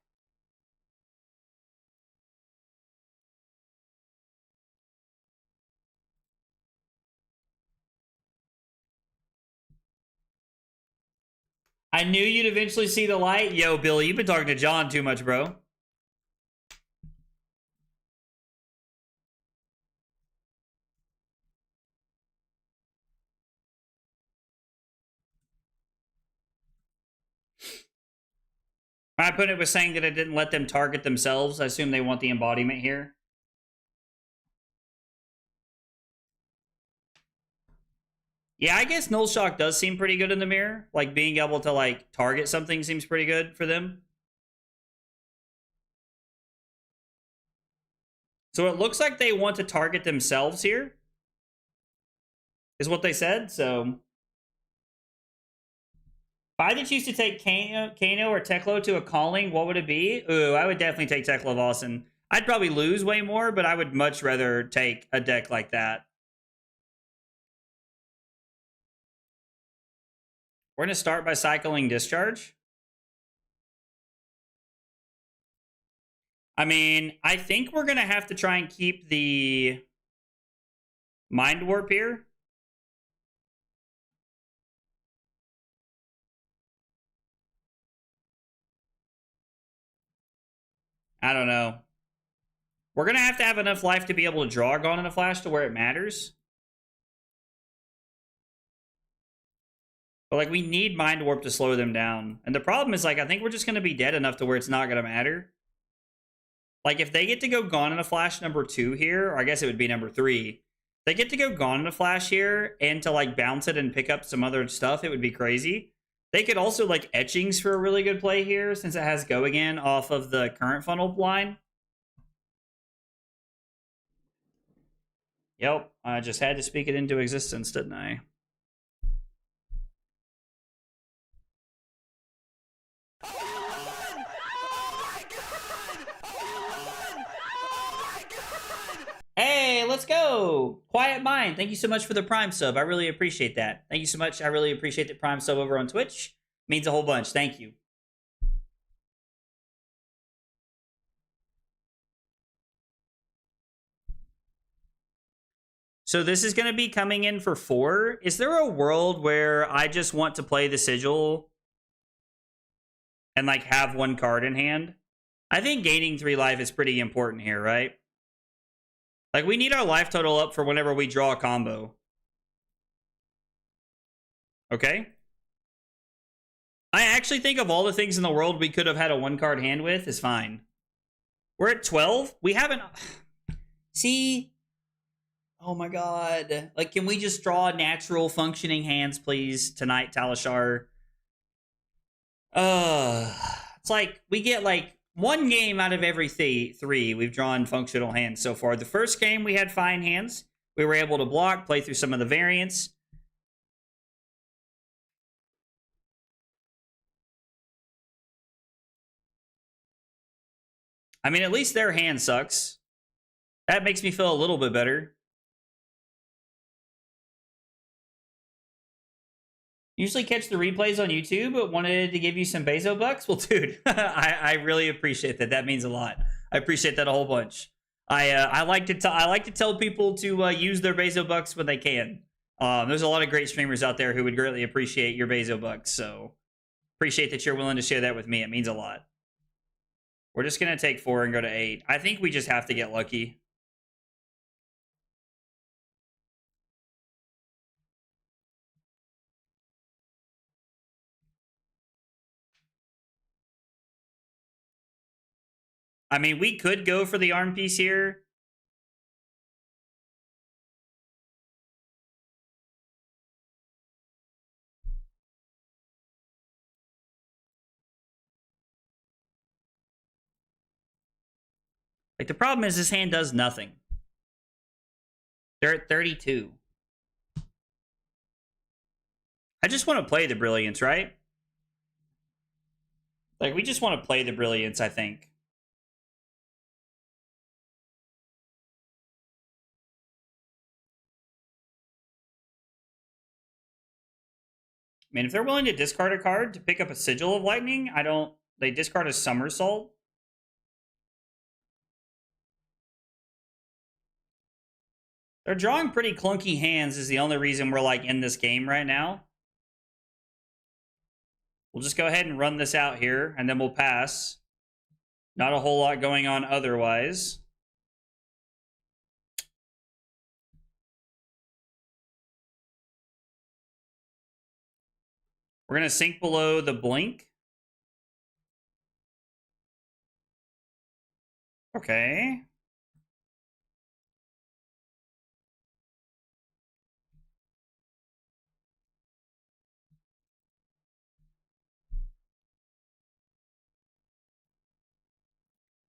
I knew you'd eventually see the light. Yo, Billy, you've been talking to John too much, bro. My opponent was saying that I didn't let them target themselves. I assume they want the embodiment here. Yeah, I guess Null Shock does seem pretty good in the mirror. Like, being able to, like, target something seems pretty good for them. So it looks like they want to target themselves here, is what they said. So if I had to choose to take Kano or Teklo to a calling, what would it be? Ooh, I would definitely take Teklo Vossen. I'd probably lose way more, but I would much rather take a deck like that. We're going to start by cycling Discharge. I mean, I think we're going to have to try and keep the Mind Warp here. I don't know. We're going to have enough life to be able to draw Gone in a Flash to where it matters. But, like, we need Mind Warp to slow them down. And the problem is, like, I think we're just going to be dead enough to where it's not going to matter. Like, if they get to go Gone in a Flash number 2 here, or I guess it would be number 3. They get to go Gone in a Flash here and to, like, bounce it and pick up some other stuff, it would be crazy. They could also, like, Etchings for a really good play here, since it has Go Again off of the current funnel line. Yep, I just had to speak it into existence, didn't I? Hey, let's go! Quiet Mind, thank you so much for the Prime sub. I really appreciate that. Thank you so much. I really appreciate the Prime sub over on Twitch. Means a whole bunch. Thank you. So this is going to be coming in for 4. Is there a world where I just want to play the Sigil and, like, have 1 card in hand? I think gaining 3 life is pretty important here, right? Like, we need our life total up for whenever we draw a combo. Okay? I actually think of all the things in the world we could have had a 1-card hand with is fine. We're at 12. We haven't... See... Oh my god. Like, can we just draw natural functioning hands, please, tonight, Talishar? It's like, we get, like, 1 game out of every 3 we've drawn functional hands so far. The first game, we had fine hands. We were able to block, play through some of the variants. I mean, at least their hand sucks. That makes me feel a little bit better. Usually catch the replays on YouTube, but wanted to give you some Bezo bucks. Well, dude, I really appreciate that. That means a lot. I appreciate that a whole bunch. I like to tell people to use their Bezo bucks when they can. There's a lot of great streamers out there who would greatly appreciate your Bezo bucks. So appreciate that you're willing to share that with me. It means a lot. We're just gonna take 4 and go to 8. I think we just have to get lucky. I mean, we could go for the arm piece here. Like, the problem is this hand does nothing. They're at 32. I just want to play the Brilliance, right? Like, we just want to play the Brilliance, I think. I mean, if they're willing to discard a card to pick up a Sigil of Lightning, they discard a Somersault. They're drawing pretty clunky hands is the only reason we're, like, in this game right now. We'll just go ahead and run this out here, and then we'll pass. Not a whole lot going on otherwise. We're going to sink below the blink. Okay.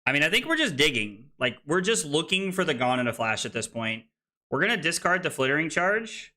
I mean, I think we're just digging. Like, we're just looking for the Gone in a Flash at this point. We're going to discard the Flittering Charge.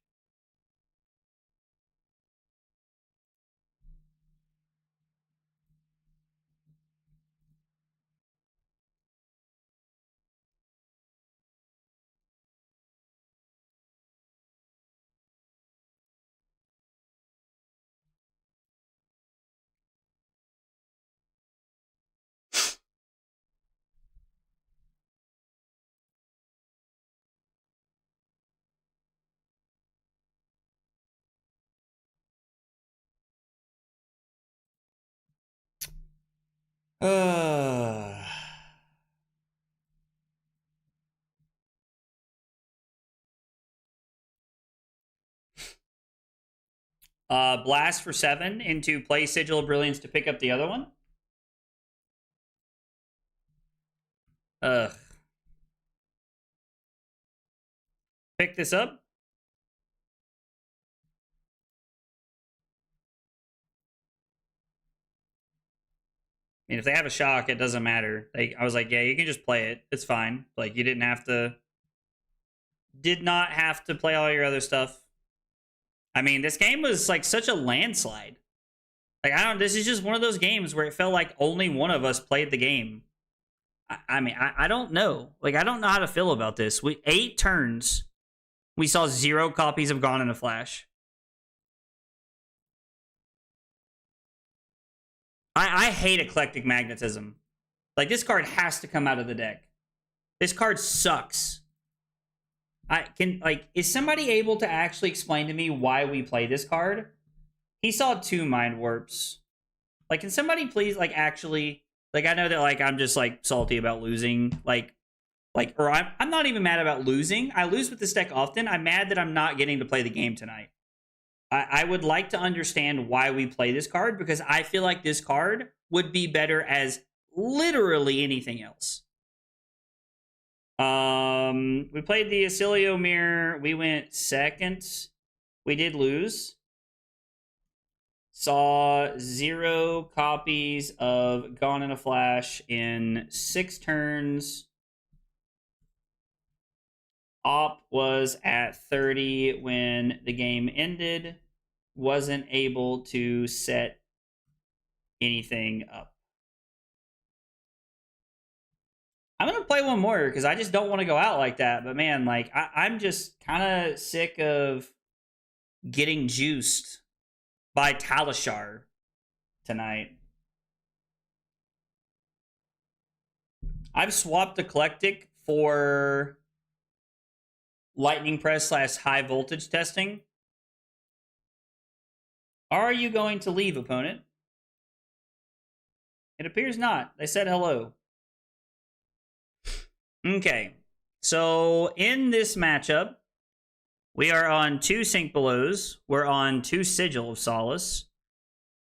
Blast for 7 into play Sigil of Brilliance to pick up the other one. Ugh. Pick this up. I mean, if they have a shock, it doesn't matter. I was like, yeah, you can just play it. It's fine. Like, you did not have to play all your other stuff. I mean, this game was like such a landslide. Like, this is just one of those games where it felt like only one of us played the game. I mean, I don't know. Like, I don't know how to feel about this. 8 turns, we saw 0 copies of Gone in a Flash. I hate Eclectic Magnetism. Like, this card has to come out of the deck. This card sucks. Is somebody able to actually explain to me why we play this card? He saw 2 Mind Warps. Like, can somebody please, like, actually... Like, I know that, like, I'm just, like, salty about losing. Or I'm not even mad about losing. I lose with this deck often. I'm mad that I'm not getting to play the game tonight. I would like to understand why we play this card, because I feel like this card would be better as literally anything else. We played the Oscilionaire. We went second. We did lose. Saw 0 copies of Gone in a Flash in 6 turns. Op was at 30 when the game ended. Wasn't able to set anything up. I'm going to play one more because I just don't want to go out like that. But man, like, I'm just kind of sick of getting juiced by Talishar tonight. I've swapped Eclectic for Lightning Press / high voltage testing. Are you going to leave, opponent? It appears not. They said hello. Okay. So in this matchup, we are on 2 Sink Belows. We're on 2 Sigil of Solace.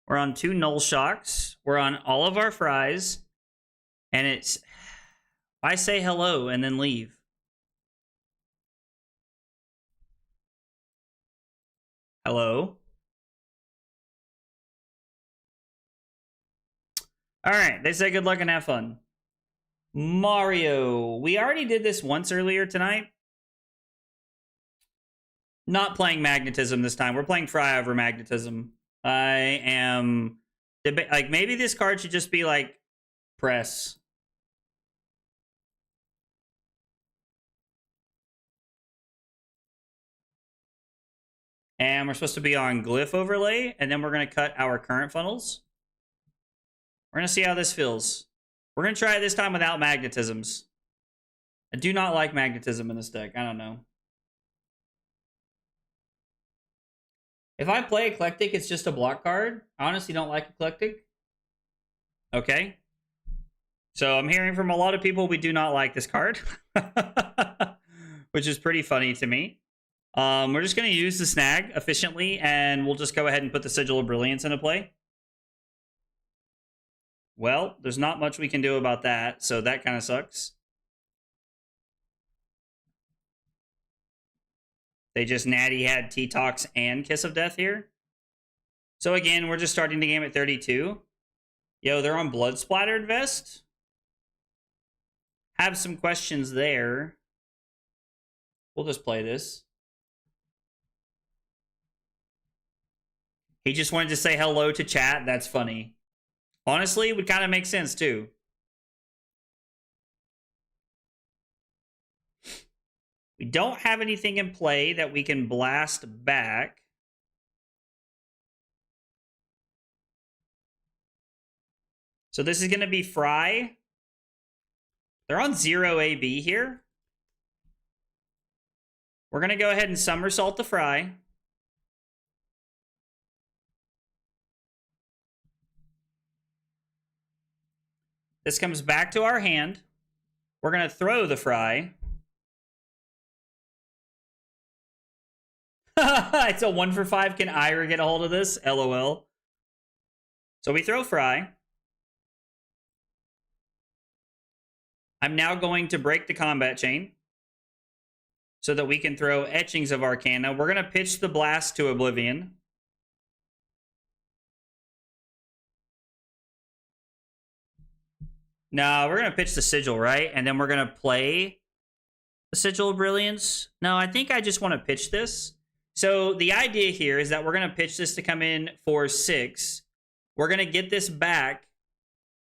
We're on 2 Null Shocks. We're on all of our fries. And it's... I say hello and then leave. Hello? Alright, they say good luck and have fun. Mario. We already did this once earlier tonight. Not playing Magnetism this time. We're playing Fry over Magnetism. I am... Like, maybe this card should just be, like, press. And we're supposed to be on Glyph Overlay, and then we're going to cut our current funnels. We're going to see how this feels. We're going to try it this time without Magnetisms. I do not like Magnetism in this deck. I don't know. If I play Eclectic, it's just a block card. I honestly don't like Eclectic. Okay. So I'm hearing from a lot of people we do not like this card. Which is pretty funny to me. We're just going to use the snag efficiently, and we'll just go ahead and put the Sigil of Brilliance into play. Well, there's not much we can do about that, so that kind of sucks. They just natty had T-Tox and Kiss of Death here. So again, we're just starting the game at 32. Yo, they're on Blood Splattered Vest. have some questions there. We'll just play this. He just wanted to say hello to chat. That's funny. Honestly, it would kind of make sense too. We don't have anything in play that we can blast back. So this is going to be Fry. They're on 0 AB here. We're going to go ahead and somersault the Fry. This comes back to our hand. We're going to throw the Fry. It's a 1 for 5. Can Ira get a hold of this? LOL. So we throw Fry. I'm now going to break the combat chain so that we can throw Etchings of Arcana. We're going to pitch the Blast to Oblivion. No, we're going to pitch the Sigil, right? And then we're going to play the Sigil of Brilliance. No, I think I just want to pitch this. So the idea here is that we're going to pitch this to come in for 6. We're going to get this back.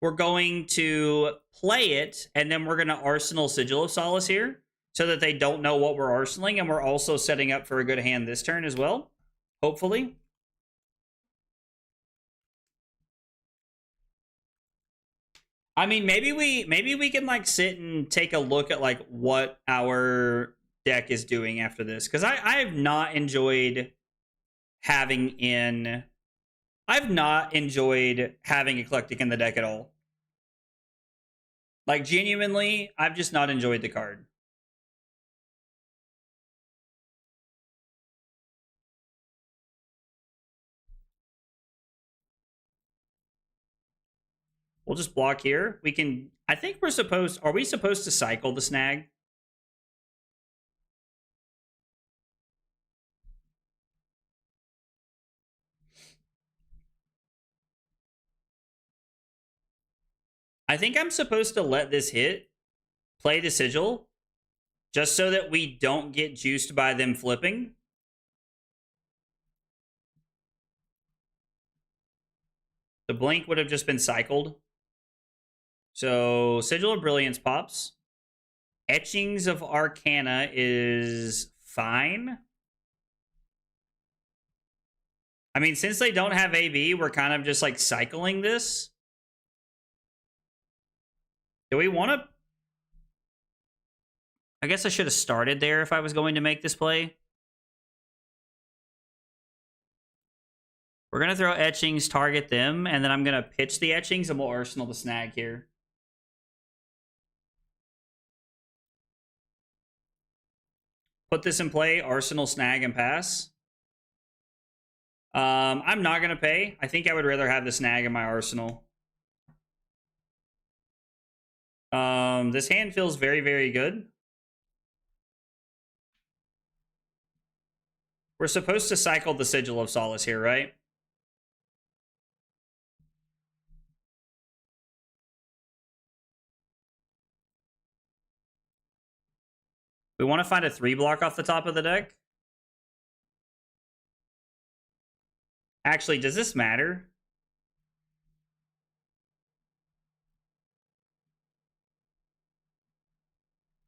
We're going to play it, and then we're going to Arsenal Sigil of Solace here so that they don't know what we're arsenaling, and we're also setting up for a good hand this turn as well, hopefully. I mean, maybe we can like sit and take a look at like what our deck is doing after this, because I have not enjoyed having Eclectic in the deck at all. Like, genuinely, I've just not enjoyed the card. We'll just block here. We can, I think are we supposed to cycle the snag? I think I'm supposed to let this hit, play the Sigil, just so that we don't get juiced by them flipping. The blink would have just been cycled. So Sigil of Brilliance pops. Etchings of Arcana is fine. I mean, since they don't have AB, we're kind of just like cycling this. Do we want to? I guess I should have started there if I was going to make this play. We're going to throw Etchings, target them, and then I'm going to pitch the Etchings, and we'll Arsenal the snag here. Put this in play, Arsenal, snag, and pass. I'm not going to pay. I think I would rather have the snag in my arsenal. This hand feels very, very good. We're supposed to cycle the Sigil of Solace here, right? We want to find a 3-block off the top of the deck. Actually, does this matter?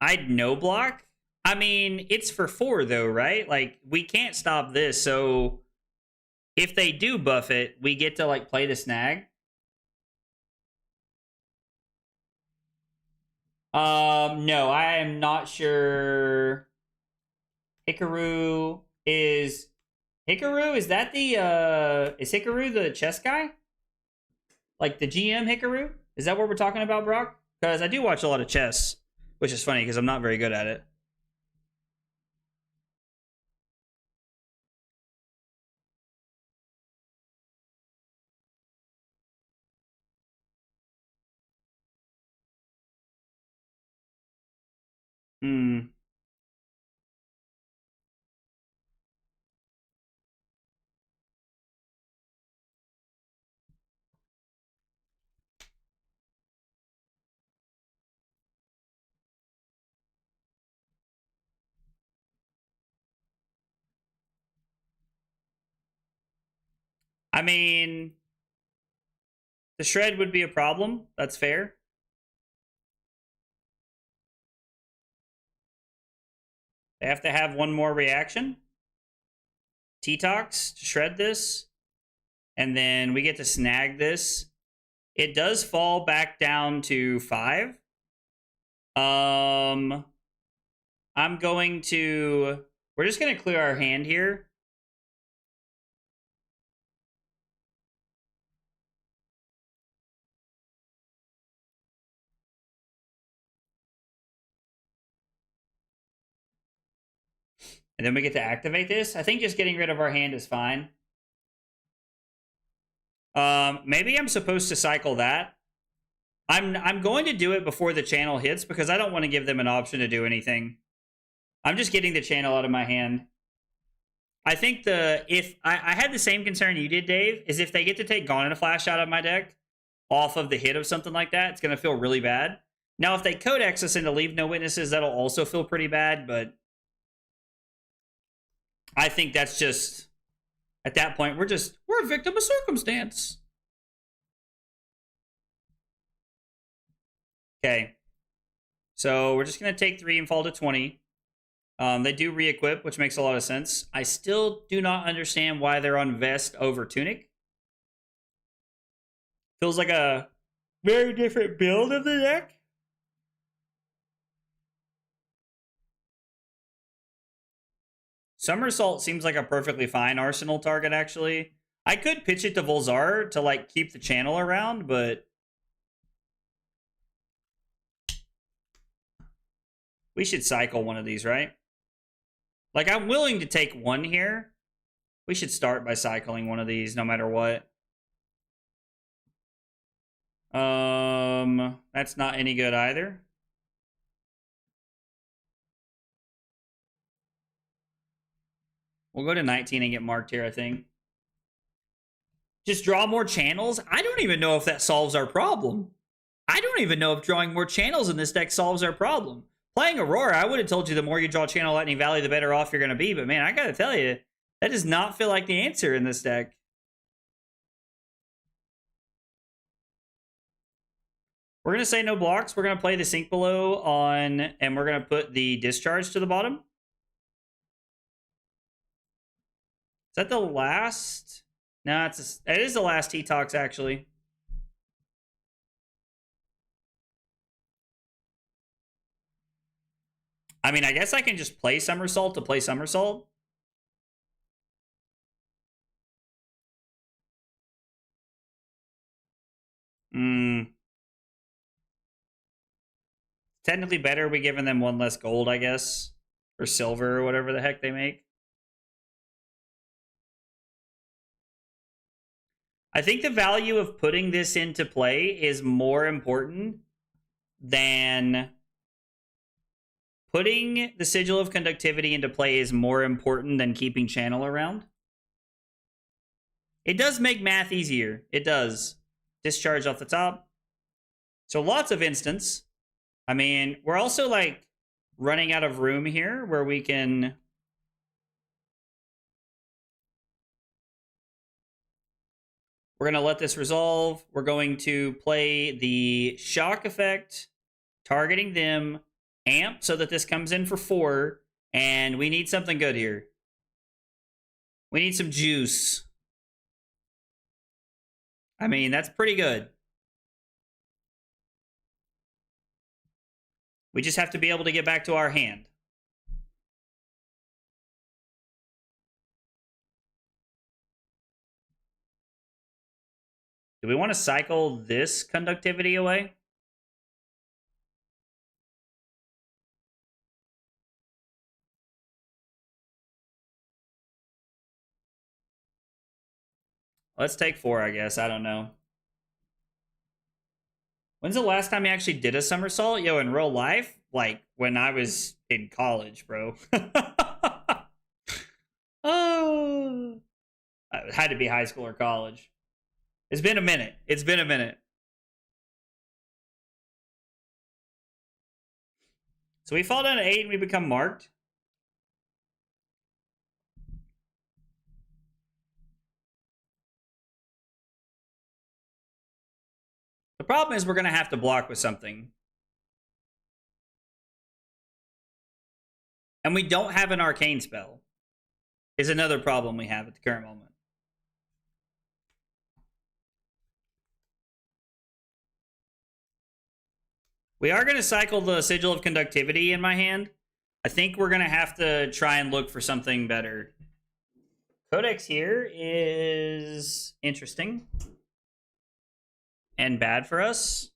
I'd no block. I mean, it's for 4 though, right? Like, we can't stop this. So if they do buff it, we get to like play the snag. No, I am not sure. Hikaru, is that the is Hikaru the chess guy? Like the GM Hikaru? Is that what we're talking about, Brock? Because I do watch a lot of chess, which is funny because I'm not very good at it. Hmm. I mean, the shred would be a problem. That's fair. They have to have one more reaction. T-Tox to shred this. And then we get to snag this. It does fall back down to 5. I'm going to... We're just going to clear our hand here. And then we get to activate this. I think just getting rid of our hand is fine. Maybe I'm supposed to cycle that. I'm going to do it before the channel hits because I don't want to give them an option to do anything. I'm just getting the channel out of my hand. I think if I had the same concern you did, Dave, is if they get to take Gone in a Flash out of my deck off of the hit of something like that, it's going to feel really bad. Now, if they codex us into Leave No Witnesses, that'll also feel pretty bad, but I think that's just, at that point, we're a victim of circumstance. Okay. So we're just going to take 3 and fall to 20. They do re-equip, which makes a lot of sense. I still do not understand why they're on Vest over Tunic. Feels like a very different build of the deck. Somersault seems like a perfectly fine Arsenal target, actually. I could pitch it to Volzar to, like, keep the channel around, but... we should cycle one of these, right? Like, I'm willing to take one here. We should start by cycling one of these, no matter what. That's not any good either. We'll go to 19 and get marked here, I think. Just draw more channels? I don't even know if that solves our problem. I don't even know if drawing more channels in this deck solves our problem. Playing Aurora, I would have told you the more you draw Channel Lightning Valley, the better off you're going to be. But man, I got to tell you, that does not feel like the answer in this deck. We're going to say no blocks. We're going to play the Sink Below on, and we're going to put the Discharge to the bottom. Is that the last? No, it is the last T-Tox, actually. I mean, I guess I can just play Somersault to play Somersault. Technically better we giving them one less gold, I guess. Or silver, or whatever the heck they make. I think the value of putting this into play is more important than... putting the Sigil of Conductivity into play is more important than keeping Channel around. It does make math easier. It does. Discharge off the top. So lots of instants. I mean, we're also, like, running out of room here where we can... we're going to let this resolve. We're going to play the Shock effect, targeting them, amp so that this comes in for 4, and we need something good here. We need some juice. I mean, that's pretty good. We just have to be able to get back to our hand. Do we want to cycle this conductivity away? Let's take 4, I guess. I don't know. When's the last time you actually did a somersault? Yo, in real life? Like, when I was in college, bro. Oh. It had to be high school or college. It's been a minute. It's been a minute. So we fall down to 8 and we become marked. The problem is we're going to have to block with something. And we don't have an arcane spell. Is another problem we have at the current moment. We are going to cycle the Sigil of Conductivity in my hand. I think we're going to have to try and look for something better. Codex here is interesting. And bad for us.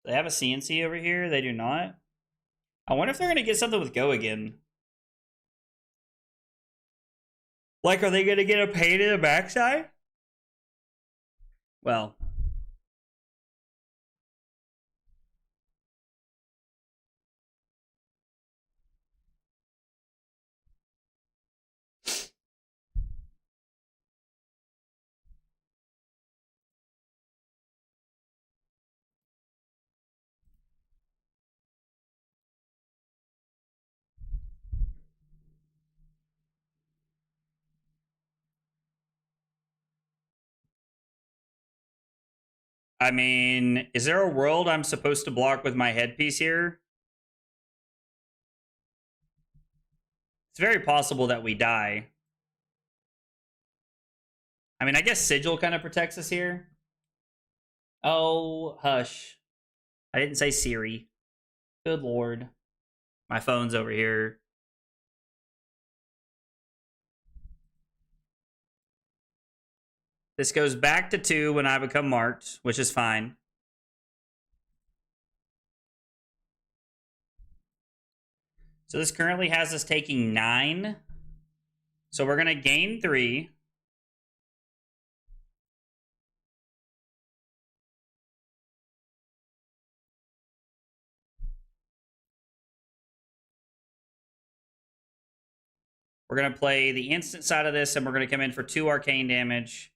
They have a CNC over here. They do not. I wonder if they're going to get something with Go again. Like, are they going to get a pain in the backside? Well. I mean, is there a world I'm supposed to block with my headpiece here? It's very possible that we die. I mean, I guess Sigil kind of protects us here. Oh, hush. I didn't say Siri. Good lord. My phone's over here. This goes back to 2 when I become marked, which is fine. So this currently has us taking 9. So we're going to gain 3. We're going to play the instant side of this, and we're going to come in for 2 arcane damage.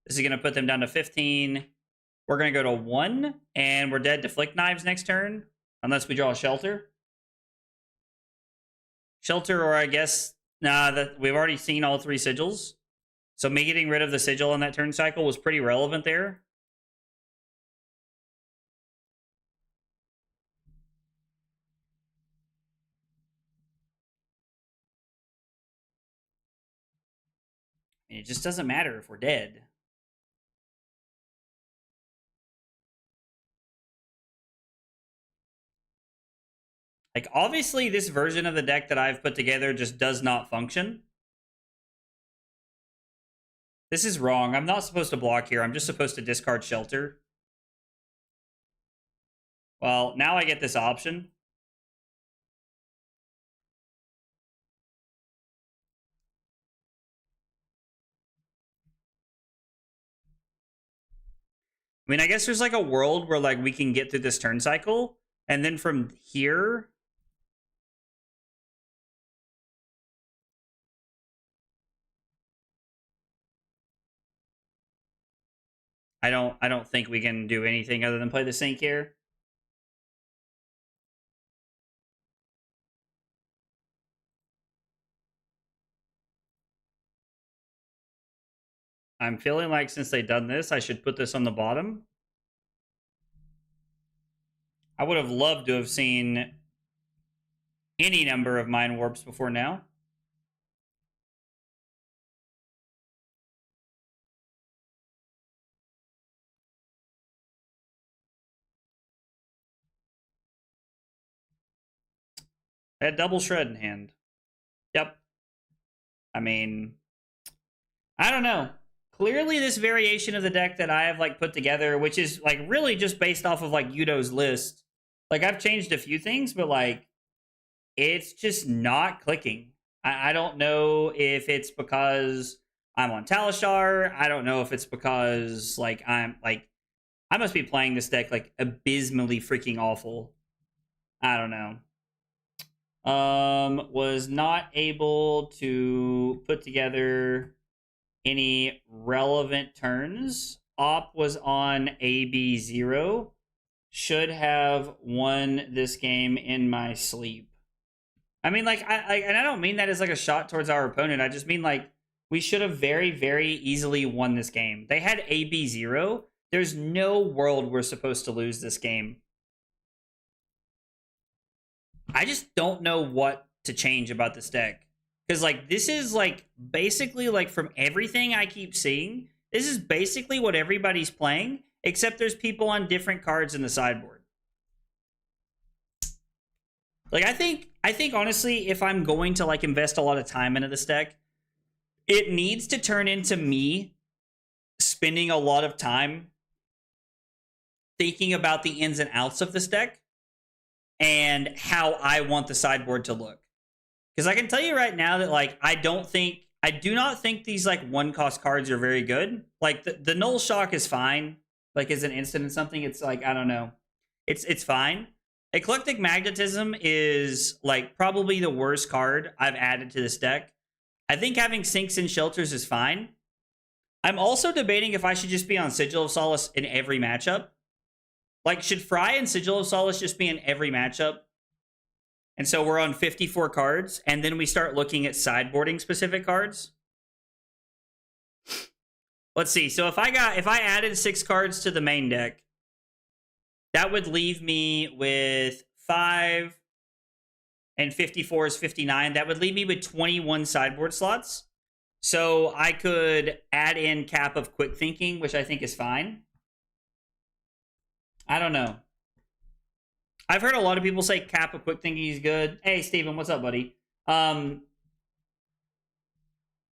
This is going to put them down to 15. We're going to go to 1, and we're dead to Flick Knives next turn, unless we draw a Shelter. Shelter, or I guess, we've already seen all 3 sigils. So me getting rid of the sigil on that turn cycle was pretty relevant there. It just doesn't matter if we're dead. Like, obviously, this version of the deck that I've put together just does not function. This is wrong. I'm not supposed to block here. I'm just supposed to discard Shelter. Well, now I get this option. I mean, I guess there's like a world where like we can get through this turn cycle, and then from here, I don't think we can do anything other than play the Sink here. I'm feeling like since they've done this, I should put this on the bottom. I would have loved to have seen any number of Mind Warps before now. I had Double Shred in hand. Yep. I mean, I don't know. Clearly, this variation of the deck that I have like put together, which is like really just based off of like Yudo's list. Like, I've changed a few things, but like it's just not clicking. I don't know if it's because I'm on Talishar. I don't know if it's because like I must be playing this deck like abysmally freaking awful. I don't know. Was not able to put together any relevant turns. Op was on AB0. Should have won this game in my sleep. I mean, like, and I don't mean that as like a shot towards our opponent. I just mean like we should have very, very easily won this game. They had AB0. There's no world we're supposed to lose this game. I just don't know what to change about this deck. Because, like, this is, like, basically, like, from everything I keep seeing, this is basically what everybody's playing, except there's people on different cards in the sideboard. Like, I think honestly, if I'm going to, like, invest a lot of time into this deck, it needs to turn into me spending a lot of time thinking about the ins and outs of this deck and how I want the sideboard to look. Because I can tell you right now that, like, I do not think these, like, 1-cost cards are very good. Like, the Null Shock is fine. Like, as an instant and something, it's like, I don't know. It's fine. Eclectic Magnetism is, like, probably the worst card I've added to this deck. I think having Sinks and Shelters is fine. I'm also debating if I should just be on Sigil of Solace in every matchup. Like, should Fry and Sigil of Solace just be in every matchup? And so we're on 54 cards, and then we start looking at sideboarding specific cards. Let's see. So if I added 6 cards to the main deck, that would leave me with 5, and 54 is 59. That would leave me with 21 sideboard slots. So I could add in Cap of Quick Thinking, which I think is fine. I don't know. I've heard a lot of people say Cap of Quick Thinking is good. Hey, Steven, what's up, buddy? Yeah,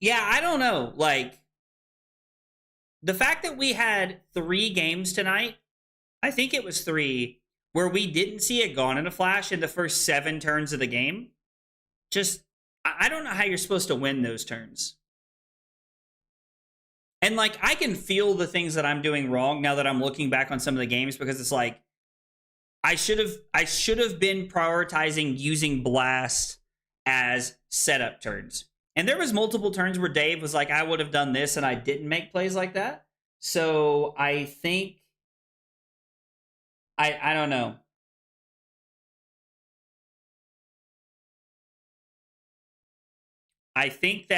I don't know. Like, the fact that we had 3 games tonight, I think it was 3, where we didn't see it gone in a flash in the first 7 turns of the game. Just, I don't know how you're supposed to win those turns. And, like, I can feel the things that I'm doing wrong now that I'm looking back on some of the games, because it's like, I should have been prioritizing using Blast as setup turns. And there was multiple turns where Dave was like, I would have done this, and I didn't make plays like that. So I think I don't know. I think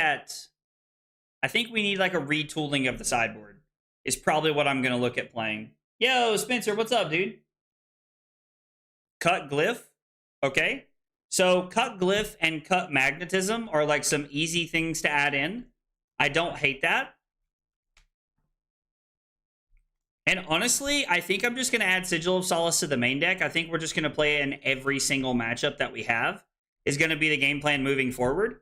we need, like, a retooling of the sideboard is probably what I'm going to look at playing. Yo, Spencer, what's up, dude? Cut Glyph. Okay. So Cut Glyph and Cut Magnetism are, like, some easy things to add in. I don't hate that. And honestly, I think I'm just going to add Sigil of Solace to the main deck. I think we're just going to play it in every single matchup that we have is going to be the game plan moving forward.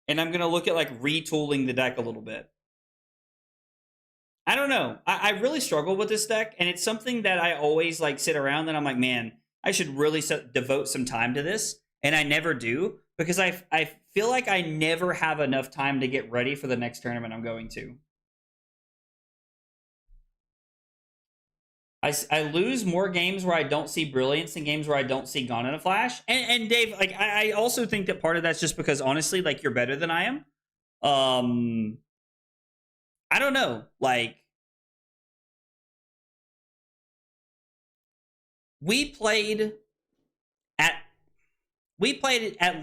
And I'm going to look at, like, retooling the deck a little bit. I don't know. I really struggle with this deck, and it's something that I always, like, sit around and I'm like, man, I should really devote some time to this. And I never do, because I feel like I never have enough time to get ready for the next tournament I'm going to. I lose more games where I don't see Brilliance than games where I don't see Gone in a Flash. And Dave, like, I also think that part of that's just because, honestly, like, you're better than I am. I don't know. Like, we played at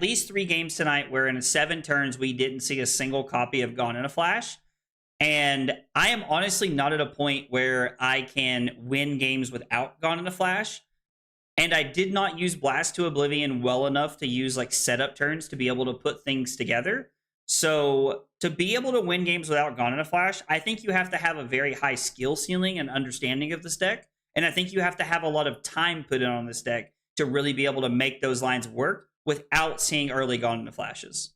least 3 games tonight where in 7 turns we didn't see a single copy of Gone in a Flash. And I am honestly not at a point where I can win games without Gone in a Flash. And I did not use Blast to Oblivion well enough to use, like, setup turns to be able to put things together. So to be able to win games without Gone in a Flash, I think you have to have a very high skill ceiling and understanding of this deck. And I think you have to have a lot of time put in on this deck to really be able to make those lines work without seeing early Gone in a Flashes.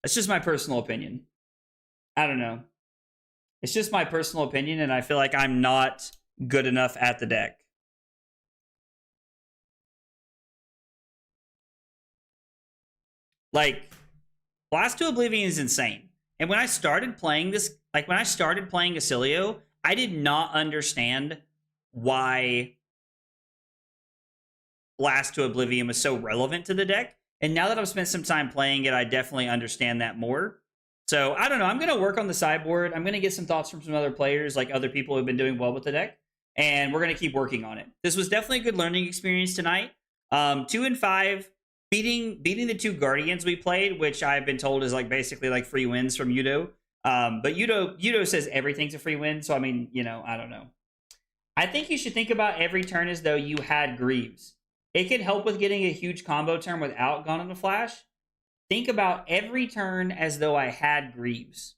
That's just my personal opinion. I don't know. It's just my personal opinion, and I feel like I'm not good enough at the deck. Like, Blast to Oblivion is insane. And when I started playing this, like, when I started playing Oscilio, I did not understand why Blast to Oblivion was so relevant to the deck. And now that I've spent some time playing it, I definitely understand that more. So, I don't know. I'm going to work on the sideboard. I'm going to get some thoughts from some other players, like other people who've been doing well with the deck. And we're going to keep working on it. This was definitely a good learning experience tonight. 2 and 5, beating the 2 Guardians we played, which I've been told is, like, basically, like, free wins from Yudo. But Yudo says everything's a free win. So I mean, you know, I don't know. I think you should think about every turn as though you had Greaves. It can help with getting a huge combo turn without Gone in a Flash. Think about every turn as though I had Greaves.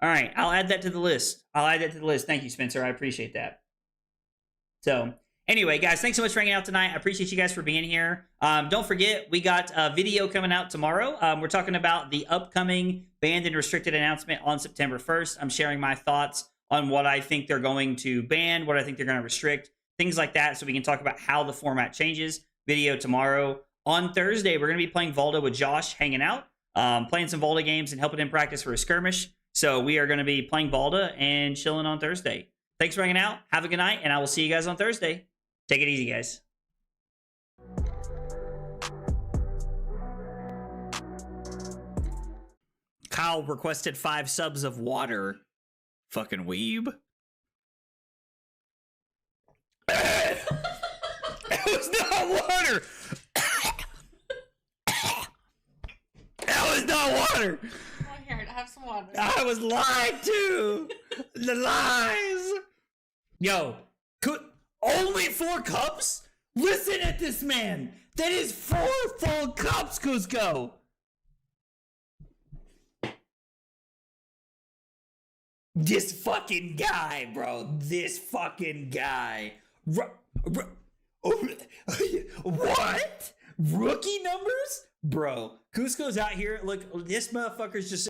All right, I'll add that to the list. Thank you, Spencer. I appreciate that. So anyway, guys, thanks so much for hanging out tonight. I appreciate you guys for being here. Don't forget, we got a video coming out tomorrow. We're talking about the upcoming banned and restricted announcement on September 1st. I'm sharing my thoughts on what I think they're going to ban, what I think they're going to restrict, things like that, so we can talk about how the format changes. Video tomorrow. On Thursday, we're going to be playing Volta with Josh, hanging out, playing some Volta games and helping him practice for a skirmish. So we are going to be playing Volta and chilling on Thursday. Thanks for hanging out. Have a good night, and I will see you guys on Thursday. Take it easy, guys. Kyle requested 5 subs of water. Fucking weeb. It was not water. That was not water. Oh, here, have some water. I was lied to. The lies. Yo, only 4 cups? Listen at this man. That is 4 full cups, Cusco. This fucking guy, bro. This fucking guy. What? Rookie numbers? Bro, Cusco's out here. Look, this motherfucker's just